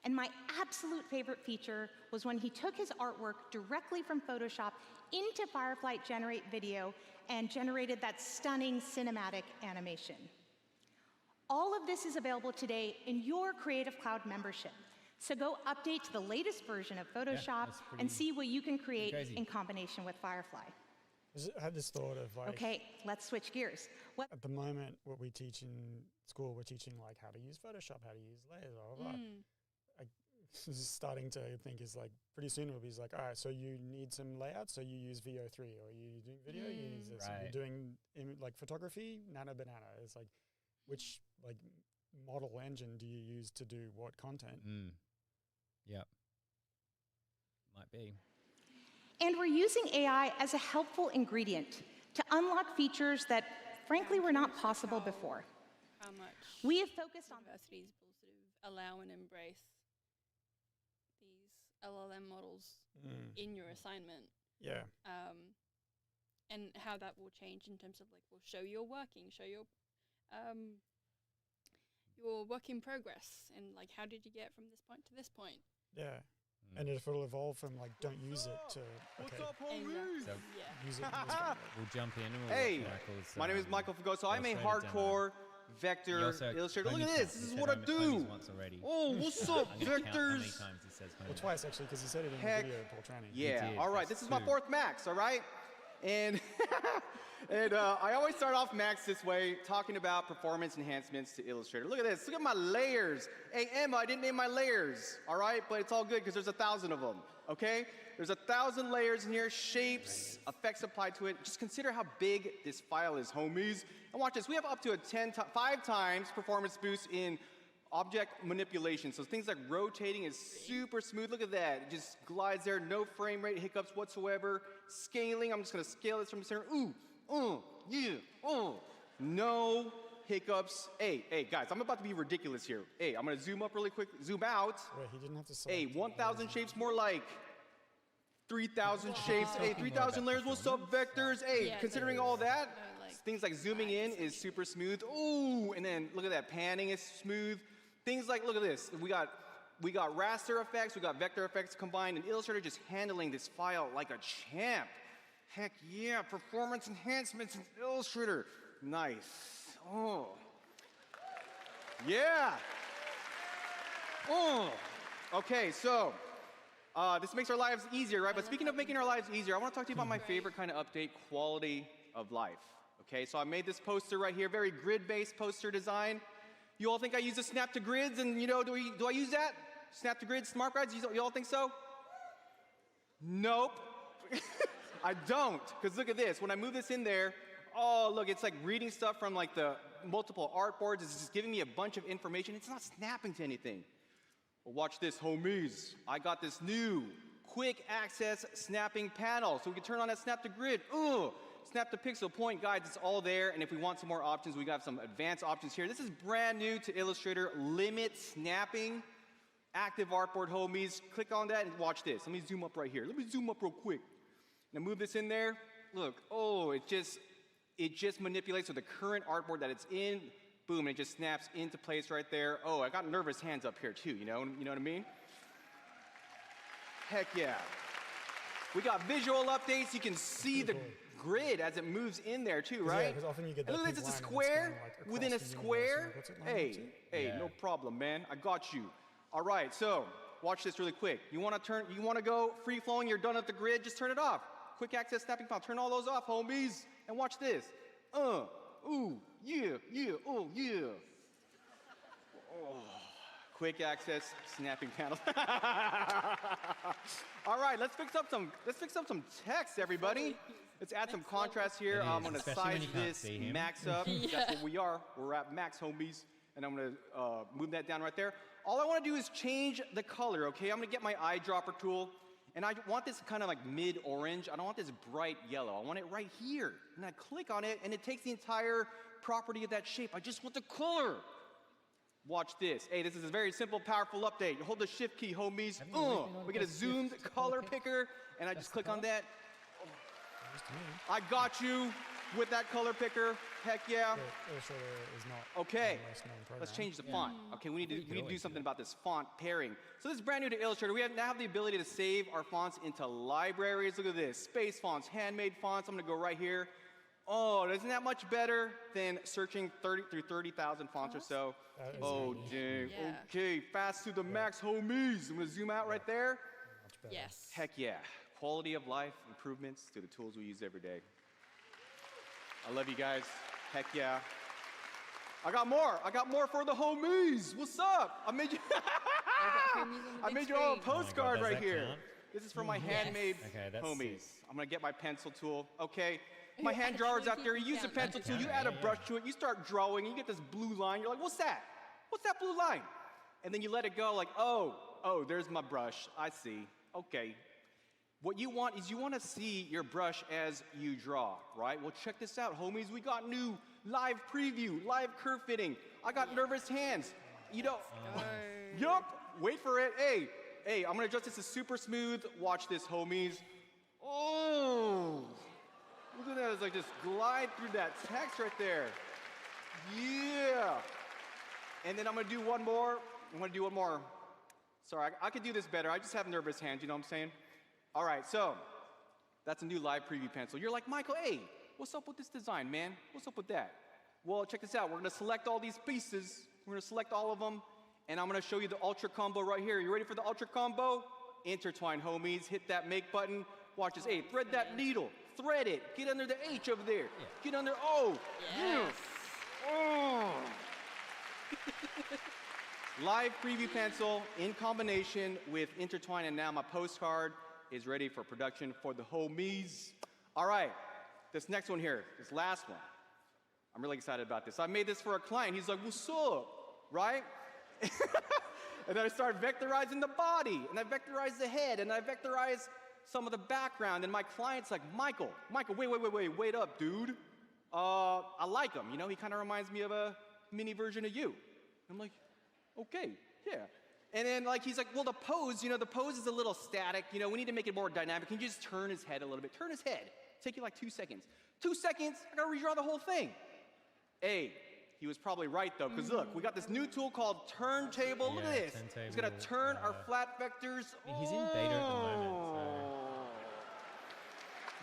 And my absolute favorite feature was when he took his artwork directly from Photoshop into Firefly Generate Video and generated that stunning cinematic animation. All of this is available today in your Creative Cloud membership. So go update to the latest version of Photoshop and see what you can create in combination with Firefly. I had this thought of like... Okay, let's switch gears. At the moment, what we teach in school, we're teaching like how to use Photoshop, how to use layers, blah, blah, blah. Just starting to think is like, pretty soon it'll be like, all right, so you need some layouts, so you use VO3, or you're doing video, you use this. Right. You're doing like photography, Nano Banana. It's like, which like model engine do you use to do what content? Yep. Might be. And we're using AI as a helpful ingredient to unlock features that, frankly, were not possible before. How much we have focused on universities will sort of allow and embrace these LLM models in your assignment. Yeah. And how that will change in terms of like, we'll show your working, show your work in progress, and like, how did you get from this point to this point? Yeah. And if it'll evolve from like, don't use it to, okay. What's up, homies? So use it. We'll jump in and we'll hey, Michael's, my name is Michael Fugoso. I'm a hardcore vector illustrator. Look at this. This is what I do. Oh, what's up, vectors? Well, twice, actually, because he said it in the video, Paul training. Yeah, all right. This is my 4th Max, all right? And I always start off Max this way, talking about performance enhancements to Illustrator. Look at this. Look at my layers. Hey, Emma, I didn't name my layers, all right? But it's all good because there's 1,000 of them, okay? There's 1,000 layers in here, shapes, effects applied to it. Just consider how big this file is, homies. And watch this. We have up to a 5 times performance boost in Object manipulation. So things like rotating is super smooth. Look at that. It just glides there. No frame rate hiccups whatsoever. Scaling. I'm just going to scale this from the center. No hiccups. Hey, guys, I'm about to be ridiculous here. Hey, I'm going to zoom up really quick. Zoom out. Wait, he didn't have to select 1,000 shapes, more like 3,000 shapes. 3,000 layers. What's up, vectors? Considering all that, things like zooming in is super smooth. Ooh, and then look at that. Panning is smooth. Things like, look at this. We got raster effects, we got vector effects combined, and Illustrator just handling this file like a champ. Heck yeah, performance enhancements in Illustrator. Nice. Oh. Yeah. Oh. Okay, so this makes our lives easier, right? But speaking of making our lives easier, I want to talk to you about my favorite kind of update, quality of life. Okay, so I made this poster right here, very grid-based poster design. You all think I use a snap to grids, and do I use that? Snap to grids, smart grids, you all think so? Nope. I don't, because look at this. When I move this in there, oh, look, it's like reading stuff from like the multiple artboards. It's just giving me a bunch of information. It's not snapping to anything. Well, watch this, homies. I got this new quick access snapping panel, so we can turn on that snap to grid. Snap to pixel, point, guides, it's all there. And if we want some more options, we got some advanced options here. This is brand new to Illustrator, limit snapping, active artboard, homies. Click on that and watch this. Let me zoom up right here. Let me zoom up real quick. Now move this in there. Look, it just manipulates with the current artboard that it's in. Boom, and it just snaps into place right there. Oh, I got nervous hands up here too, you know what I mean? Heck yeah. We got visual updates. You can see the grid as it moves in there too, right? Yeah, because often you get that. And look, it's a square within a square. Hey, no problem, man. I got you. All right, so watch this really quick. You want to go free flowing? You're done at the grid. Just turn it off. Quick access snapping file. Turn all those off, homies. And watch this. Oh, yeah. Quick access snapping panel. All right, let's fix up some text, everybody. Let's add some contrast here. I'm gonna size this max up. That's what we are. We're at max, homies. And I'm gonna move that down right there. All I wanna do is change the color, okay? I'm gonna get my eyedropper tool, and I want this kind of like mid-orange. I don't want this bright yellow. I want it right here. And I click on it, and it takes the entire property of that shape. I just want the color. Watch this. Hey, this is a very simple, powerful update. You hold the shift key, homies. We get a zoomed color picker, and I just click on that. I got you with that color picker. Heck yeah. Illustrator is not. Okay, let's change the font. Okay, we need to do something about this font pairing. So this is brand new to Illustrator. We now have the ability to save our fonts into libraries. Look at this. Space fonts, handmade fonts. I'm going to go right here. Oh, isn't that much better than searching through 30,000 fonts or so? Oh, dang. Yeah. Okay, fast to the max, homies. I'm going to zoom out right there. Yes. Heck yeah. Quality of life improvements to the tools we use every day. I love you guys. Heck yeah. I got more for the homies. What's up? I made you all a postcard right here. Count? This is for my handmade homies. I'm going to get my pencil tool. Okay. My hand drawers out there, you use a pencil tool, you add a brush to it, you start drawing, and you get this blue line. You're like, what's that? What's that blue line? And then you let it go like, oh, there's my brush. I see. Okay. What you want is you want to see your brush as you draw, right? Well, check this out, homies. We got new live preview, live curve fitting. I got nervous hands. Yup. Wait for it. Hey, I'm going to adjust this to super smooth. Watch this, homies. Oh. Look at that, it's like just glide through that text right there. Yeah. And then I'm gonna do one more. Sorry, I could do this better. I just have nervous hands, you know what I'm saying? All right, so that's a new live preview pencil. You're like, Michael, hey, what's up with this design, man? What's up with that? Well, check this out. We're gonna select all these pieces. We're gonna select all of them, and I'm gonna show you the ultra combo right here. You ready for the ultra combo? Intertwine, homies. Hit that make button. Watch this. Hey, thread that needle. Thread it. Get under the H over there. Get under. Oh. Yes. Oh. Live preview pencil in combination with Intertwine, and now my postcard is ready for production for the homies. All right. This next one here, this last one. I'm really excited about this. I made this for a client. He's like, what's up? Right? And then I start vectorizing the body, and I vectorize the head, and I vectorize some of the background. And my client's like, Michael, wait up, dude. I like him. You know, he kind of reminds me of a mini version of you. I'm like, okay, yeah. And then like he's like, well, the pose is a little static. You know, we need to make it more dynamic. Can you just turn his head a little bit? Turn his head. Take you like 2 seconds. 2 seconds, I gotta redraw the whole thing. Hey, he was probably right though, because look, we got this new tool called Turntable. Look at this. It's gonna turn our flat vectors. I mean, he's in beta at the moment.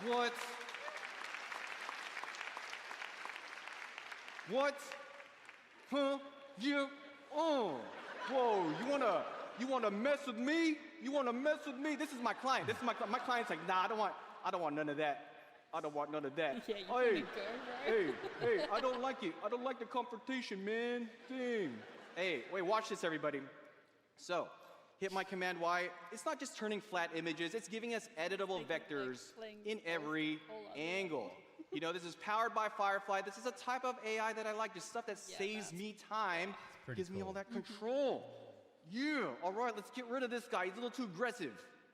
So. What? Huh? You? Oh. Whoa, you wanna mess with me? You wanna mess with me? This is my client. My client's like, nah, I don't want none of that. I don't want none of that. Yeah, you hey, I don't like it. I don't like the confrontation, man. Dang. Hey, wait, watch this, everybody. So, hit my Command Y. It's not just turning flat images, it's giving us editable vectors in every angle. You know, this is powered by Firefly. This is a type of AI that I like, just stuff that saves me time, gives me all that control. Yeah, all right, let's get rid of this guy. He's a little too aggressive.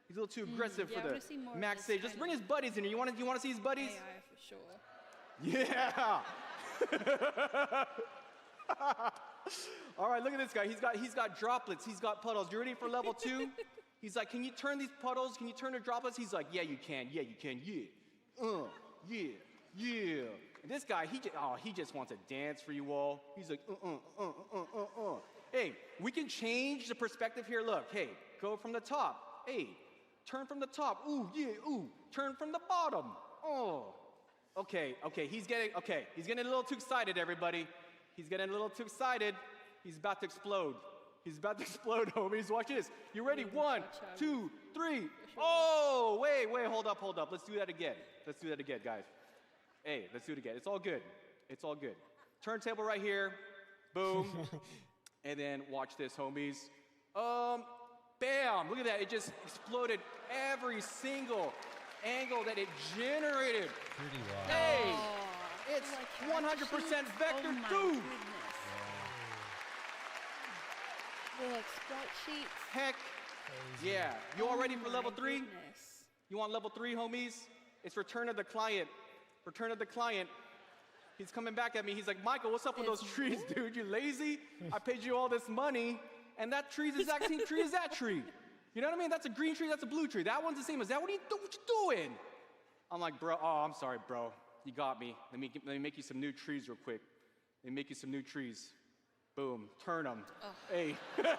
He's a little too aggressive for the Max stage. Let's bring his buddies in here. You want to see his buddies? AI for sure. Yeah. All right, look at this guy. He's got droplets. He's got puddles. You ready for level 2? He's like, can you turn these puddles? Can you turn the droplets? He's like, yeah, you can. Yeah, you can. Yeah. Yeah. And this guy, he just wants to dance for you all. He's like, Hey, we can change the perspective here. Look, hey, go from the top. Hey, turn from the top. Ooh, yeah, ooh. Turn from the bottom. Oh. Okay, he's getting a little too excited, everybody. He's getting a little too excited. He's about to explode. He's about to explode, homies. Watch this. You ready? 1, 2, 3. Oh, wait, hold up. Let's do that again. Guys. Hey, let's do it again. It's all good. Turntable right here. Boom. And then watch this, homies. Bam! Look at that. It just exploded every single angle that it generated. Pretty wild. Hey! It's 100% vector, dude! Look, sprite sheets. Heck yeah. You all ready for level 3? You want level 3, homies? It's Return of the Client. He's coming back at me. He's like, Michael, what's up with those trees, dude? You lazy? I paid you all this money, and that tree's the exact same tree as that tree. You know what I mean? That's a green tree, that's a blue tree. That one's the same as that. What you doing? I'm like, bro, I'm sorry, bro. You got me. Let me make you some new trees real quick. Let me make you some new trees. Boom, turn them. Oh. Hey. Like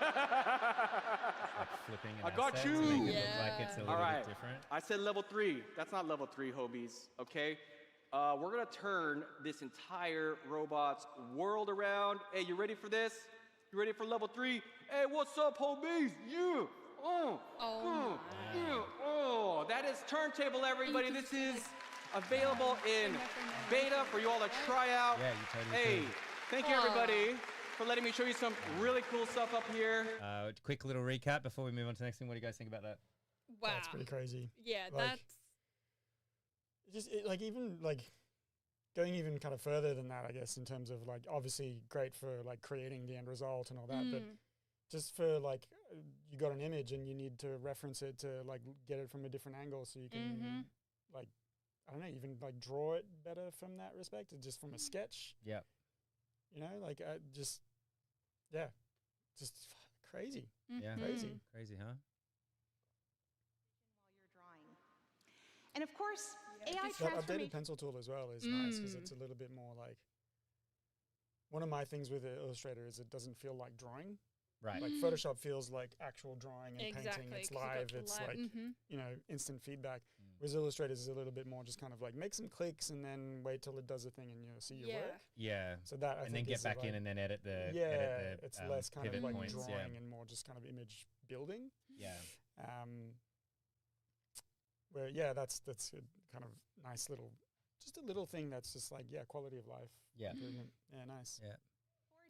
flipping an I got asset you. to make it look like it's a little bit different. I said level 3. That's not level 3, homies, okay? We're gonna turn this entire robot's world around. Hey, you ready for this? You ready for level 3? Hey, what's up, homies? Yeah. Oh, that is Turntable, everybody. This is available in beta for you all to try out. Yeah, you totally Hey, thank you, everybody, for letting me show you some really cool stuff up here. Quick little recap before we move on to the next thing. What do you guys think about that? Wow. That's pretty crazy. Yeah, like, going even kind of further than that, I guess, in terms of like, obviously great for like creating the end result and all that, but just for like, you got an image and you need to reference it to like get it from a different angle so you can like, I don't know, even like draw it better from that respect, just from a sketch. Yeah. You know, like just crazy. Yeah. Crazy, huh? While you're drawing. And of course, AI that transformation. updated pencil tool as well is nice because it's a little bit more like, one of my things with Illustrator is it doesn't feel like drawing. Right. Like Photoshop feels like actual drawing and painting. It's live. It's like, you know, instant feedback. Whereas Illustrator is a little bit more just kind of like make some clicks and then wait till it does a thing and you'll see your work. Yeah. So that I and think then get back in and then edit the it's less kind of like points, drawing and more just kind of image building. Yeah. Where that's a kind of nice little, just a little thing that's just like quality of life. Yeah. Improvement. Yeah, nice. Yeah.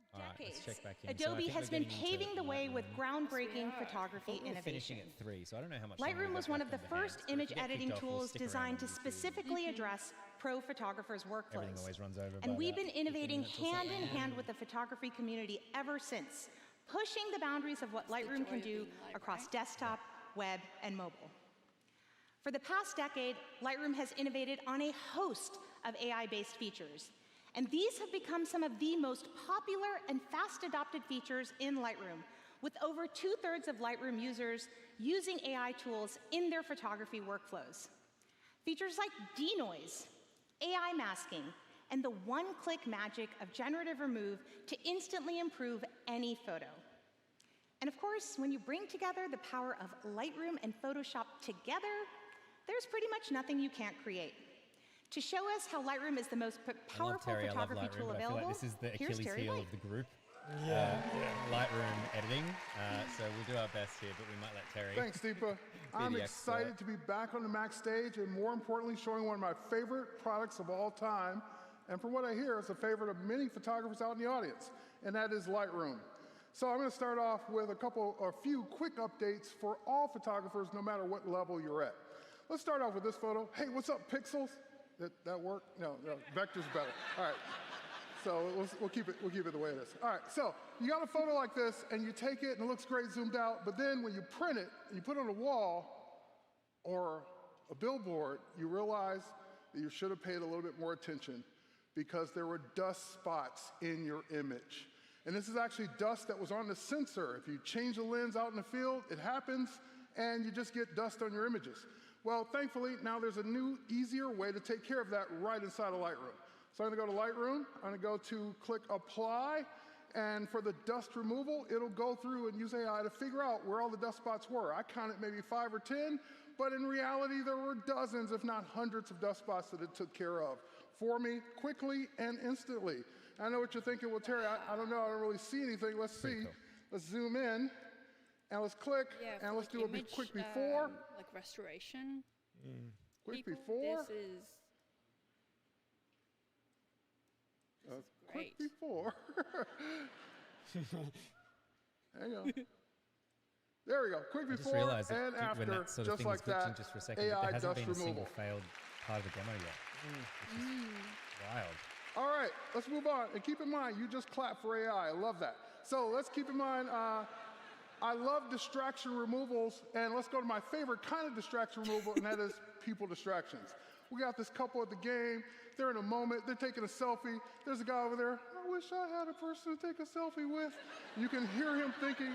For decades, check back in. Adobe has been paving the way with groundbreaking photography Finishing innovation. at 3, so I don't know how much. Lightroom was one of the first image editing tools designed to specifically address pro photographers' workflows. Everything always runs over. And we've been innovating hand in hand with the photography community ever since, pushing the boundaries of what Lightroom can do across desktop, web, and mobile. For the past decade, Lightroom has innovated on a host of AI-based features, and these have become some of the most popular and fast-adopted features in Lightroom, with over 2/3 of Lightroom users using AI tools in their photography workflows. Features like denoise, AI masking, and the one-click magic of generative remove to instantly improve any photo. And of course, when you bring together the power of Lightroom and Photoshop together, there's pretty much nothing you can't create. To show us how Lightroom is the most powerful photography tool available, I feel like this is the Achilles heel of the group. Yeah. Lightroom editing. So we'll do our best here, but we might let Terry. Thanks, Deepa. I'm excited to be back on the Max stage, and more importantly, showing one of my favorite products of all time. And from what I hear, it's a favorite of many photographers out in the audience, and that is Lightroom. So I'm going to start off with a few quick updates for all photographers, no matter what level you're at. Let's start off with this photo. Hey, what's up, pixels? That work? No, vector's better. All right. So we'll keep it the way it is. All right, so you got a photo like this, and you take it, and it looks great zoomed out, but then when you print it, and you put it on a wall or a billboard, you realize that you should have paid a little bit more attention because there were dust spots in your image. And this is actually dust that was on the sensor. If you change the lens out in the field, it happens, and you just get dust on your images. Well, thankfully, now there's a new, easier way to take care of that right inside of Lightroom. So I'm going to go to Lightroom. I'm going to go to click Apply. And for the dust removal, it'll go through and use AI to figure out where all the dust spots were. I counted maybe 5 or 10, but in reality, there were dozens, if not hundreds, of dust spots that it took care of for me quickly and instantly. I know what you're thinking. Well, Terry, I don't know. I don't really see anything. Let's see. Let's zoom in. And let's click. And let's do a quick before. Like restoration. Quick before. This is quick before. Hang on. There we go. Quick before and after, when that sort of just thing like was glitching that. just for a second, AI but there hasn't dust been a single removal. failed part of the demo yet. Which is wild. All right, let's move on. And keep in mind, you just clapped for AI. I love that. So let's keep in mind, I love distraction removals, and let's go to my favorite kind of distraction removal, and that is people distractions. We got this couple at the game. They're in a moment. They're taking a selfie. There's a guy over there. I wish I had a person to take a selfie with. You can hear him thinking,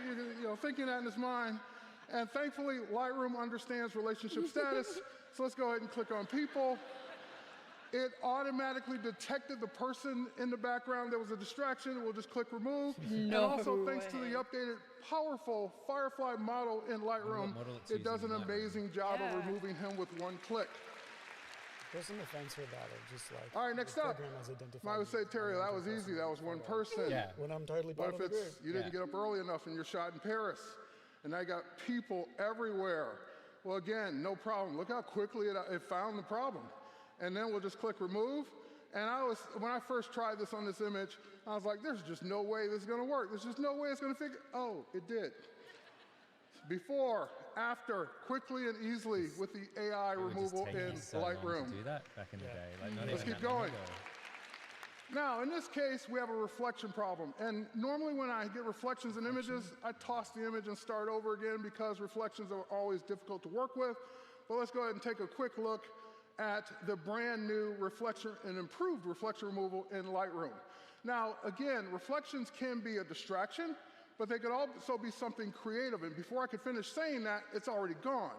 thinking that in his mind. And thankfully, Lightroom understands relationship status. So let's go ahead and click on people. It automatically detected the person in the background. There was a distraction. We'll just click remove. And also, thanks to the updated, powerful Firefly model in Lightroom, it does an amazing job of removing him with one click. There's some offense with that, or just like. All right, next up. I would say, Terry, that was easy. That was one person. Yeah. When I'm totally part of the group. You didn't get up early enough and you're shot in Paris, and I got people everywhere. Well, again, no problem. Look how quickly it found the problem. And then we'll just click remove. And when I first tried this on this image, I was like, there's just no way this is going to work. There's just no way it's going to figure. Oh, it did. Before, after, quickly and easily with the AI removal in Lightroom. To do that back in the day. Like, Let's keep going. Now, in this case, we have a reflection problem. And normally when I get reflections in images, I toss the image and start over again because reflections are always difficult to work with. But let's go ahead and take a quick look at the brand new reflection and improved reflection removal in Lightroom. Now, again, reflections can be a distraction, but they could also be something creative. And before I could finish saying that, it's already gone.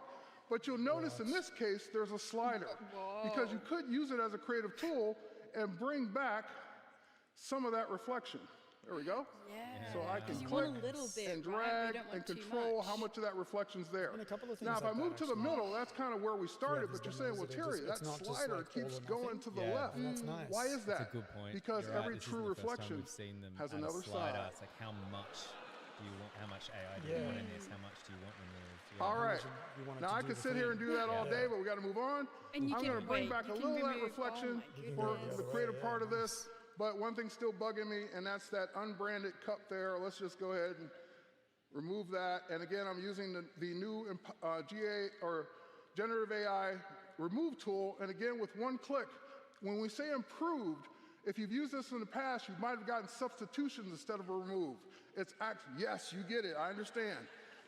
But you'll notice in this case, there's a slider, because you could use it as a creative tool and bring back some of that reflection. There we go. Yeah. So I can click and drag and control how much of that reflection's there. Now, if I move to the middle, that's kind of where we started, but you're saying, well, Terry, that slider keeps going to the left. Why is that? That's a good point. Because every This true isn't the first time reflection we've seen them has add a another slider. side. It's like how much do you want? How much AI do you want in this? How much do you want removed? Yeah. All right. Now, I could sit here and do that all day, but we got to move on. I'm going to bring back a little of that reflection for the creative part of this. But one thing's still bugging me, and that's that unbranded cup there. Let's just go ahead and remove that. And again, I'm using the new GA or generative AI remove tool. And again, with one click, when we say improved, If you've used this in the past, you might have gotten substitutions instead of a remove. It's yes, you get it, I understand.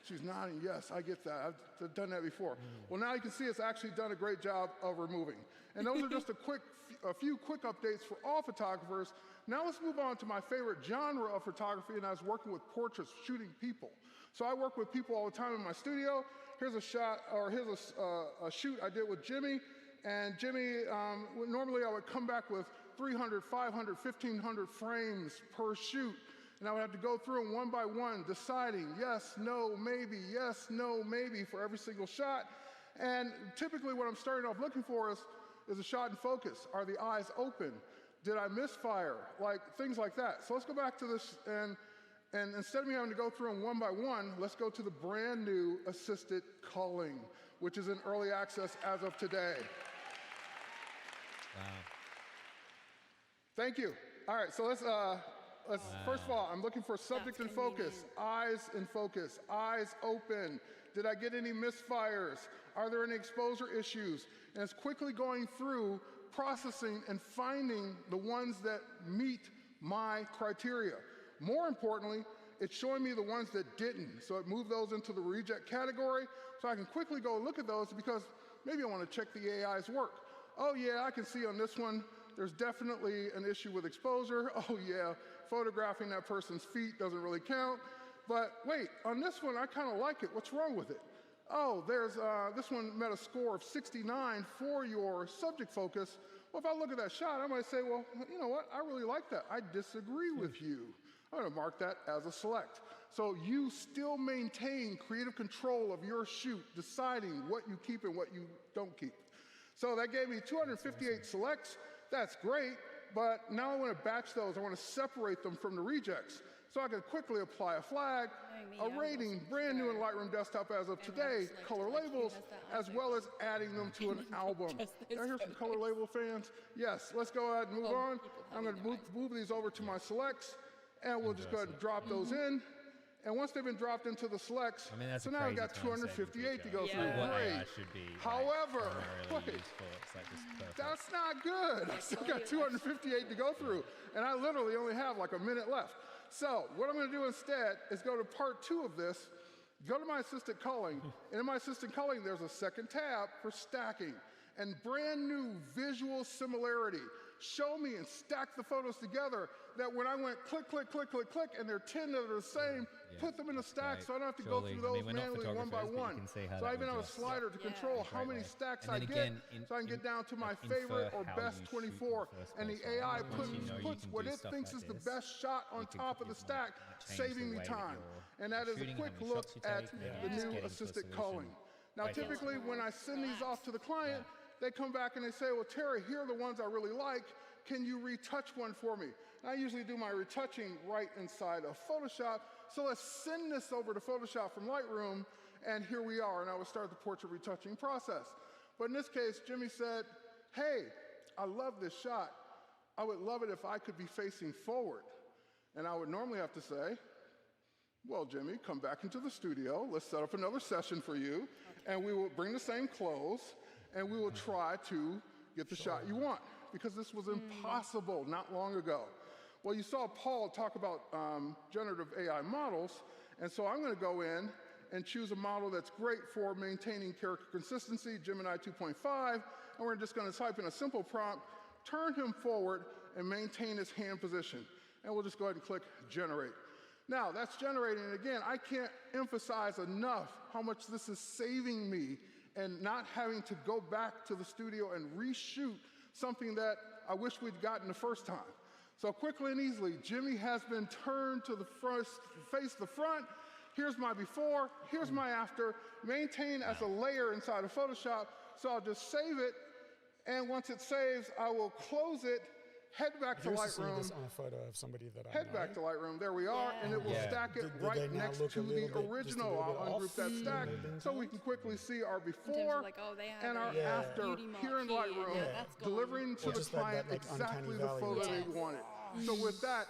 She's nodding, yes, I get that. I've done that before. Well, now you can see it's actually done a great job of removing. And those are just a few quick updates for all photographers. Now let's move on to my favorite genre of photography, and I was working with portraits, shooting people. So I work with people all the time in my studio. Here's a shot, or here's a shoot I did with Jimmy. And Jimmy, normally I would come back with 300, 500, 1,500 frames per shoot. And I would have to go through them one by one, deciding yes, no, maybe for every single shot. And typically what I'm starting off looking for is a shot in focus. Are the eyes open? Did I misfire? Like things like that. So let's go back to this, and instead of me having to go through them one by one, let's go to the brand new assisted culling, which is in early access as of today. Wow. Thank you. All right, so let's first of all, I'm looking for subject in focus, eyes in focus, eyes open. Did I get any misfires? Are there any exposure issues? And it's quickly going through, processing, and finding the ones that meet my criteria. More importantly, it's showing me the ones that didn't. So it moved those into the reject category, so I can quickly go look at those because maybe I want to check the AI's work. Oh yeah, I can see on this one, there's definitely an issue with exposure. Oh yeah, photographing that person's feet doesn't really count. But wait, on this one, I kind of like it. What's wrong with it? Oh, this one met a score of 69 for your subject focus. Well, if I look at that shot, I might say, well, you know what? I really like that. I disagree with you. I'm going to mark that as a select. So you still maintain creative control of your shoot, deciding what you keep and what you don't keep. So that gave me 258 selects. That's great, but now I want to batch those. I want to separate them from the rejects. So I can quickly apply a flag, a rating, brand new in Lightroom Desktop as of today, color labels, as well as adding them to an album. Did I hear some color label fans? Yes, let's go ahead and move on. I'm going to move these over to my selects, and we'll just go ahead and drop those in. And once they've been dropped into the selects, so now I've got 258 to go through. Great. However, wait, that's not good. I still got 258 to go through, and I literally only have like a minute left. So what I'm going to do instead is go to part 2 of this, go to my assistant culling, and in my assistant culling, there's a second tab for stacking and brand new visual similarity. Show me and stack the photos together that when I went click, click, click, click, click, and there are 10 that are the same, put them in a stack so I don't have to go through those manually one by one. So I even have a slider to control how many stacks I get so I can get down to my favorite or best 24. And the AI puts what it thinks is the best shot on top of the stack, saving me time. And that is a quick look at the new assisted culling. Now, typically, when I send these off to the client, they come back and they say, well, Terry, here are the ones I really like. Can you retouch one for me? And I usually do my retouching right inside of Photoshop. So let's send this over to Photoshop from Lightroom, and here we are. And I would start the portrait retouching process. But in this case, Jimmy said, hey, I love this shot. I would love it if I could be facing forward. And I would normally have to say, well, Jimmy, come back into the studio. Let's set up another session for you. And we will bring the same clothes. And we will try to get the shot you want, because this was impossible not long ago. Well, you saw Paul talk about generative AI models, and so I'm going to go in and choose a model that's great for maintaining character consistency, Gemini 2.5, and we're just going to type in a simple prompt, turn him forward, and maintain his hand position. And we'll just go ahead and click Generate. Now, that's generating, and again, I can't emphasize enough how much this is saving me and not having to go back to the studio and reshoot something that I wish we'd gotten the first time. So quickly and easily, Jimmy has been turned to the front, face the front. Here's my before, here's my after, maintain as a layer inside of Photoshop. So I'll just save it, and once it saves, I will close it, head back to Lightroom. This on a photo of somebody that I head back to Lightroom. There we are, and it will stack it right next to the original. I'll ungroup that stack so we can quickly see our before and our after here in Lightroom, delivering to the client exactly the photo they wanted. So with that,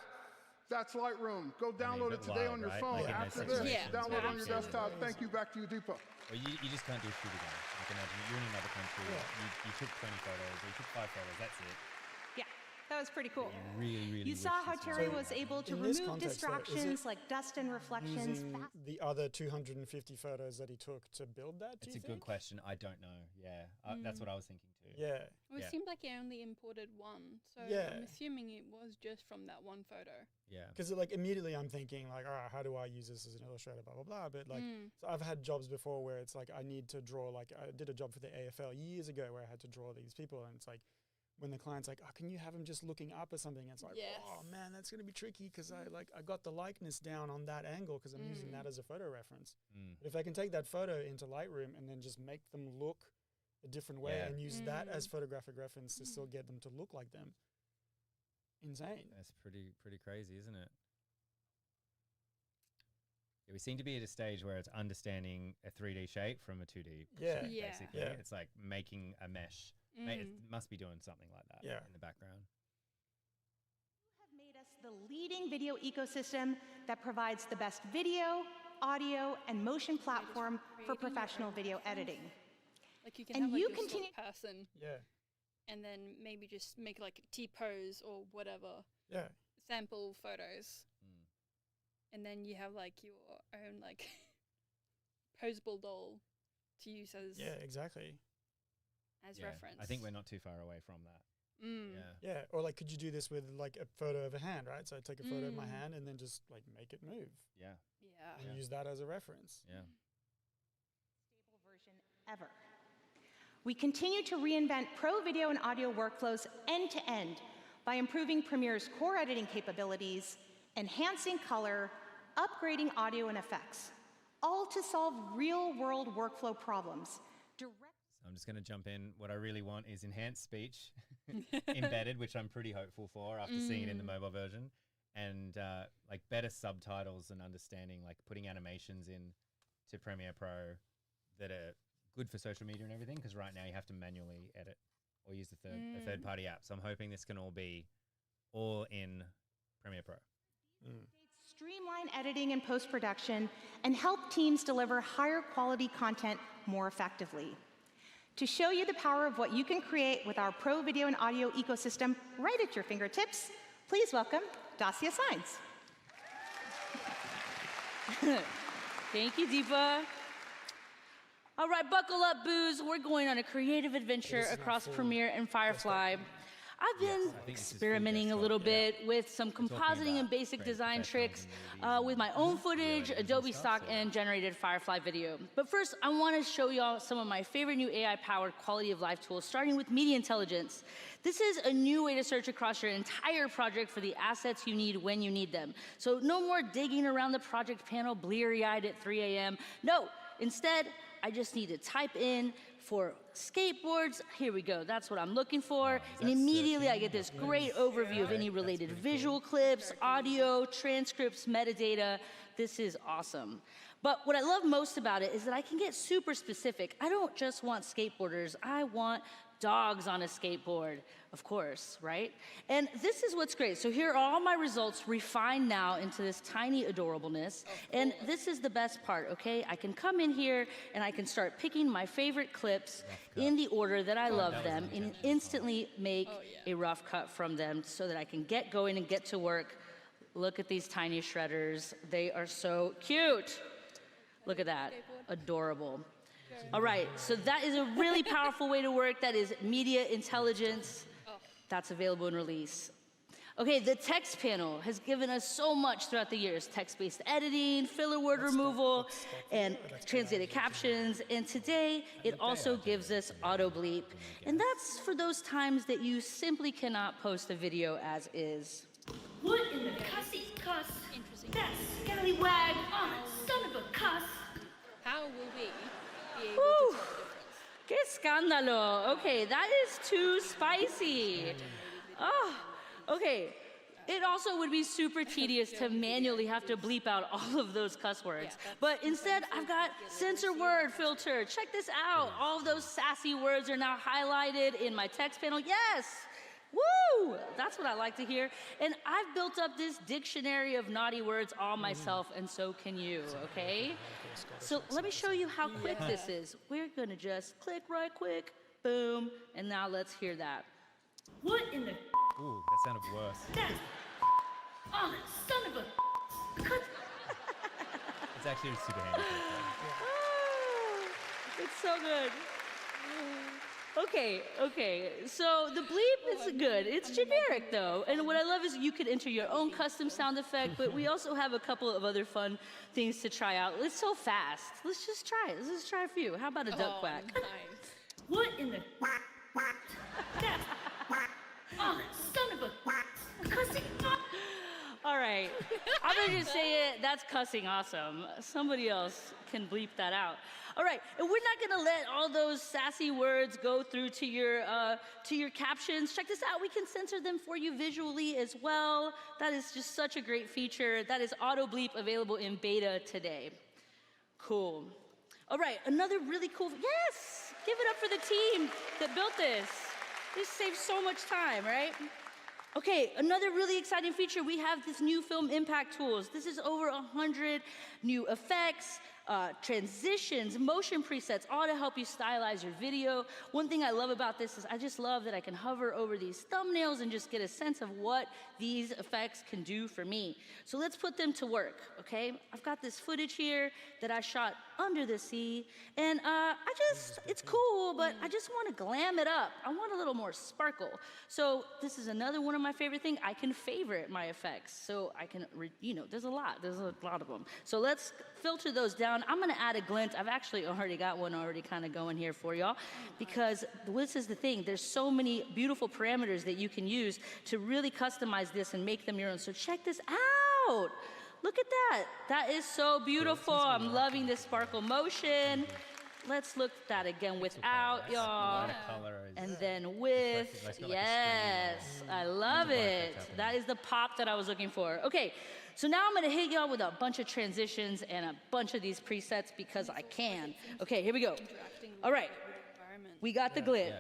that's Lightroom. Go download it today on your phone. After this, download on your desktop. Thank you. Back to you, Deepa. Well, you just can't do shoot again. I can imagine you're in another country. You took 20 photos, or you took 5 photos. That's it. Yeah. That was pretty cool. Really You saw how Terry was able to remove distractions like dust and reflections. Using the other 250 photos that he took to build that, It's a good question. I don't know. Yeah, that's what I was thinking too. Yeah. Well, it seemed like he only imported one, so Yeah. I'm assuming it was just from that one photo. Yeah. Because like immediately I'm thinking like, all right, how do I use this as an illustrator, blah, blah, blah. But like, so I've had jobs before where it's like I need to draw, like I did a job for the AFL years ago where I had to draw these people, and it's like, when the client's like, oh, can you have him just looking up or something? It's like, oh man, that's going to be tricky because I got the likeness down on that angle because I'm using that as a photo reference. But if I can take that photo into Lightroom and then just make them look a different way and use that as photographic reference to still get them to look like them, insane. That's pretty crazy, isn't it? Yeah, we seem to be at a stage where it's understanding a 3D shape from a 2D shape, basically. Yeah. It's like making a mesh. It must be doing something like that in the background. You have made us the leading video ecosystem that provides the best video, audio, and motion platform for professional video editing. Like you can have like this sort of person. Yeah. And then maybe just make like a T-pose or whatever. Yeah. Sample photos. And then you have like your own like posable doll to use as exactly. As reference. I think we're not too far away from that. Yeah. Or like, could you do this with like a photo of a hand, right? So I take a photo of my hand and then just like make it move. Yeah. And use that as a reference. Yeah. Stable version ever. We continue to reinvent pro video and audio workflows end to end by improving Premiere's core editing capabilities, enhancing color, upgrading audio and effects, all to solve real-world workflow problems. I'm just going to jump in. What I really want is enhanced speech embedded, which I'm pretty hopeful for after seeing it in the mobile version, and like better subtitles and understanding, like putting animations in to Premiere Pro that are good for social media and everything, because right now you have to manually edit or use a third-party app. So I'm hoping this can all be all in Premiere Pro. Streamline editing and post-production and help teams deliver higher quality content more effectively. To show you the power of what you can create with our pro video and audio ecosystem right at your fingertips, please welcome Dacia Sainz. Thank you, Deepa. All right, buckle up, boos. We're going on a creative adventure across Premiere and Firefly. I've been experimenting a little bit with some compositing and basic design tricks with my own footage, Adobe stock, and generated Firefly video. But first, I want to show y'all some of my favorite new AI-powered quality of life tools, starting with Media Intelligence. This is a new way to search across your entire project for the assets you need when you need them. So no more digging around the project panel bleary-eyed at 3 a.m. No, instead, I just need to type in for skateboards. Here we go. That's what I'm looking for. And immediately I get this great overview of any related visual clips, audio, transcripts, metadata. This is awesome. But what I love most about it is that I can get super specific. I don't just want skateboarders. I want dogs on a skateboard, of course, right? And this is what's great. So here are all my results refined now into this tiny adorableness. And this is the best part, okay? I can come in here and I can start picking my favorite clips in the order that I love them and instantly make a rough cut from them so that I can get going and get to work. Look at these tiny shredders. They are so cute. Look at that, adorable. All right, so that is a really powerful way to work. That is Media Intelligence. That's available in release. Okay, the text panel has given us so much throughout the years. Text-based editing, filler word removal, and translated captions. And today, it also gives us auto bleep. And that's for those times that you simply cannot post a video as is. What in the cussy cuss? That scallywag, son of a cuss. How will we be able to Whew. tell the difference? Que escándalo. Okay, that is too spicy. Oh, okay. It also would be super tedious to manually have to bleep out all of those cuss words. But instead, I've got censor word filter. Check this out. All of those sassy words are now highlighted in my text panel. Yes. Woo! That's what I like to hear. And I've built up this dictionary of naughty words all myself, and so can you, okay? So let me show you how quick this is. We're gonna just click right quick, boom, and now let's hear that. What in the Ooh, that sounded worse. Oh, son of a... It's actually super handy. It's so good. Okay, so the bleep is good. It's generic though, and what I love is you could enter your own custom sound effect, but we also have a couple of other fun things to try out. It's so fast. Let's just try it. Let's just try a few. How about a duck quack? Nice. What in the... Oh, son of a... Cussing... All right, I'm gonna just say it. That's cussing awesome. Somebody else can bleep that out. All right, and we're not gonna let all those sassy words go through to your captions. Check this out. We can censor them for you visually as well. That is just such a great feature. That is auto bleep available in beta today. Cool. All right, another really cool. Yes, give it up for the team that built this. This saves so much time, right? Okay, another really exciting feature, we have this new film impact tools. This is over 100 new effects, transitions, motion presets, all to help you stylize your video. One thing I love about this is I just love that I can hover over these thumbnails and just get a sense of what these effects can do for me. So let's put them to work, okay? I've got this footage here that I shot under the sea, and it's cool, but I just want to glam it up. I want a little more sparkle. So this is another one of my favorite things. I can favorite my effects. So I can, there's a lot of them. So let's filter those down. I'm gonna add a glint. I've actually already got one kind of going here for y'all, because this is the thing. There's so many beautiful parameters that you can use to really customize this and make them your own. So check this out. Look at that. That is so beautiful. I'm loving this sparkle motion. Let's look at that again without, y'all. And then with, yes, I love it. That is the pop that I was looking for. Okay, so now I'm gonna hit y'all with a bunch of transitions and a bunch of these presets because I can. Okay, here we go. All right, we got the glint.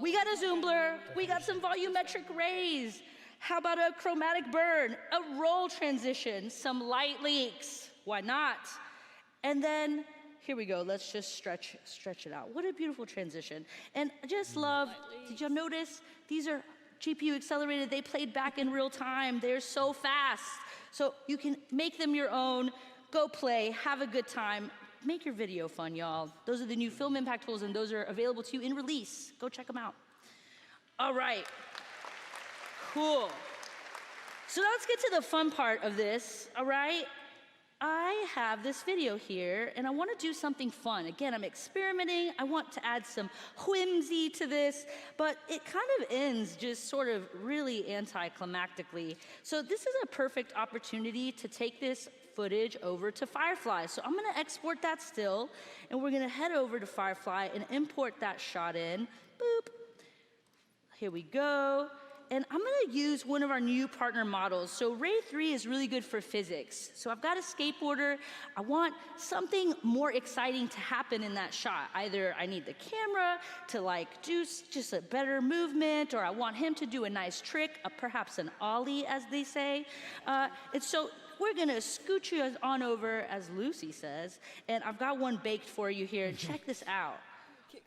We got a zoom blur. We got some volumetric rays. How about a chromatic burn, a roll transition, some light leaks? Why not? And then, here we go, let's just stretch it out. What a beautiful transition. And I just love, did y'all notice? These are GPU accelerated, they played back in real time. They're so fast. So you can make them your own, go play, have a good time. Make your video fun, y'all. Those are the new film impact tools, and those are available to you in release. Go check them out. All right. Cool. So now let's get to the fun part of this, all right? I have this video here, and I want to do something fun. Again, I'm experimenting. I want to add some whimsy to this, but it kind of ends just sort of really anticlimactically. So this is a perfect opportunity to take this footage over to Firefly. So I'm going to export that still, and we're going to head over to Firefly and import that shot in. Boop. Here we go. And I'm gonna use one of our new partner models. So Ray 3 is really good for physics. So I've got a skateboarder. I want something more exciting to happen in that shot. Either I need the camera to do just a better movement, or I want him to do a nice trick, perhaps an ollie, as they say. And so we're gonna scooch you on over, as Lucy says, and I've got one baked for you here. Check this out.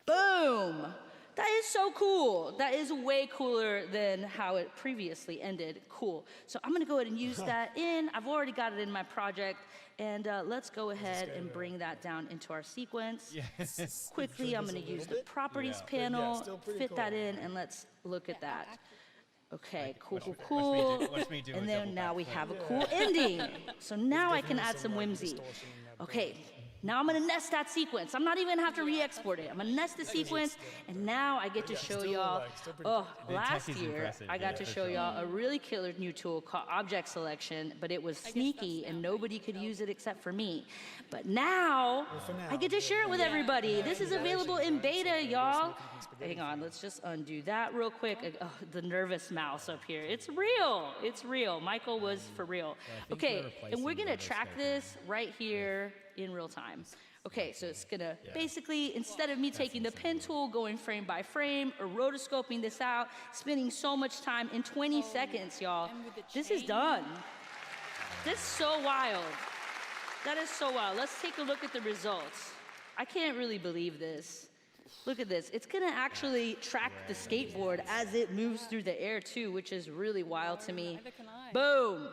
Boom! That is so cool. That is way cooler than how it previously ended. Cool. So I'm gonna go ahead and use that in. I've already got it in my project. And let's go ahead and bring that down into our sequence. Yes. Quickly, I'm gonna use the properties panel, fit that in, and let's look at that. Okay, cool. And then now we have a cool ending. So now I can add some whimsy. Okay. Now I'm gonna nest that sequence. I'm not even gonna have to re-export it. I'm gonna nest the sequence, and now I get to show y'all, last year, I got to show y'all a really killer new tool called Object Selection, but it was sneaky, and nobody could use it except for me. But now, I get to share it with everybody. This is available in beta, y'all. Hang on, let's just undo that real quick. Oh, the nervous mouse up here. It's real, it's real. Michael was for real. Okay, and we're gonna track this right here in real time. Okay, so it's gonna basically, instead of me taking the pen tool, going frame by frame, or rotoscoping this out, spending so much time, in 20 seconds, y'all, this is done. This is so wild. That is so wild. Let's take a look at the results. I can't really believe this. Look at this. It's going to actually track the skateboard as it moves through the air, too, which is really wild to me. Boom.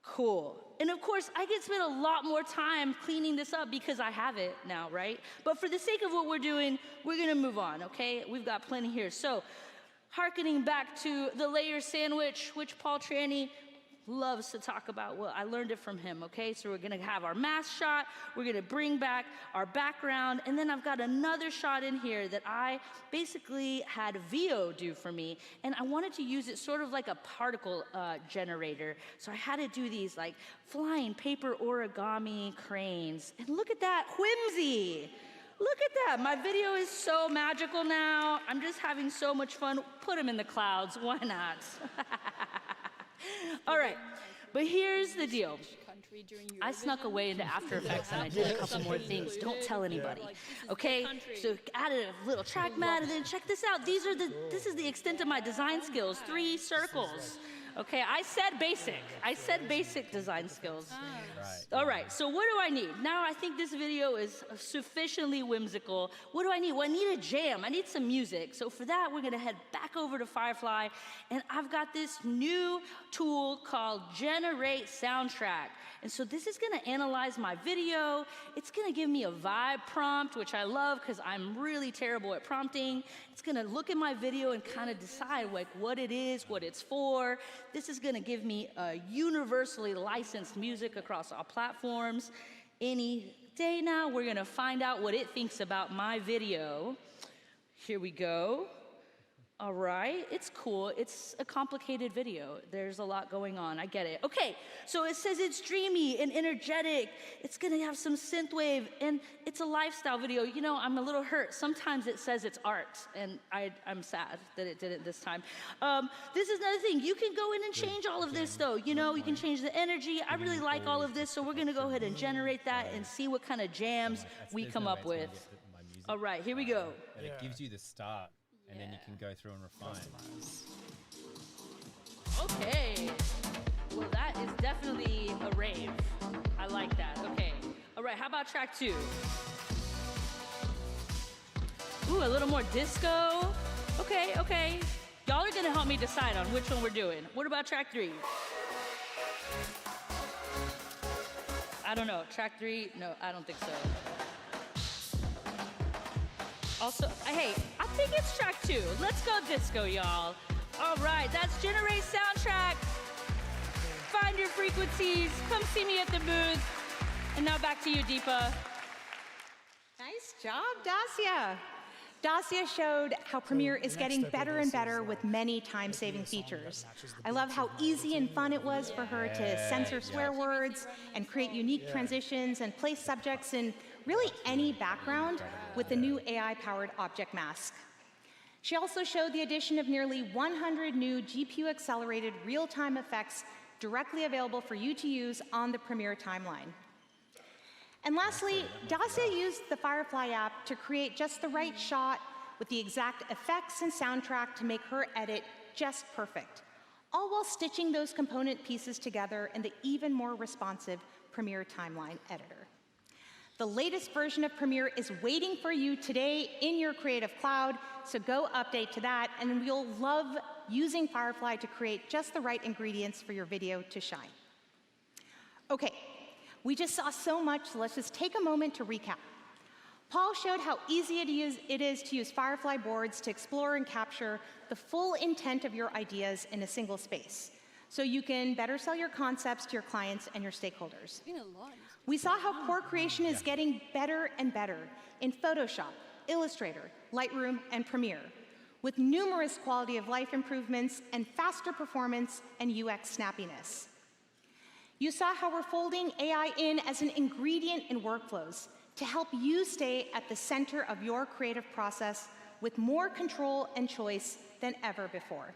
Cool. And of course, I can spend a lot more time cleaning this up because I have it now, right? But for the sake of what we're doing, we're going to move on, okay? We've got plenty here. So, hearkening back to the layer sandwich, which Paul Tranny loves to talk about. Well, I learned it from him, okay? So we're gonna have our mask shot, we're gonna bring back our background, and then I've got another shot in here that I basically had VO do for me, and I wanted to use it sort of like a particle generator. So I had to do these like flying paper origami cranes. And look at that, whimsy! Look at that, my video is so magical now. I'm just having so much fun. Put them in the clouds, why not? All right, but here's the deal. I snuck away into After Effects and I did a couple more things. Don't tell anybody, okay? So added a little track mat, and then check this out. This is the extent of my design skills. 3 circles. Okay, I said basic design skills. All right, so what do I need? Now I think this video is sufficiently whimsical. What do I need? Well, I need a jam. I need some music. So for that, we're gonna head back over to Firefly, and I've got this new tool called Generate Soundtrack. And so this is gonna analyze my video. It's gonna give me a vibe prompt, which I love because I'm really terrible at prompting. It's gonna look at my video and kind of decide like what it is, what it's for. This is gonna give me universally licensed music across all platforms. Any day now, we're gonna find out what it thinks about my video. Here we go. All right, it's cool. It's a complicated video. There's a lot going on, I get it. Okay, so it says it's dreamy and energetic. It's gonna have some synthwave, and it's a lifestyle video. You know, I'm a little hurt. Sometimes it says it's art, and I'm sad that it didn't this time. This is another thing. You can go in and change all of this, though. You know, you can change the energy. I really like all of this, so we're gonna go ahead and generate that and see what kind of jams we come up with. All right, here we go. But it gives you the start. And then you can go through and refine. Okay. Well, that is definitely a rave. I like that. Okay. All right, how about track 2? Ooh, a little more disco. Okay, okay. Y'all are gonna help me decide on which one we're doing. What about track 3? I don't know. Track 3? No, I don't think so. Also, hey, I think it's track 2. Let's go disco, y'all. All right, that's Generate Soundtrack. Find your frequencies. Come see me at the booth. And now back to you, Deepa. Nice job, Dacia. Dacia showed how Premiere is getting better and better with many time-saving features. I love how easy and fun it was for her to censor swear words and create unique transitions and place subjects in really any background with the new AI-powered object mask. She also showed the addition of nearly 100 new GPU-accelerated real-time effects directly available for you to use on the Premiere timeline. And lastly, Dacia used the Firefly app to create just the right shot with the exact effects and soundtrack to make her edit just perfect, all while stitching those component pieces together in the even more responsive Premiere Timeline editor. The latest version of Premiere is waiting for you today in your Creative Cloud, so go update to that, and you'll love using Firefly to create just the right ingredients for your video to shine. Okay, we just saw so much, so let's just take a moment to recap. Paul showed how easy it is to use Firefly boards to explore and capture the full intent of your ideas in a single space, so you can better sell your concepts to your clients and your stakeholders. We saw how core creation is getting better and better in Photoshop, Illustrator, Lightroom, and Premiere, with numerous quality of life improvements and faster performance and UX snappiness. You saw how we're folding AI in as an ingredient in workflows to help you stay at the center of your creative process with more control and choice than ever before.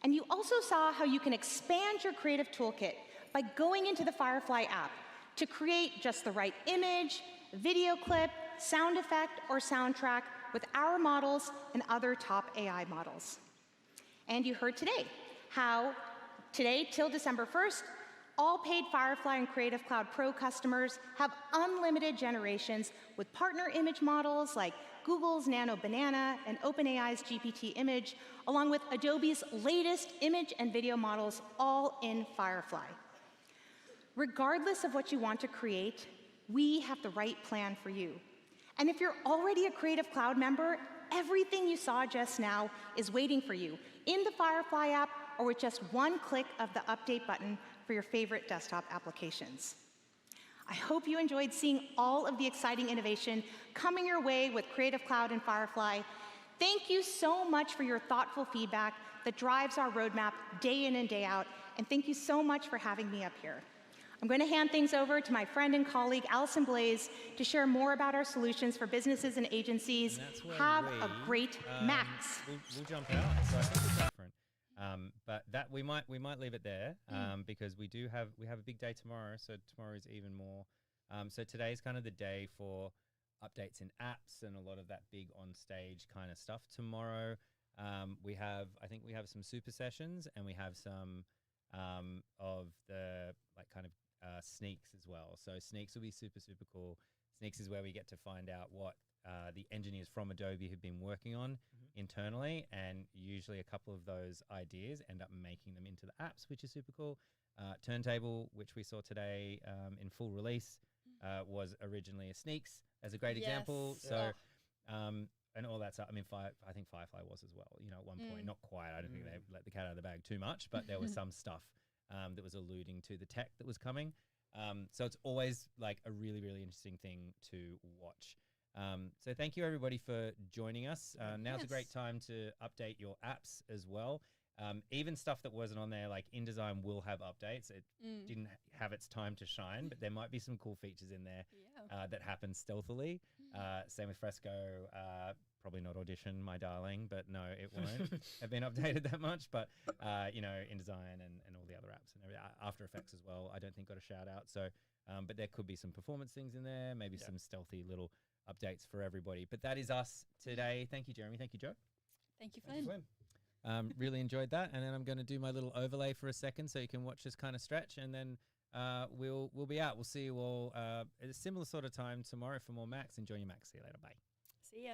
And you also saw how you can expand your creative toolkit by going into the Firefly app to create just the right image, video clip, sound effect, or soundtrack with our models and other top AI models. And you heard today how today till December 1st, all paid Firefly and Creative Cloud Pro customers have unlimited generations with partner image models like Google's Nano Banana and OpenAI's GPT image, along with Adobe's latest image and video models, all in Firefly. Regardless of what you want to create, we have the right plan for you. And if you're already a Creative Cloud member, everything you saw just now is waiting for you in the Firefly app or with just one click of the update button for your favorite desktop applications. I hope you enjoyed seeing all of the exciting innovation coming your way with Creative Cloud and Firefly. Thank you so much for your thoughtful feedback that drives our roadmap day in and day out, and thank you so much for having me up here. I'm going to hand things over to my friend and colleague, Allison Blaze, to share more about our solutions for businesses and agencies. Have a great Max. We'll jump out, so I think it's different. But that we might leave it there because we have a big day tomorrow. So tomorrow is even more. So today is kind of the day for updates in apps and a lot of that big on stage kind of stuff. Tomorrow I think we have some super sessions and we have some of the kind of sneaks as well. So sneaks will be super cool. Sneaks is where we get to find out what the engineers from Adobe have been working on internally, and usually a couple of those ideas end up making them into the apps, which is super cool. Turntable, which we saw today in full release, was originally a sneaks as a great example. So and all that stuff. I mean, I think Firefly was as well. You know, at one point, not quite. I don't think they let the cat out of the bag too much, but there was some stuff that was alluding to the tech that was coming. So it's always like a really interesting thing to watch. So thank you everybody for joining us. Now's a great time to update your apps as well. Even stuff that wasn't on there, like InDesign will have updates. It didn't have its time to shine, but there might be some cool features in there that happen stealthily. Same with Fresco. Probably not Audition, my darling, but no, it won't have been updated that much. But, you know, InDesign and all the other apps and everything. After Effects as well, I don't think got a shout out. So, but there could be some performance things in there, maybe some stealthy little updates for everybody. But that is us today. Thank you, Jeremy. Thank you, Joe. Thank you, Flynn. Really enjoyed that. And then I'm going to do my little overlay for a second so you can watch this kind of stretch. And then we'll be out. We'll see you all at a similar sort of time tomorrow for more Max. Enjoy your Max. See you later. Bye. See ya.